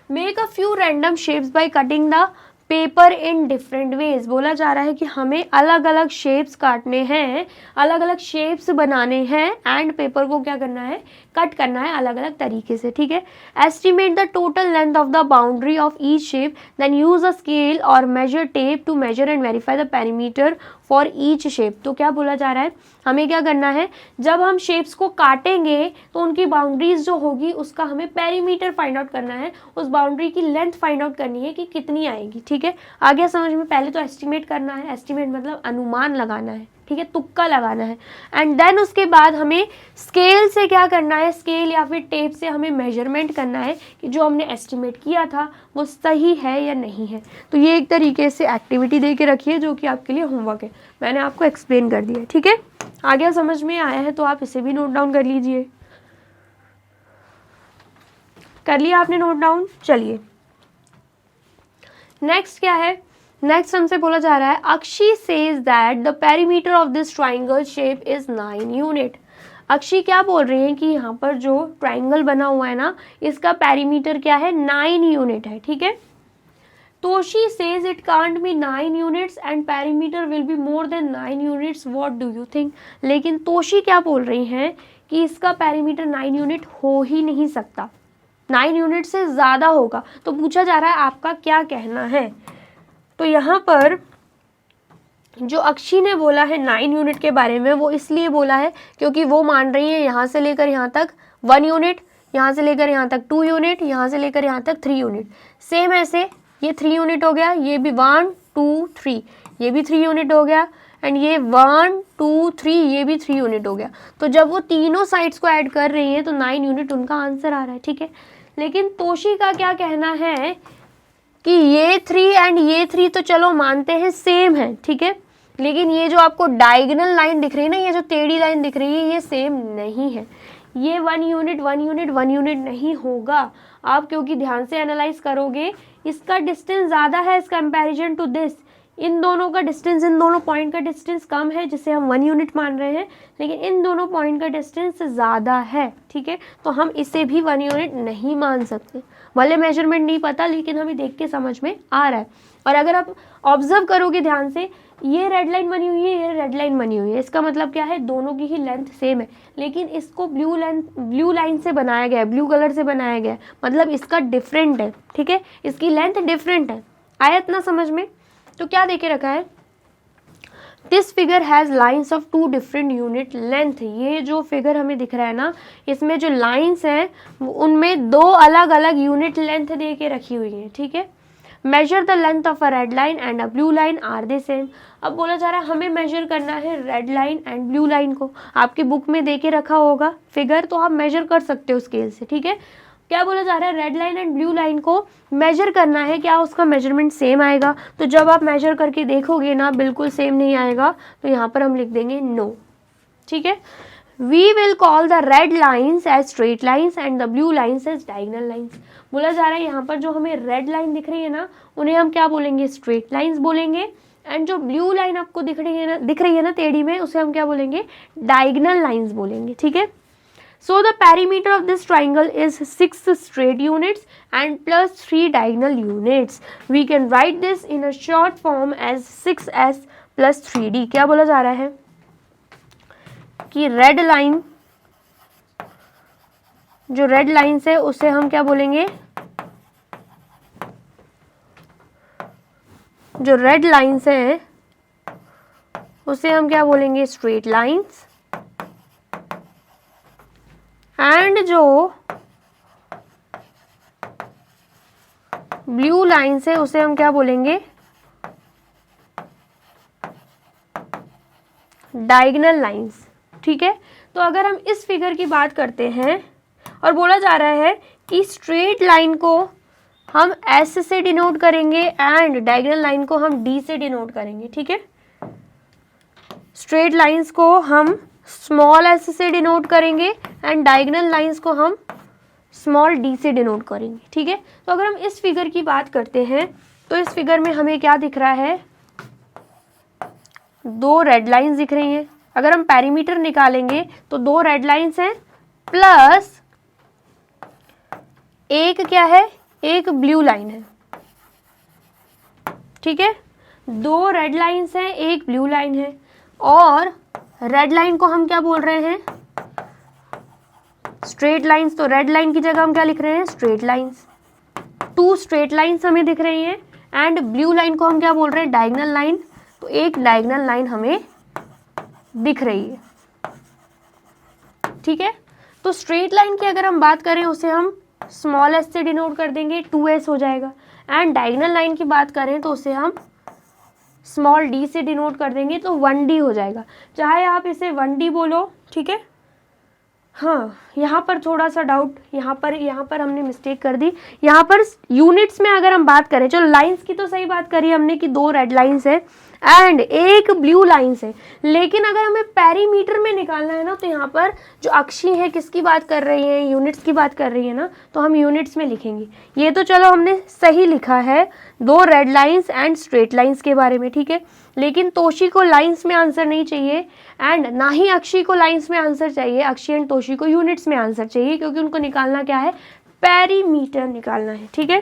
Make a few random shapes by cutting the paper in different ways. बोला जा रहा है कि हमें अलग अलग शेप्स काटने हैं, अलग अलग शेप्स बनाने हैं एंड पेपर को क्या करना है, कट करना है अलग अलग तरीके से, ठीक है। Estimate the total length of the boundary of each shape, then use a scale or measure tape to measure and verify the perimeter for each shape. तो क्या बोला जा रहा है, हमें क्या करना है, जब हम शेप्स को काटेंगे तो उनकी बाउंड्रीज जो होगी उसका हमें पेरीमीटर फाइंड आउट करना है, उस बाउंड्री की लेंथ फाइंड आउट करनी है कि कितनी आएगी, ठीक है। आ गया समझ में, पहले तो एस्टिमेट करना है, एस्टिमेट मतलब अनुमान लगाना है, ठीक है, तुक्का लगाना है, एंड देन उसके बाद हमें स्केल से क्या करना है, स्केल या फिर टेप से हमें मेजरमेंट करना है कि जो हमने एस्टिमेट किया था वो सही है या नहीं है। तो ये एक तरीके से एक्टिविटी दे के रखिए जो कि आपके लिए होमवर्क है, मैंने आपको एक्सप्लेन कर दिया, ठीक है। आ गया समझ में, आया है तो आप इसे भी नोट डाउन कर लीजिए। कर लिया आपने नोट डाउन, चलिए नेक्स्ट क्या है। नेक्स्ट हमसे बोला जा रहा है, Akshi says that the perimeter of this triangle shape is 9 unit. Akshi क्या बोल रही है कि यहाँ पर जो ट्राइंगल बना हुआ है ना, इसका पेरीमीटर क्या है, 9 यूनिट है, ठीक है। Toshi says it can't be 9 units and perimeter will be more than 9 units, what do you think. लेकिन तोशी क्या बोल रही हैं कि इसका पेरीमीटर 9 यूनिट हो ही नहीं सकता, 9 यूनिट से ज़्यादा होगा। तो पूछा जा रहा है आपका क्या कहना है। तो यहाँ पर जो अक्षी ने बोला है 9 यूनिट के बारे में, वो इसलिए बोला है क्योंकि वो मान रही है यहाँ से लेकर यहाँ तक 1 यूनिट, यहाँ से लेकर यहाँ तक 2 यूनिट, यहाँ से लेकर यहाँ तक 3 यूनिट। सेम ऐसे ये 3 यूनिट हो गया, ये भी 1 2 3, ये भी 3 यूनिट हो गया, एंड ये 1 2 3, ये भी 3 यूनिट हो गया। तो जब वो तीनों साइड्स को ऐड कर रही हैं तो 9 यूनिट उनका आंसर आ रहा है, ठीक है। लेकिन तोशी का क्या कहना है कि ये 3 एंड ये 3 तो चलो मानते हैं सेम है, ठीक है, लेकिन ये जो आपको डायगोनल लाइन दिख रही है ना, ये जो टेढ़ी लाइन दिख रही है, ये सेम नहीं है। ये 1 यूनिट 1 यूनिट 1 यूनिट नहीं होगा। आप क्योंकि ध्यान से एनालाइज करोगे, इसका डिस्टेंस ज़्यादा है एज कंपैरिजन टू दिस। इन दोनों का डिस्टेंस, इन दोनों पॉइंट का डिस्टेंस कम है, जिसे हम 1 यूनिट मान रहे हैं, लेकिन इन दोनों पॉइंट का डिस्टेंस ज़्यादा है, ठीक है। तो हम इसे भी 1 यूनिट नहीं मान सकते। भले मेजरमेंट नहीं पता, लेकिन हमें देख के समझ में आ रहा है। और अगर आप ऑब्जर्व करोगे ध्यान से, ये रेड लाइन बनी हुई है, ये रेड लाइन बनी हुई है, इसका मतलब क्या है, दोनों की ही लेंथ सेम है, लेकिन इसको ब्लू लाइन से बनाया गया है, ब्लू कलर से बनाया गया है, मतलब इसका डिफरेंट है, ठीक है, इसकी लेंथ डिफरेंट है। आया इतना समझ में? तो क्या देके रखा है, this figure has lines of 2 different unit length. ये जो फिगर हमें दिख रहा है ना, इसमें जो लाइन्स हैं उनमें 2 अलग अलग यूनिट लेंथ दे के रखी हुई है, ठीक है। Measure the length of a red line and a blue line are they same. अब बोला जा रहा है हमें मेजर करना है red line and blue line को। आपकी बुक में दे के रखा होगा फिगर, तो आप मेजर कर सकते हो स्केल से, ठीक है। क्या बोला जा रहा है, red line and blue line को मेजर करना है, क्या उसका मेजरमेंट सेम आएगा? तो जब आप मेजर करके देखोगे ना, बिल्कुल सेम नहीं आएगा, तो यहाँ पर हम लिख देंगे नो, ठीक है। We will call the red lines as straight lines and the blue lines as diagonal lines. बोला जा रहा है यहाँ पर जो हमें रेड लाइन दिख रही है ना, उन्हें हम क्या बोलेंगे, स्ट्रेट लाइन्स बोलेंगे, एंड जो ब्लू लाइन आपको दिख रही है ना टेढ़ी में, उसे हम क्या बोलेंगे, डायगोनल लाइन्स बोलेंगे, ठीक है। So the perimeter of this triangle is 6 straight units and plus 3 diagonal units. We can write this in a short form as 6s plus 3d. क्या बोला जा रहा है कि रेड लाइन, जो रेड लाइन से उसे हम क्या बोलेंगे, जो रेड लाइन से है उसे हम क्या बोलेंगे, स्ट्रेट लाइन्स, एंड जो ब्लू लाइन से उसे हम क्या बोलेंगे, डायगोनल लाइंस, ठीक है। तो अगर हम इस फिगर की बात करते हैं और बोला जा रहा है कि स्ट्रेट लाइन को हम एस से डिनोट करेंगे एंड डायगोनल लाइन को हम डी से डिनोट करेंगे, ठीक है। स्ट्रेट लाइंस को हम स्मॉल एस से डिनोट करेंगे एंड डायगोनल लाइंस को हम स्मॉल डी से डिनोट करेंगे, ठीक है। तो अगर हम इस फिगर की बात करते हैं तो इस फिगर में हमें क्या दिख रहा है, 2 रेड लाइंस दिख रही हैं। अगर हम पेरीमीटर निकालेंगे तो 2 रेड लाइंस हैं प्लस एक क्या है, एक ब्लू लाइन है, ठीक है। 2 रेड लाइंस हैं, एक ब्लू लाइन है, और रेड लाइन को हम क्या बोल रहे हैं, स्ट्रेट लाइंस। तो रेड लाइन की जगह हम क्या लिख रहे हैं, स्ट्रेट लाइंस। 2 स्ट्रेट लाइंस हमें दिख रही हैं एंड ब्लू लाइन को हम क्या बोल रहे हैं, डायगोनल लाइन। तो एक डायगोनल लाइन हमें दिख रही है, ठीक है। तो स्ट्रेट लाइन की अगर हम बात करें उसे हम स्मॉल एस से डिनोट कर देंगे, 2s हो जाएगा, एंड डायगोनल लाइन की बात करें तो उसे हम स्मॉल डी से डिनोट कर देंगे, तो 1d हो जाएगा। चाहे आप इसे 1d बोलो, ठीक है। हाँ, यहाँ पर थोड़ा सा डाउट, यहाँ पर हमने मिस्टेक कर दी। यहाँ पर यूनिट्स में अगर हम बात करें, चलो लाइंस की तो सही बात करी हमने कि 2 रेड लाइंस है एंड एक ब्लू लाइंस है, लेकिन अगर हमें पेरीमीटर में निकालना है ना, तो यहाँ पर जो अक्षी है किसकी बात कर रही है, यूनिट्स की बात कर रही है ना, तो हम यूनिट्स में लिखेंगे। ये तो चलो हमने सही लिखा है 2 red lines and straight lines के बारे में, ठीक है। लेकिन तोशी को लाइंस में आंसर नहीं चाहिए एंड ना ही अक्षी को लाइंस में आंसर चाहिए, अक्षी एंड तोशी को यूनिट्स में आंसर चाहिए, क्योंकि उनको निकालना क्या है, पेरीमीटर निकालना है, ठीक है।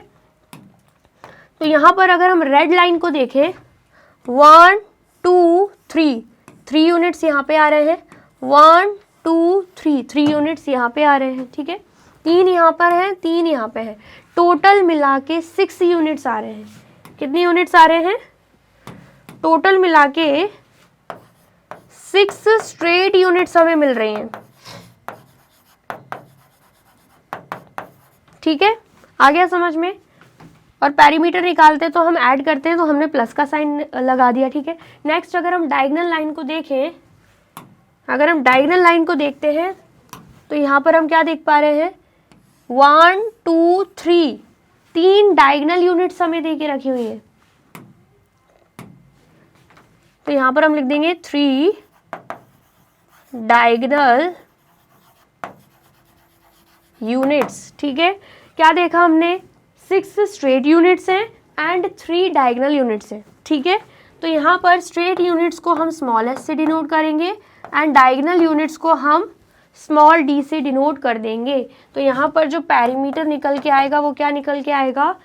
तो यहाँ पर अगर हम रेड लाइन को देखें, 1 2 3 यूनिट्स यहाँ पे आ रहे हैं, 1 2 3 यूनिट्स यहाँ पे आ रहे हैं, ठीक है। 3 यहाँ पर है, 3 यहाँ पे है, टोटल मिला के 6 यूनिट्स आ रहे हैं। कितने यूनिट्स आ रहे हैं, टोटल मिला के 6 स्ट्रेट यूनिट्स हमें मिल रही हैं। ठीक है, आ गया समझ में। और पैरीमीटर निकालते तो हम ऐड करते हैं, तो हमने प्लस का साइन लगा दिया। ठीक है, नेक्स्ट अगर हम डायगोनल लाइन को देखें, अगर हम डायगोनल लाइन को देखते हैं तो यहाँ पर हम क्या देख पा रहे हैं, 1 2 3 3 डायगोनल यूनिट्स हमें दे के रखी हुई है। तो यहाँ पर हम लिख देंगे 3 डायगोनल यूनिट्स। ठीक है, क्या देखा हमने, 6 स्ट्रेट यूनिट्स हैं एंड 3 डायगोनल यूनिट्स हैं। ठीक है, तो यहाँ पर स्ट्रेट यूनिट्स को हम स्मॉल एस से डिनोट करेंगे एंड डायगोनल यूनिट्स को हम स्मॉल डी से डिनोट कर देंगे। तो यहाँ पर जो पैरीमीटर निकल के आएगा वो क्या निकल के आएगा,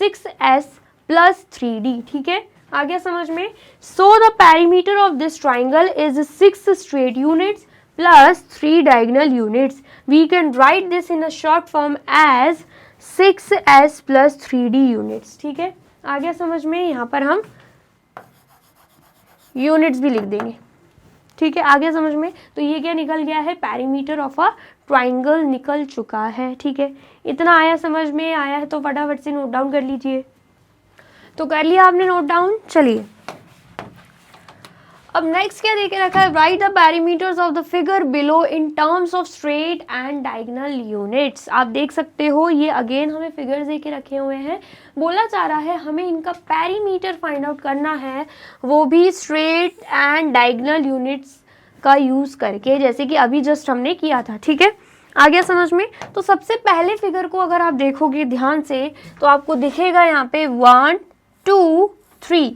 6s + 3d। ठीक है, आ गया समझ में। So the perimeter of this triangle is 6 straight units plus 3 diagonal units. We can write this in a short form as 6s plus 3d units. ठीक है, आ गया समझ में। यहाँ पर हम यूनिट्स भी लिख देंगे। ठीक है, आ गया समझ में। तो ये क्या निकल गया है, पैरीमीटर ऑफ अ ट्राइंगल निकल चुका है। ठीक है, इतना आया समझ में, आया है तो फटाफट से नोट डाउन कर लीजिए। तो कर लिया आपने नोट डाउन। चलिए अब नेक्स्ट क्या देके रखा है, right the perimeters of the figure below in terms of straight and diagonal units. आप देख सकते हो ये अगेन हमें फिगर्स देके रखे हुए हैं। बोला जा रहा है हमें इनका पैरीमीटर फाइंड आउट करना है, वो भी स्ट्रेट एंड डायगोनल यूनिट्स का यूज करके, जैसे कि अभी जस्ट हमने किया था। ठीक है, आ गया समझ में। तो सबसे पहले फिगर को अगर आप देखोगे ध्यान से तो आपको दिखेगा यहाँ पे 1 2 3।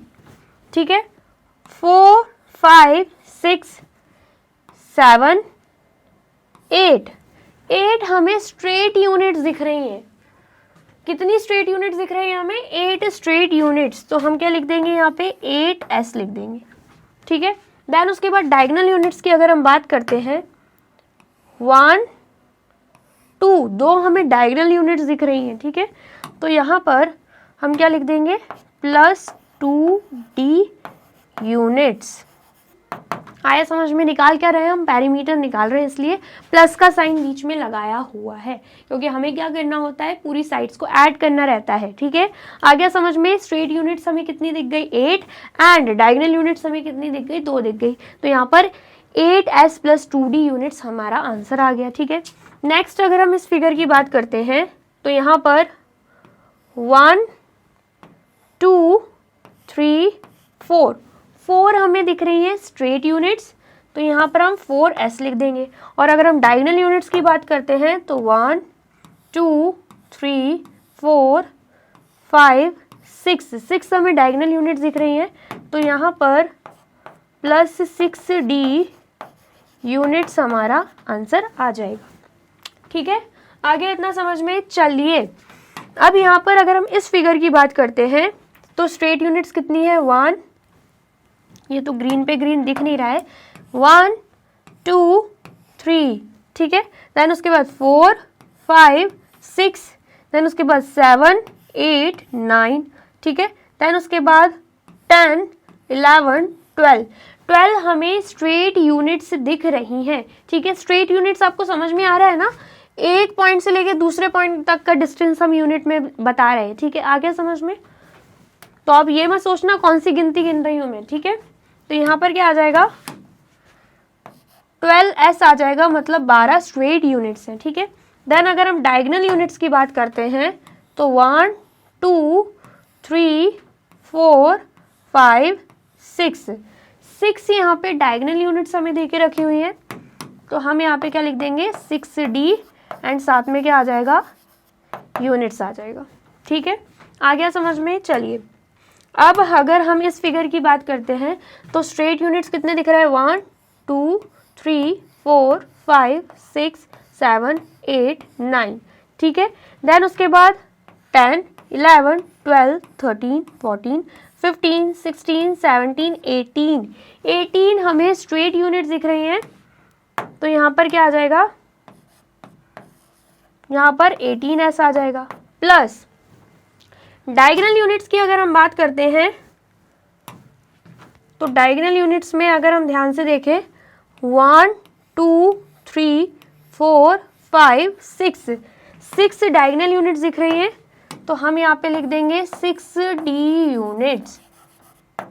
ठीक है, 4 5 6 7 8 हमें स्ट्रेट यूनिट्स दिख रही हैं। कितनी स्ट्रेट यूनिट्स दिख रही हैं हमें, 8 स्ट्रेट यूनिट्स। तो हम क्या लिख देंगे यहाँ पे, 8s लिख देंगे। ठीक है, देन उसके बाद डायगोनल यूनिट्स की अगर हम बात करते हैं, 1 2 दो हमें डायगोनल यूनिट्स दिख रही हैं। ठीक है, तो यहाँ पर हम क्या लिख देंगे, +2d यूनिट्स। आया समझ में। निकाल क्या रहे हैं हम, पैरीमीटर निकाल रहे हैं, इसलिए प्लस का साइन बीच में लगाया हुआ है, क्योंकि हमें क्या करना होता है, पूरी साइड्स को ऐड करना रहता है। ठीक है, आ गया समझ में। स्ट्रेट यूनिट्स हमें कितनी दिख गई, 8 एंड डायगोनल यूनिट्स हमें कितनी दिख गई, 2 दिख गई। तो यहाँ पर 8s + 2d यूनिट्स हमारा आंसर आ गया। ठीक है, नेक्स्ट अगर हम इस फिगर की बात करते हैं तो यहाँ पर 1 2 3 4 हमें दिख रही है स्ट्रेट यूनिट्स। तो यहाँ पर हम 4s लिख देंगे। और अगर हम डायगोनल यूनिट्स की बात करते हैं तो 1 2 3 4 5 6 हमें डायगोनल यूनिट्स दिख रही हैं। तो यहाँ पर +6d यूनिट्स हमारा आंसर आ जाएगा। ठीक है, आगे इतना समझ में। चलिए अब यहाँ पर अगर हम इस फिगर की बात करते हैं तो स्ट्रेट यूनिट्स कितनी है, 1, ये तो ग्रीन पे ग्रीन दिख नहीं रहा है, 1 2 3। ठीक है, देन उसके बाद 4 5 6, देन उसके बाद 7 8 9। ठीक है, देन उसके बाद 10 11 12 हमें स्ट्रेट यूनिट्स दिख रही हैं। ठीक है, स्ट्रेट यूनिट्स आपको समझ में आ रहा है ना, एक पॉइंट से लेके दूसरे पॉइंट तक का डिस्टेंस हम यूनिट में बता रहे हैं। ठीक है, आ गया समझ में। तो अब ये मत सोचना कौन सी गिनती गिन रही हूं मैं। ठीक है, तो यहाँ पर क्या आ जाएगा, 12s आ जाएगा, मतलब 12 स्ट्रेट यूनिट्स हैं। ठीक है, देन अगर हम डायगोनल यूनिट्स की बात करते हैं तो 1 2 3 4 5 6 यहाँ पे डायगोनल यूनिट्स हमें देके रखी हुई हैं। तो हम यहाँ पे क्या लिख देंगे, 6d एंड साथ में क्या आ जाएगा, यूनिट्स आ जाएगा। ठीक है, आ गया समझ में। चलिए अब अगर हम इस फिगर की बात करते हैं तो स्ट्रेट यूनिट्स कितने दिख रहा है, 1 2 3 4 5 6 7 8 9। ठीक है, देन उसके बाद 10 11 12 13 14 15 16 17 18 हमें स्ट्रेट यूनिट्स दिख रही हैं। तो यहाँ पर क्या आ जाएगा, यहाँ पर 18s आ जाएगा। प्लस डायगोनल यूनिट्स की अगर हम बात करते हैं तो डायगोनल यूनिट्स में अगर हम ध्यान से देखें 1 2 3 4 5 6 डायगोनल यूनिट्स दिख रही हैं, तो हम यहाँ पे लिख देंगे 6D यूनिट्स।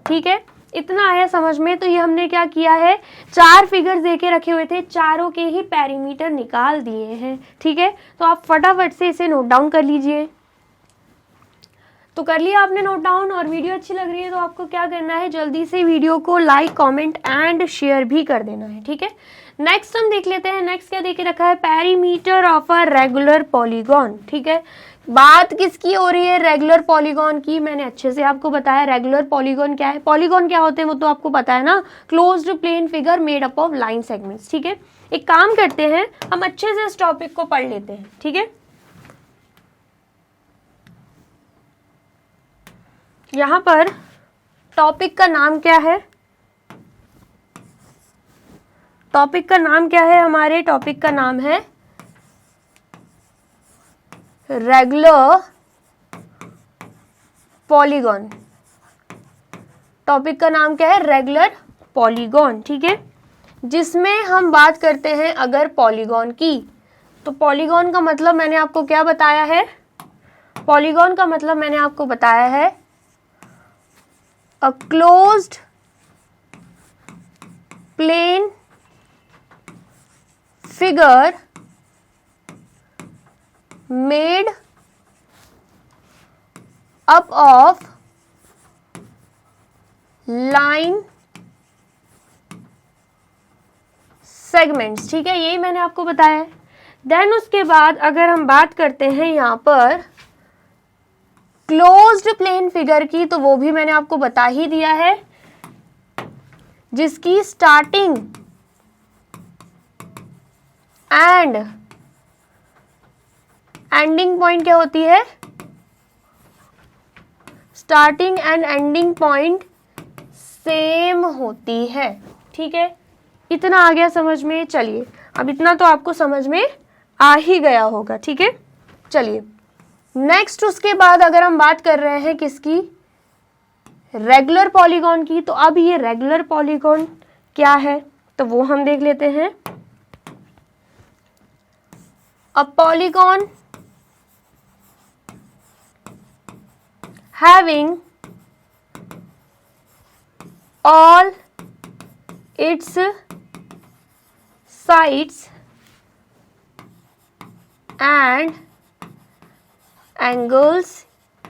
ठीक है, इतना आया समझ में। तो ये हमने क्या किया है, 4 फिगर्स देके रखे हुए थे, चारों के ही पेरीमीटर निकाल दिए हैं। ठीक है, तो आप फटाफट से इसे नोट डाउन कर लीजिए। तो कर लिया आपने नोट डाउन, और वीडियो अच्छी लग रही है तो आपको क्या करना है, जल्दी से वीडियो को लाइक कमेंट एंड शेयर भी कर देना है। ठीक है, नेक्स्ट हम देख लेते हैं। नेक्स्ट क्या देके रखा है, perimeter of a regular polygon. ठीक है, बात किसकी हो रही है, रेगुलर पॉलीगॉन की। मैंने अच्छे से आपको बताया रेगुलर पॉलीगॉन क्या है, पॉलीगॉन क्या होते हैं वो तो आपको पता है ना, closed plane figure made up of line segments. ठीक है, एक काम करते हैं, हम अच्छे से इस टॉपिक को पढ़ लेते हैं। ठीक है, यहां पर टॉपिक का नाम क्या है, टॉपिक का नाम क्या है, हमारे टॉपिक का नाम है रेगुलर पॉलीगॉन। टॉपिक का नाम क्या है, रेगुलर पॉलीगॉन। ठीक है, जिसमें हम बात करते हैं अगर पॉलीगॉन की, तो पॉलीगॉन का मतलब मैंने आपको क्या बताया है, पॉलीगॉन का मतलब मैंने आपको बताया है a closed plane figure made up of line segments। ठीक है, यही मैंने आपको बताया है। देन उसके बाद अगर हम बात करते हैं यहां पर क्लोज्ड प्लेन फिगर की, तो वो भी मैंने आपको बता ही दिया है, जिसकी स्टार्टिंग एंड एंडिंग पॉइंट क्या होती है, starting and ending point same होती है। ठीक है, इतना आ गया समझ में। चलिए, अब इतना तो आपको समझ में आ ही गया होगा। ठीक है, चलिए नेक्स्ट उसके बाद अगर हम बात कर रहे हैं किसकी, रेगुलर पॉलीगॉन की, तो अब ये रेगुलर पॉलीगॉन क्या है तो वो हम देख लेते हैं। अब polygon having all its sides and angles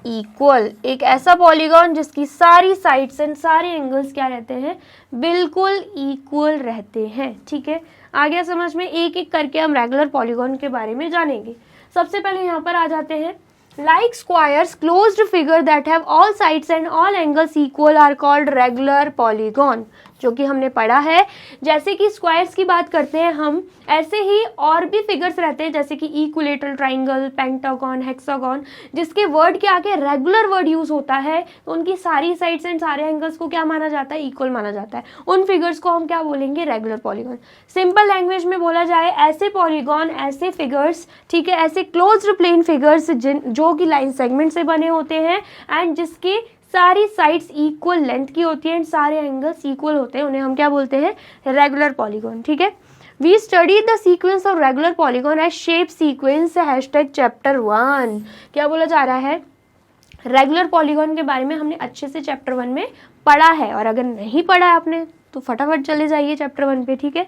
equal, एक ऐसा पॉलीगॉन जिसकी सारी साइड्स एंड सारे एंगल्स क्या रहते हैं, बिल्कुल इक्वल रहते हैं। ठीक है, आ गया समझ में। एक एक करके हम रेगुलर पॉलीगॉन के बारे में जानेंगे। सबसे पहले यहाँ पर आ जाते हैं, like squares closed figure that have all sides and all angles equal are called regular polygon, जो कि हमने पढ़ा है। जैसे कि स्क्वायर्स की बात करते हैं हम, ऐसे ही और भी फिगर्स रहते हैं जैसे कि इक्विलेटरल ट्राइंगल, पेंटागन, हेक्सागन, जिसके वर्ड के आगे रेगुलर वर्ड यूज होता है, तो उनकी सारी साइड्स एंड सारे एंगल्स को क्या माना जाता है, इक्वल माना जाता है। उन फिगर्स को हम क्या बोलेंगे, रेगुलर पॉलीगॉन। सिंपल लैंग्वेज में बोला जाए, ऐसे पॉलीगॉन, ऐसे फिगर्स, ठीक है, ऐसे क्लोज्ड प्लेन फिगर्स जो कि लाइन सेगमेंट से बने होते हैं एंड जिसके सारी साइड्स इक्वल लेंथ की होती है एंड सारे एंगल्स इक्वल होते हैं, उन्हें हम क्या बोलते हैं, रेगुलर पॉलीगॉन। ठीक है, we study the sequence of regular polygon as shape sequence #chapter 1। क्या बोला जा रहा है, रेगुलर पॉलीगॉन के बारे में हमने अच्छे से चैप्टर 1 में पढ़ा है, और अगर नहीं पढ़ा है आपने तो फटाफट चले जाइए चैप्टर 1 पे। ठीक है,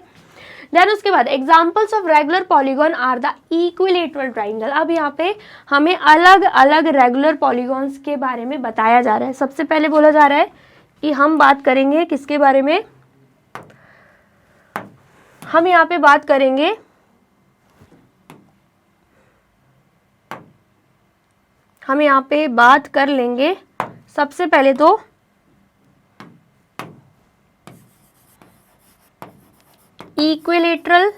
देन उसके बाद examples of regular polygon are the equilateral triangle. अब यहाँ पे हमें अलग अलग रेगुलर पॉलीगॉन्स के बारे में बताया जा रहा है। सबसे पहले बोला जा रहा है कि हम बात करेंगे किसके बारे में, हम यहाँ पे बात करेंगे हम यहाँ पे बात कर लेंगे सबसे पहले तो इक्विलेटरल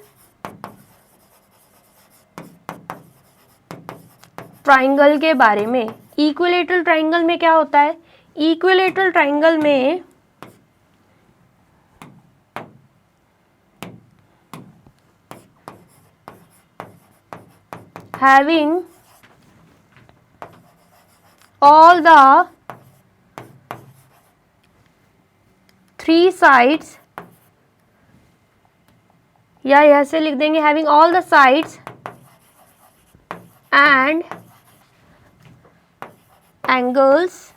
ट्राइंगल के बारे में। इक्विलेटरल ट्राइंगल में क्या होता है, इक्विलेटरल ट्राइंगल में having all the 3 साइड्स, या ऐसे लिख देंगे having all the sides and angles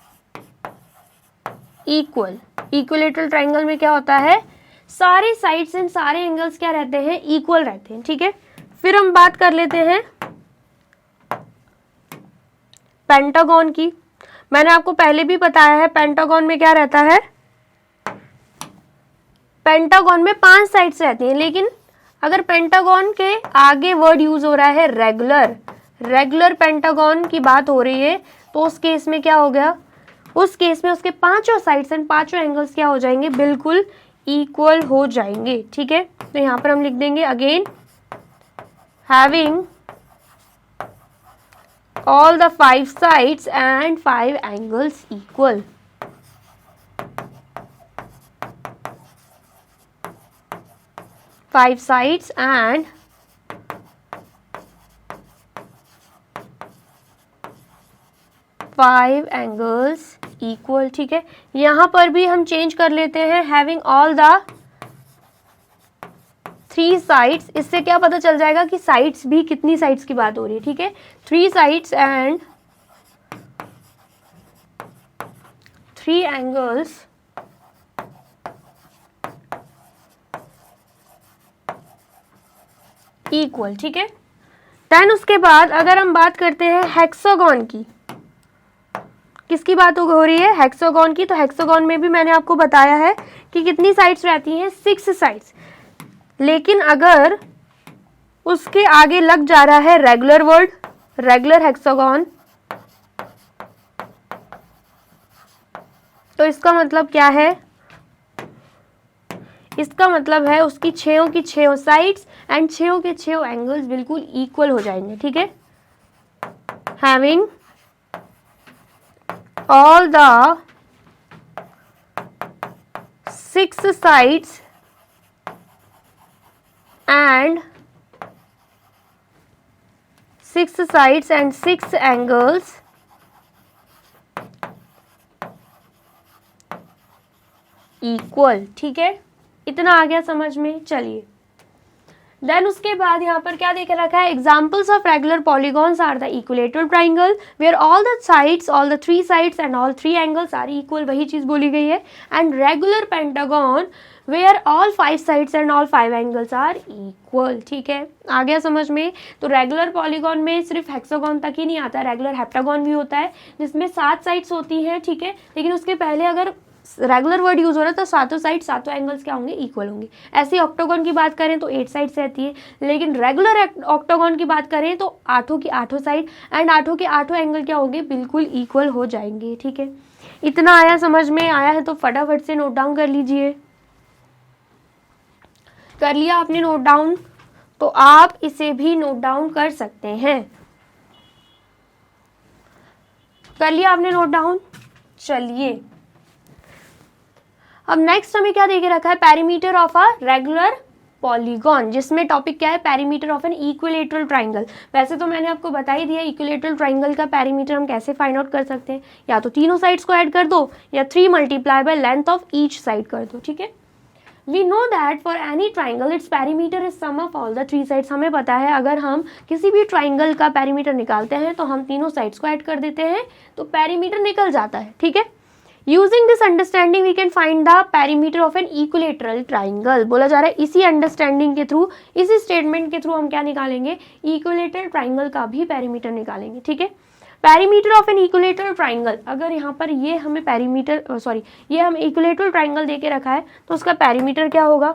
equal. Equilateral triangle में क्या होता है, सारे साइड्स एंड सारे एंगल्स क्या रहते हैं, इक्वल रहते हैं। ठीक है, फिर हम बात कर लेते हैं पेंटागन की। मैंने आपको पहले भी बताया है पेंटागन में क्या रहता है, पेंटागन में 5 साइड्स रहती हैं, लेकिन अगर पेंटागन के आगे वर्ड यूज हो रहा है रेगुलर, रेगुलर पेंटागन की बात हो रही है, तो उस केस में क्या हो गया, उस केस में उसके 5 साइड्स एंड 5 एंगल्स क्या हो जाएंगे, बिल्कुल इक्वल हो जाएंगे। ठीक है, तो यहां पर हम लिख देंगे again having all the 5 sides and 5 angles equal। 5 sides and 5 angles equal। ठीक है, यहां पर भी हम चेंज कर लेते हैं having all the 3 sides। इससे क्या पता चल जाएगा कि साइड्स भी कितनी साइड्स की बात हो रही है। ठीक है, 3 sides and 3 angles इक्वल। ठीक है, देन उसके बाद अगर हम बात करते हैं हेक्सागन की, किसकी बात हो रही है, हेक्सागन की। तो हेक्सागन में भी मैंने आपको बताया है कि कितनी साइड्स रहती हैं, 6 साइड्स। लेकिन अगर उसके आगे लग जा रहा है रेगुलर वर्ड, रेगुलर हेक्सागन, तो इसका मतलब क्या है, इसका मतलब है उसकी 6 की 6 साइड्स एंड 6 के 6 एंगल्स बिल्कुल इक्वल हो जाएंगे। ठीक है, having all the 6 sides and 6 sides and 6 angles equal। ठीक है, इतना आ गया समझ में। चलिए, देन उसके बाद यहाँ पर क्या देख रखा है, examples of regular polygons are the equilateral triangle where all the sides, all the 3 sides and all 3 angles are equal, वही चीज बोली गई है। And regular pentagon where all 5 sides and all 5 angles are equal. ठीक है, आ गया समझ में। तो रेगुलर पॉलीगॉन में सिर्फ हेक्सागन तक ही नहीं आता, रेगुलर हेप्टागन भी होता है जिसमें 7 साइड्स होती हैं। ठीक है, लेकिन उसके पहले अगर रेगुलर वर्ड यूज हो रहा है तो 7 साइड 7 एंगल्स क्या होंगे, इक्वल होंगे। ऐसे ऑक्टागन की बात करें तो 8 साइड्स रहती है, लेकिन रेगुलर ऑक्टागन की बात करें तो 8 की 8 साइड एंड 8 के 8 एंगल क्या होंगे, बिल्कुल इक्वल हो जाएंगे। ठीक है, इतना आया समझ में। आया है तो फटाफट से नोट डाउन कर लीजिए। कर लिया आपने नोट डाउन, तो आप इसे भी नोट डाउन कर सकते हैं। कर लिया आपने नोट डाउन। चलिए, अब नेक्स्ट हमें क्या देके रखा है, perimeter of a regular polygon, जिसमें टॉपिक क्या है, perimeter of an equilateral triangle. वैसे तो मैंने आपको बता ही दिया इक्विलेटरल ट्राइंगल का पेरीमीटर हम कैसे फाइंड आउट कर सकते हैं, या तो तीनों साइड्स को ऐड कर दो या 3 multiply by length of each side कर दो। ठीक है, we know that for any triangle its perimeter is sum of all the 3 sides. हमें पता है अगर हम किसी भी ट्राइंगल का पेरीमीटर निकालते हैं तो हम तीनों साइड्स को ऐड कर देते हैं तो पेरीमीटर निकल जाता है। ठीक है, using this understanding we can find the perimeter of an equilateral triangle. बोला जा रहा है इसी अंडरस्टैंडिंग के थ्रू, इसी स्टेटमेंट के थ्रू हम क्या निकालेंगे, इक्विलेटरल ट्राइंगल का भी पेरीमीटर निकालेंगे। ठीक है, perimeter of an equilateral triangle, अगर यहाँ पर ये हमें पेरीमीटर ये हम इक्विलेटरल ट्राइंगल देके रखा है तो उसका पेरीमीटर क्या होगा,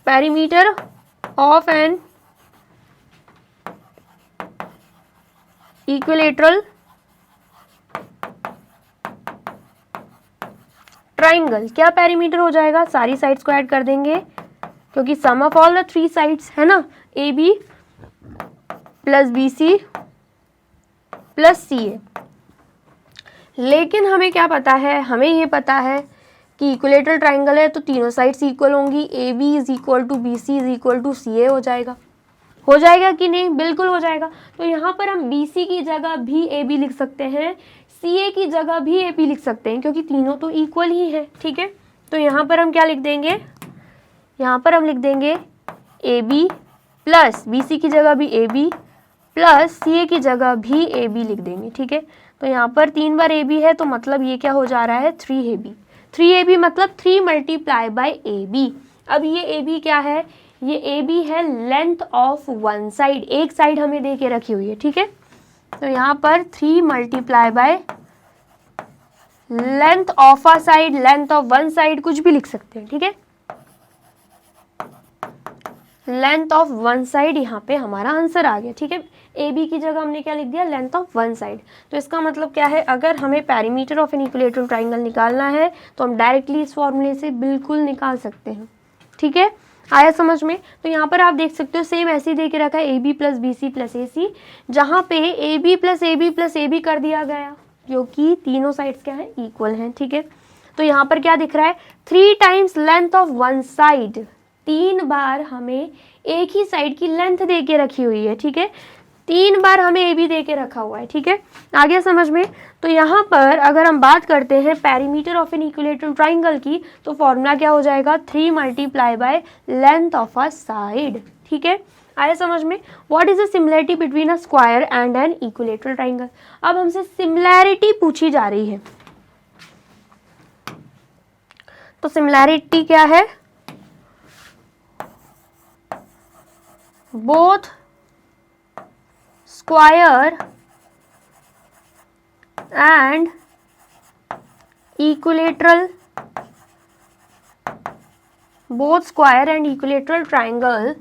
perimeter of an equilateral triangle क्या पेरीमीटर हो जाएगा, सारी साइड्स को ऐड कर देंगे क्योंकि sum of all the 3 sides है ना, A B plus B C plus C A. लेकिन हमें क्या पता है, हमें ये पता है कि इक्विलेटरल ट्राइंगल है तो तीनों साइड्स इक्वल होंगी, A B is equal to B C is equal to C A हो जाएगा कि नहीं, बिल्कुल हो जाएगा। तो यहाँ पर हम बी सी की जगह भी ए बी लिख सकते हैं, CA की जगह भी AB लिख सकते हैं क्योंकि तीनों तो इक्वल ही है, ठीक है। तो यहाँ पर हम क्या लिख देंगे, यहाँ पर हम लिख देंगे AB प्लस BC की जगह भी AB प्लस CA की जगह भी AB लिख देंगे, ठीक है। तो यहाँ पर 3 बार AB है तो मतलब ये क्या हो जा रहा है 3AB। 3AB मतलब 3 मल्टीप्लाई बाय AB। अब ये AB क्या है, ये AB है लेंथ ऑफ वन साइड, एक साइड हमें दे के रखी हुई है, ठीक है। तो यहाँ पर 3 multiply by length of a side, length of one side, कुछ भी लिख सकते हैं, ठीक है। लेंथ ऑफ वन साइड यहाँ पे हमारा आंसर आ गया, ठीक है। AB की जगह हमने क्या लिख दिया, लेंथ ऑफ वन साइड। तो इसका मतलब क्या है, अगर हमें perimeter of an equilateral triangle निकालना है तो हम डायरेक्टली इस फॉर्मूले से बिल्कुल निकाल सकते हैं, ठीक है। आया समझ में। तो यहाँ पर आप देख सकते हो सेम ऐसे ही दे के रखा है AB plus BC plus AC, जहाँ पे AB plus AB plus AB कर दिया गया क्योंकि तीनों साइड्स क्या है, इक्वल हैं, ठीक है। तो यहाँ पर क्या दिख रहा है, 3 times length of one side, 3 बार हमें एक ही साइड की लेंथ दे के रखी हुई है, ठीक है। 3 बार हमें AB दे के रखा हुआ है, ठीक है। आ गया समझ में। तो यहाँ पर अगर हम बात करते हैं perimeter of an equilateral triangle की, तो फॉर्मूला क्या हो जाएगा, 3 multiply by length of a side, ठीक है। आया समझ में। What is the similarity between a square and an equilateral triangle. अब हमसे सिमिलैरिटी पूछी जा रही है, तो सिमिलैरिटी क्या है, both square and equilateral, both square and equilateral triangle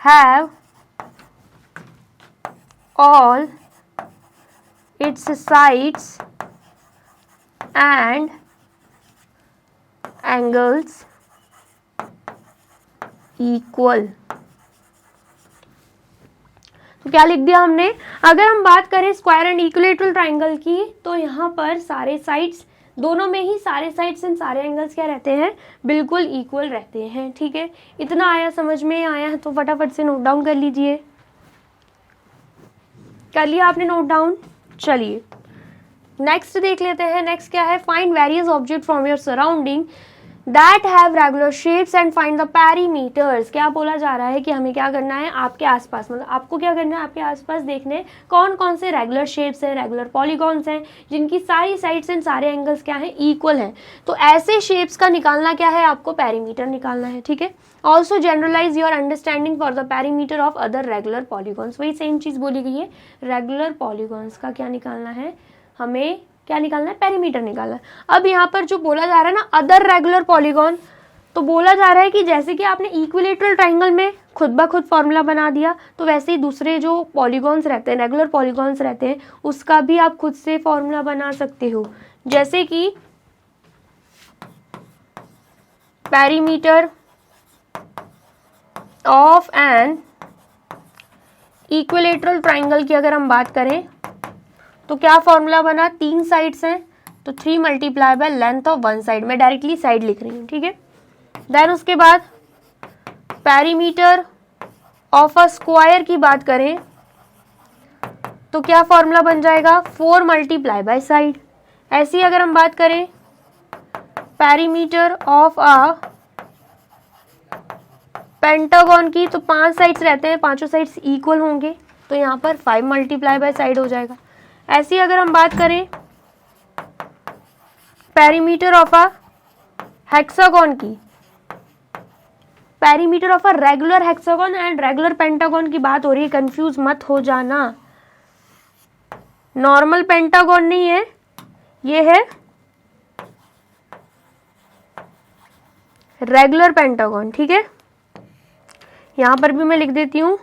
have all its sides and angles equal। तो क्या लिख दिया हमने, अगर हम बात करें स्क्वायर एंड इक्विलैटरल ट्राइंगल की, तो यहाँ पर सारे साइड्स, दोनों में ही सारे साइड्स एंड सारे एंगल्स क्या रहते हैं, बिल्कुल इक्वल रहते हैं, ठीक है। इतना आया समझ में, आया है तो फटाफट से नोट डाउन कर लीजिए। कर लिया आपने नोट डाउन। चलिए नेक्स्ट देख लेते हैं। नेक्स्ट क्या है, find various object from your surrounding that have regular shapes and find the perimeters. क्या बोला जा रहा है कि हमें क्या करना है, आपके आसपास, मतलब आपको क्या करना है, आपके आसपास देखने कौन कौन से रेगुलर शेप्स हैं, रेगुलर पॉलीगॉन्स हैं, जिनकी सारी साइड्स एंड सारे एंगल्स क्या हैं, इक्वल हैं। तो ऐसे शेप्स का निकालना क्या है, आपको पेरीमीटर निकालना है, ठीक है। Also generalise your understanding for the perimeter of other regular polygons. वही सेम चीज़ बोली गई है, रेगुलर पॉलीगॉन्स का क्या निकालना है, हमें क्या निकालना है, पेरीमीटर निकालना है। अब यहाँ पर जो बोला जा रहा है ना, अदर रेगुलर पॉलीगॉन, तो बोला जा रहा है कि जैसे कि आपने इक्विलैटरल ट्राइंगल में खुद ब खुद फॉर्मूला बना दिया, तो वैसे ही दूसरे जो पॉलीगॉन्स रहते हैं, रेगुलर पॉलीगॉन्स रहते हैं, उसका भी आप खुद से फॉर्मूला बना सकते हो। जैसे कि perimeter of an equilateral triangle की अगर हम बात करें तो क्या फॉर्मूला बना, 3 साइड्स हैं तो 3 multiply by length of one side, मैं डायरेक्टली साइड लिख रही हूँ, ठीक है। देन उसके बाद पेरीमीटर ऑफ अ स्क्वायर की बात करें तो क्या फॉर्मूला बन जाएगा, 4 मल्टीप्लाई बाय साइड। ऐसी अगर हम बात करें पेरीमीटर ऑफ अ पेंटागन की, तो 5 साइड्स रहते हैं, पांचों साइड्स इक्वल होंगे, तो यहाँ पर 5 मल्टीप्लाई बाय साइड हो जाएगा। ऐसी अगर हम बात करें पेरीमीटर ऑफ अ हेक्सागन की, perimeter of a regular hexagon and regular pentagon की बात हो रही है, कंफ्यूज मत हो जाना, नॉर्मल पेंटागन नहीं है, ये है रेगुलर पेंटागन, ठीक है। यहां पर भी मैं लिख देती हूं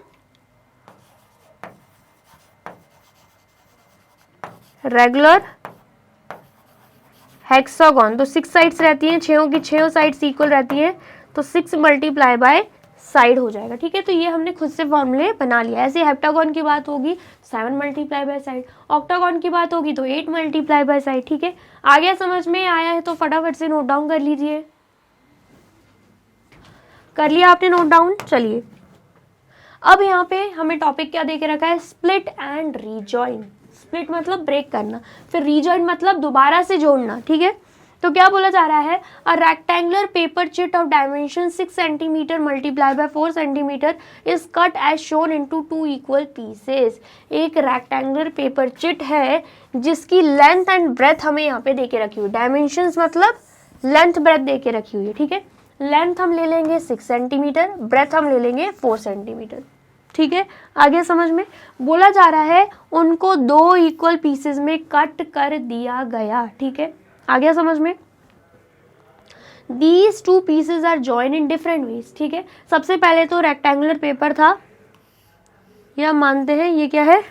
रेगुलर हेक्सागन। तो 6 साइड्स रहती हैं, 6 की 6 साइड्स इक्वल रहती हैं, तो 6 मल्टीप्लाई बाय साइड हो जाएगा, ठीक है। तो ये हमने खुद से फॉर्मूले बना लिया। ऐसे हेप्टागन की बात होगी 7 मल्टीप्लाई बाय साइड, ऑक्टागन की बात होगी तो 8 मल्टीप्लाई बाय साइड, ठीक है। आ गया समझ में, आया है तो फटाफट से नोट डाउन कर लीजिए। कर लिया आपने नोट डाउन। चलिए अब यहाँ पे हमें टॉपिक क्या दे के रखा है, स्प्लिट एंड रीजॉइन। स्प्लिट मतलब ब्रेक करना, फिर रीजॉइन मतलब दोबारा से जोड़ना, ठीक है। तो क्या बोला जा रहा है, a rectangular paper chit of dimension 6 centimetre multiply by 4 centimetre is cut as shown into 2 equal pieces. एक रेक्टेंगुलर पेपर चिट है जिसकी लेंथ एंड ब्रेथ हमें यहाँ पे देके रखी हुई, डायमेंशंस मतलब लेंथ ब्रेथ देके रखी हुई है, ठीक है। लेंथ हम ले लेंगे 6 सेंटीमीटर, ब्रेथ हम ले लेंगे 4 सेंटीमीटर, ठीक है। आगे समझ में बोला जा रहा है उनको 2 इक्वल पीसेस में कट कर दिया गया, ठीक है। आगे समझ में, These 2 pieces are joined in different ways, ठीक है। सबसे पहले तो रेक्टेंगुलर पेपर था, ये हम मानते हैं ये क्या है,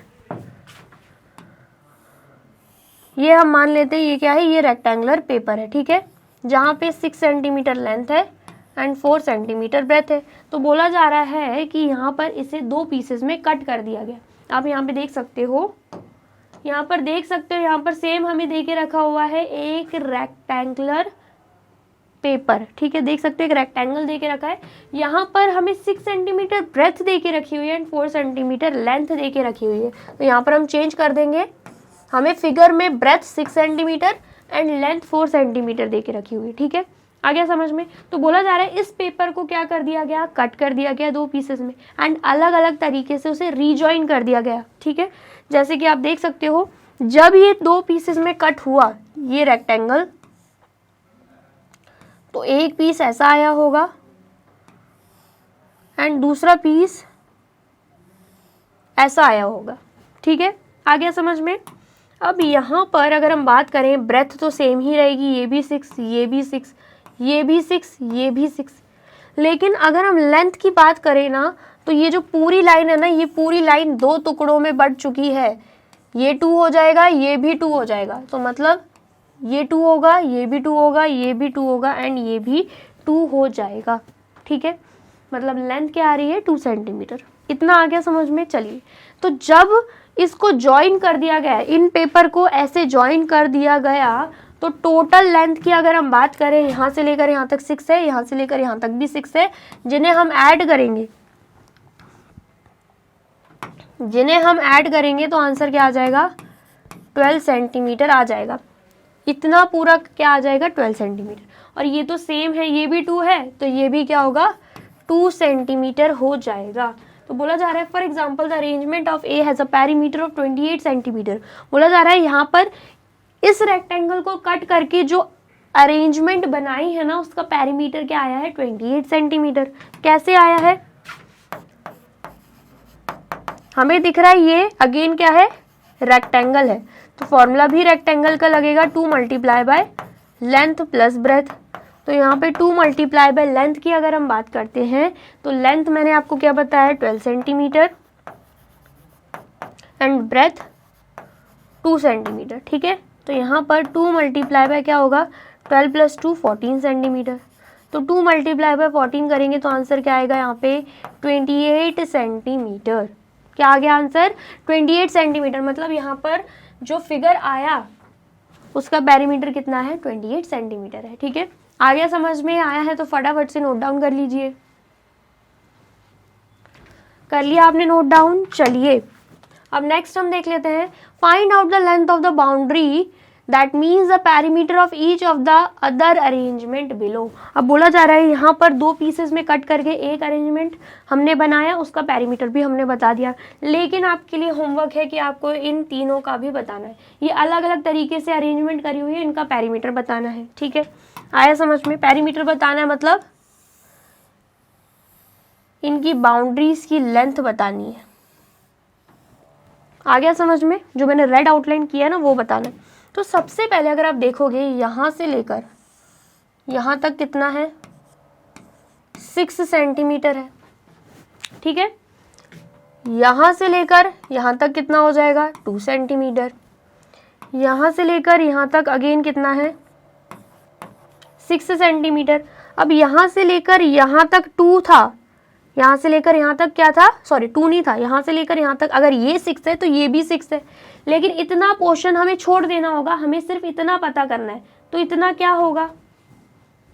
ये हम मान लेते हैं ये क्या है, ये रेक्टेंगुलर पेपर है, ठीक है, जहाँ पे 6 सेंटीमीटर लेंथ है एंड 4 सेंटीमीटर ब्रेथ है। तो बोला जा रहा है कि यहाँ पर इसे 2 पीसेस में कट कर दिया गया। आप यहाँ पे देख सकते हो, यहाँ पर देख सकते हो, यहाँ पर सेम हमें दे के रखा हुआ है एक रेक्टेंगुलर पेपर, ठीक है, देख सकते हो एक रेक्टेंगल दे के रखा है। यहाँ पर हमें 6 सेंटीमीटर ब्रेथ दे के रखी हुई है एंड 4 सेंटीमीटर लेंथ दे के रखी हुई है। तो यहाँ पर हम चेंज कर देंगे, हमें फिगर में breadth 6 centimetre and length 4 centimetre दे के रखी हुई है, ठीक है। आ गया समझ में। तो बोला जा रहा है इस पेपर को क्या कर दिया गया, कट कर दिया गया 2 पीसेस में एंड अलग अलग तरीके से उसे रीजॉइन कर दिया गया, ठीक है। जैसे कि आप देख सकते हो, जब ये 2 पीसेस में कट हुआ ये रेक्टेंगल, तो एक पीस ऐसा आया होगा एंड दूसरा पीस ऐसा आया होगा, ठीक है। आ गया समझ में। अब यहाँ पर अगर हम बात करें, ब्रेथ तो सेम ही रहेगी, ये भी 6, ये भी 6, ये भी 6, ये भी 6, लेकिन अगर हम लेंथ की बात करें ना, तो ये जो पूरी लाइन है ना, ये पूरी लाइन 2 टुकड़ों में बढ़ चुकी है। ये 2 हो जाएगा, ये भी 2 हो जाएगा, तो मतलब ये 2 होगा, ये भी 2 होगा, ये भी 2 होगा एंड ये भी 2 हो जाएगा, ठीक है। मतलब लेंथ क्या आ रही है, 2 सेंटीमीटर। इतना आ गया समझ में। चलिए, तो जब इसको ज्वाइन कर दिया गया, इन पेपर को ऐसे ज्वाइन कर दिया गया, तो टोटल लेंथ की अगर हम बात करें, यहाँ से लेकर यहाँ तक 6 है, यहाँ से लेकर यहाँ तक भी 6 है, जिन्हें हम ऐड करेंगे तो आंसर क्या आ जाएगा, 12 सेंटीमीटर आ जाएगा। इतना पूरा क्या आ जाएगा, 12 सेंटीमीटर। और ये तो सेम है, ये भी 2 है, तो ये भी क्या होगा, 2 सेंटीमीटर हो जाएगा। तो बोला जा रहा है for example the arrangement of A has a perimeter of 28 centimetre. बोला जा रहा है यहाँ पर इस रेक्टेंगल को कट करके जो अरेंजमेंट बनाई है ना, उसका पेरीमीटर क्या आया है, 28 सेंटीमीटर। कैसे आया है, हमें दिख रहा है ये अगेन क्या है, रेक्टेंगल है, तो फॉर्मूला भी रेक्टेंगल का लगेगा, 2 multiply by length plus breath. तो यहाँ पे 2 मल्टीप्लाई बाय लेंथ की अगर हम बात करते हैं, तो लेंथ मैंने आपको क्या बताया, 12 सेंटीमीटर एंड ब्रेथ 2 सेंटीमीटर, ठीक है। तो यहाँ पर 2 मल्टीप्लाई बाय क्या होगा, 12 प्लस 2 14 सेंटीमीटर। तो 2 मल्टीप्लाई बाय 14 करेंगे तो आंसर क्या आएगा यहाँ पे, 28 सेंटीमीटर। क्या आ गया आंसर, 28 सेंटीमीटर। मतलब यहाँ पर जो फिगर आया उसका पेरीमीटर कितना है, 28 सेंटीमीटर है, ठीक है। आ गया समझ में। आया है तो फटाफट से नोट डाउन कर लीजिए। कर लिया आपने नोट डाउन। चलिए अब नेक्स्ट हम देख लेते हैं, find out the length of the boundary that means the perimeter of each of the other arrangement below. अब बोला जा रहा है यहाँ पर 2 पीसेस में कट करके एक अरेंजमेंट हमने बनाया, उसका पेरीमीटर भी हमने बता दिया, लेकिन आपके लिए होमवर्क है कि आपको इन तीनों का भी बताना है। ये अलग अलग तरीके से अरेंजमेंट करी हुई है, इनका पेरीमीटर बताना है, ठीक है। आया समझ में। पेरीमीटर बताना है मतलब इनकी बाउंड्रीज की लेंथ बतानी है। आ गया समझ में। जो मैंने रेड आउटलाइन किया ना वो बताना है। तो सबसे पहले अगर आप देखोगे यहाँ से लेकर यहाँ तक कितना है, 6 सेंटीमीटर है, ठीक है। यहाँ से लेकर यहाँ तक कितना हो जाएगा, 2 सेंटीमीटर। यहाँ से लेकर यहाँ तक अगेन कितना है, 6 सेंटीमीटर। अब यहाँ से लेकर यहाँ तक 2 था, यहाँ से लेकर यहाँ तक क्या था, सॉरी 2 नहीं था, यहाँ से लेकर यहाँ तक अगर ये 6 है तो ये भी 6 है, लेकिन इतना पोर्शन हमें छोड़ देना होगा, हमें सिर्फ इतना पता करना है। तो इतना क्या होगा,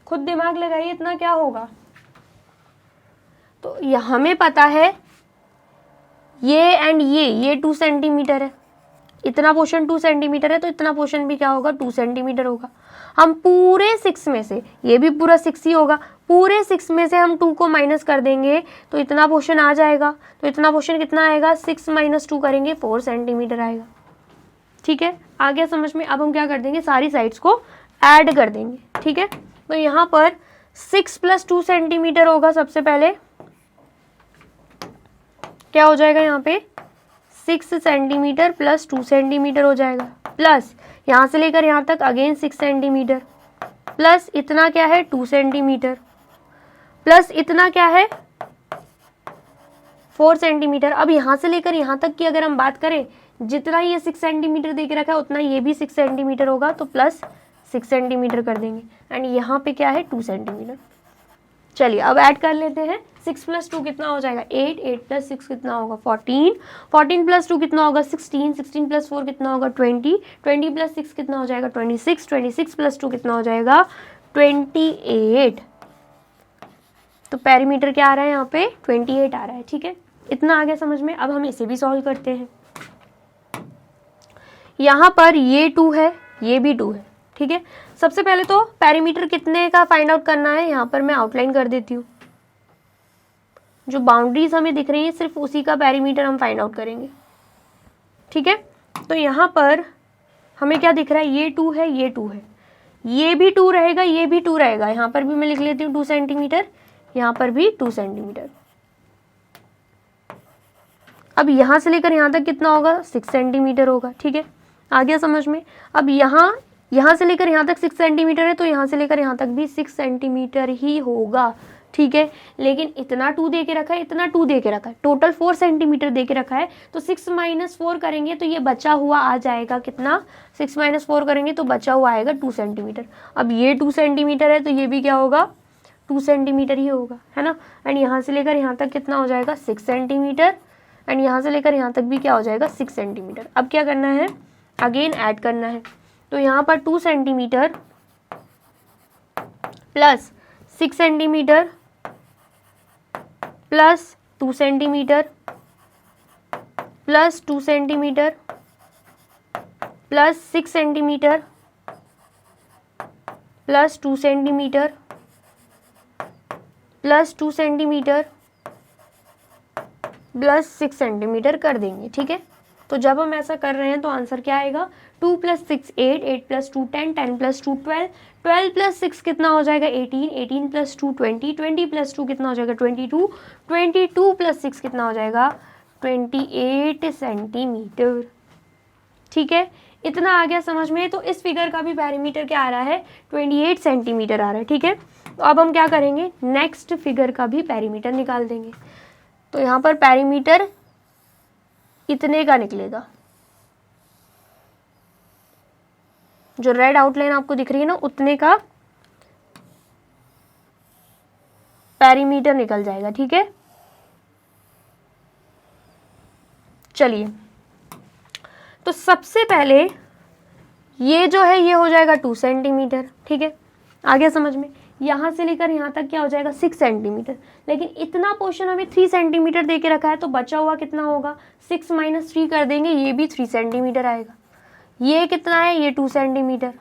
खुद दिमाग लगाइए, इतना क्या होगा, तो हमें पता है ये एंड ये 2 सेंटीमीटर है, इतना पोर्शन 2 सेंटीमीटर है, तो इतना पोर्शन भी क्या होगा 2 सेंटीमीटर होगा। हम पूरे 6 में से, ये भी पूरा 6 ही होगा, पूरे 6 में से हम 2 को माइनस कर देंगे तो इतना पोर्शन आ जाएगा। तो इतना पोर्शन कितना आएगा, 6 माइनस 2 करेंगे 4 सेंटीमीटर आएगा। ठीक है, आ गया समझ में। अब हम क्या कर देंगे, सारी साइड्स को ऐड कर देंगे। ठीक है, तो यहाँ पर 6 प्लस 2 सेंटीमीटर होगा। सबसे पहले क्या हो जाएगा, यहाँ पे 6 सेंटीमीटर प्लस 2 सेंटीमीटर हो जाएगा, प्लस यहाँ से लेकर यहाँ तक अगेन 6 सेंटीमीटर, प्लस इतना क्या है 2 सेंटीमीटर, प्लस इतना क्या है 4 सेंटीमीटर। अब यहाँ से लेकर यहाँ तक की अगर हम बात करें, जितना ये 6 सेंटीमीटर दे के रखा है उतना ये भी 6 सेंटीमीटर होगा, तो प्लस 6 सेंटीमीटर कर देंगे। एंड यहाँ पे क्या है 2 सेंटीमीटर। चलिए अब ऐड कर लेते हैं। 6 प्लस 2 कितना हो जाएगा 8, 8 प्लस 6 कितना होगा 14, 14 प्लस 2 कितना होगा 16, 16 प्लस 4 कितना होगा 20, 20 प्लस 6 कितना हो जाएगा 26, 26 प्लस 2 कितना हो जाएगा 28। तो पेरीमीटर क्या आ रहा है यहाँ पे 28 आ रहा है। ठीक है, इतना आ गया समझ में। अब हम इसे भी सॉल्व करते हैं। यहाँ पर ये 2 है, ये भी 2 है। ठीक है, सबसे पहले तो पेरीमीटर कितने का फाइंड आउट करना है, यहाँ पर मैं आउटलाइन कर देती हूँ। जो बाउंड्रीज हमें दिख रही है सिर्फ उसी का पेरीमीटर हम फाइंड आउट करेंगे। ठीक है, तो यहाँ पर हमें क्या दिख रहा है, ये 2 है, ये 2 है, ये भी 2 रहेगा, ये भी 2 रहेगा। यहाँ पर भी मैं लिख लेती हूँ 2 सेंटीमीटर, यहाँ पर भी 2 सेंटीमीटर। अब यहाँ से लेकर यहाँ तक कितना होगा 6 सेंटीमीटर होगा। ठीक है, आ गया समझ में। अब यहाँ से लेकर यहाँ तक 6 सेंटीमीटर है, तो यहाँ से लेकर यहाँ तक भी 6 सेंटीमीटर ही होगा। ठीक है, लेकिन इतना 2 दे के रखा है, इतना 2 दे के रखा है, टोटल 4 सेंटीमीटर दे के रखा है। तो 6 माइनस 4 करेंगे तो ये बचा हुआ आ जाएगा कितना, 6 माइनस 4 करेंगे तो बचा हुआ आएगा 2 सेंटीमीटर। अब ये 2 सेंटीमीटर है तो ये भी क्या होगा 2 सेंटीमीटर ही होगा, है ना। एंड यहाँ से लेकर यहाँ तक कितना हो जाएगा 6 सेंटीमीटर, एंड यहाँ से लेकर यहाँ तक भी क्या हो जाएगा 6 सेंटीमीटर। अब क्या करना है, अगेन ऐड करना है। तो यहाँ पर 2 centimetre plus 6 centimetre plus 2 centimetre plus 2 centimetre plus 6 centimetre plus 2 centimetre plus 2 centimetre plus 6 centimetre कर देंगे। ठीक है, तो जब हम ऐसा कर रहे हैं तो आंसर क्या आएगा, 2 प्लस 6 8, 8 प्लस 2 10, 10 प्लस 2 12, 12 प्लस 6 कितना हो जाएगा 18, 18 प्लस 2 20, 20 प्लस 2 कितना हो जाएगा 22, 22 प्लस 6 कितना हो जाएगा 28 सेंटीमीटर। ठीक है, इतना आ गया समझ में। तो इस फिगर का भी पेरीमीटर क्या आ रहा है 28 सेंटीमीटर आ रहा है। ठीक है, तो अब हम क्या करेंगे, नेक्स्ट फिगर का भी पेरीमीटर निकाल देंगे। तो यहाँ पर पेरीमीटर इतने का निकलेगा, जो रेड आउटलाइन आपको दिख रही है ना उतने का पेरीमीटर निकल जाएगा। ठीक है, चलिए तो सबसे पहले ये जो है ये हो जाएगा 2 सेंटीमीटर। ठीक है, आ गया समझ में। यहाँ से लेकर यहाँ तक क्या हो जाएगा 6 सेंटीमीटर, लेकिन इतना पोर्शन हमें 3 सेंटीमीटर दे के रखा है, तो बचा हुआ कितना होगा 6 माइनस 3 कर देंगे, ये भी 3 सेंटीमीटर आएगा। ये कितना है, ये 2 सेंटीमीटर।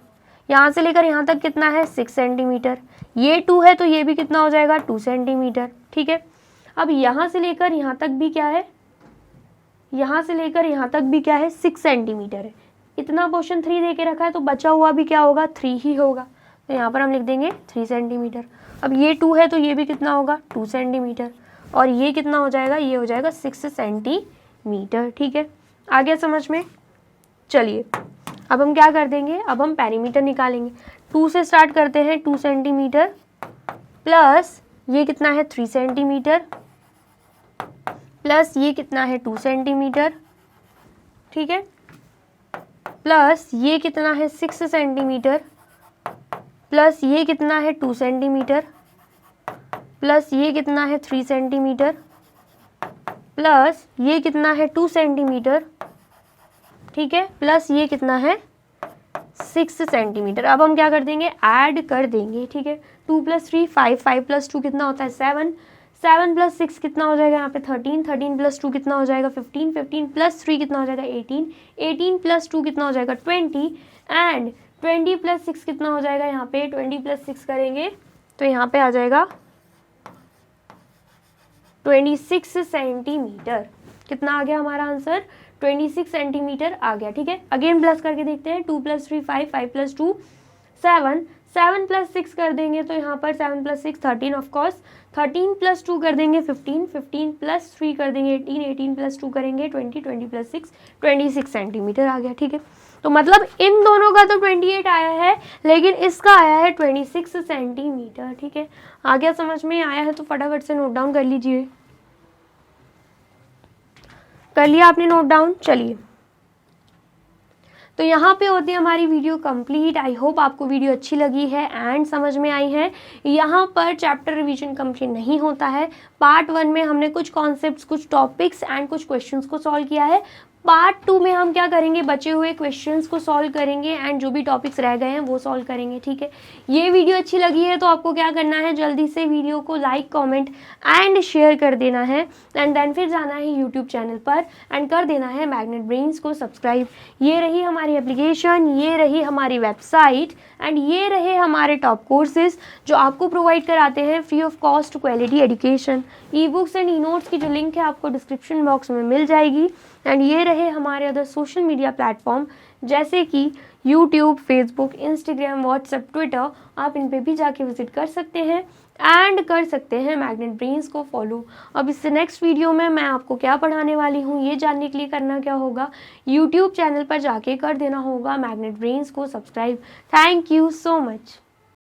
यहाँ से लेकर यहाँ तक कितना है 6 सेंटीमीटर, ये 2 है तो ये भी कितना हो जाएगा 2 सेंटीमीटर। ठीक है, अब यहाँ से लेकर यहाँ तक भी क्या है, यहाँ से लेकर यहाँ तक भी क्या है 6 सेंटीमीटर है। इतना पोर्शन 3 दे के रखा है, तो बचा हुआ भी क्या होगा 3 ही होगा। तो यहाँ पर हम लिख देंगे 3 सेंटीमीटर। अब ये 2 है तो ये भी कितना होगा 2 सेंटीमीटर, और ये कितना हो जाएगा, ये हो जाएगा 6 सेंटीमीटर। ठीक है, आ गया समझ में। चलिए अब हम क्या कर देंगे, अब हम पेरीमीटर निकालेंगे। 2 से स्टार्ट करते हैं, 2 सेंटीमीटर प्लस ये कितना है 3 सेंटीमीटर प्लस ये कितना है 2 सेंटीमीटर। ठीक है, प्लस ये कितना है 6 सेंटीमीटर प्लस ये कितना है 2 सेंटीमीटर प्लस ये कितना है 3 सेंटीमीटर प्लस ये कितना है 2 सेंटीमीटर। ठीक है, प्लस ये कितना है 6 सेंटीमीटर। अब हम क्या कर देंगे, ऐड कर देंगे। ठीक है, 2 प्लस 3 5, 5 प्लस 2 कितना होता है 7, 7 + 6 कितना हो जाएगा यहाँ पे 13, 13 + 2 कितना हो जाएगा 15, 15 + 3 कितना हो जाएगा 18, 18 + 2 कितना हो जाएगा 20 एंड 20 + 6 कितना हो जाएगा यहाँ पे 20 + 6 करेंगे तो यहाँ पे आ जाएगा 26 सेंटीमीटर। कितना आ गया हमारा आंसर 26 सेंटीमीटर आ गया। ठीक है, अगेन प्लस करके देखते हैं 2 + 3 5, 5 + 2 7, 7 + 6 कर देंगे तो यहाँ पर 7 + 6 13 ऑफ कोर्स, 13 + 2 कर देंगे 15, 15 + 3 कर देंगे 18, 18 + 2 करेंगे 20, 20 + 6 26 सेंटीमीटर आ गया। ठीक है, तो मतलब इन दोनों का तो 28 आया है लेकिन इसका आया है 26 सेंटीमीटर। ठीक है, आ गया समझ में आया है तो फटाफट से नोट डाउन कर लीजिए। कर लिया आपने नोट डाउन? चलिए, तो यहाँ पे होती है हमारी वीडियो कंप्लीट। आई होप आपको वीडियो अच्छी लगी है एंड समझ में आई है। यहाँ पर चैप्टर रिवीजन कंप्लीट नहीं होता है। पार्ट 1 में हमने कुछ कॉन्सेप्ट्स, कुछ टॉपिक्स एंड कुछ क्वेश्चंस को सॉल्व किया है। पार्ट 2 में हम क्या करेंगे, बचे हुए क्वेश्चंस को सॉल्व करेंगे एंड जो भी टॉपिक्स रह गए हैं वो सॉल्व करेंगे। ठीक है, ये वीडियो अच्छी लगी है तो आपको क्या करना है, जल्दी से वीडियो को लाइक, कमेंट एंड शेयर कर देना है एंड देन फिर जाना है यूट्यूब चैनल पर एंड कर देना है मैग्नेट ब्रेन्स को सब्सक्राइब। ये रही हमारी एप्लीकेशन, ये रही हमारी वेबसाइट एंड ये रहे हमारे टॉप कोर्सेज जो आपको प्रोवाइड कराते हैं free of cost quality education. E books and e notes की जो लिंक है आपको डिस्क्रिप्शन बॉक्स में मिल जाएगी एंड ये रहे हमारे अदर सोशल मीडिया प्लेटफॉर्म जैसे कि YouTube, Facebook, Instagram, WhatsApp, Twitter. आप इन पे भी जाके विजिट कर सकते हैं एंड कर सकते हैं मैग्नेट ब्रेन्स को फॉलो। अब इससे नेक्स्ट वीडियो में मैं आपको क्या पढ़ाने वाली हूँ ये जानने के लिए करना क्या होगा, यूट्यूब चैनल पर जाके कर देना होगा मैग्नेट ब्रेन्स को subscribe. Thank you so much.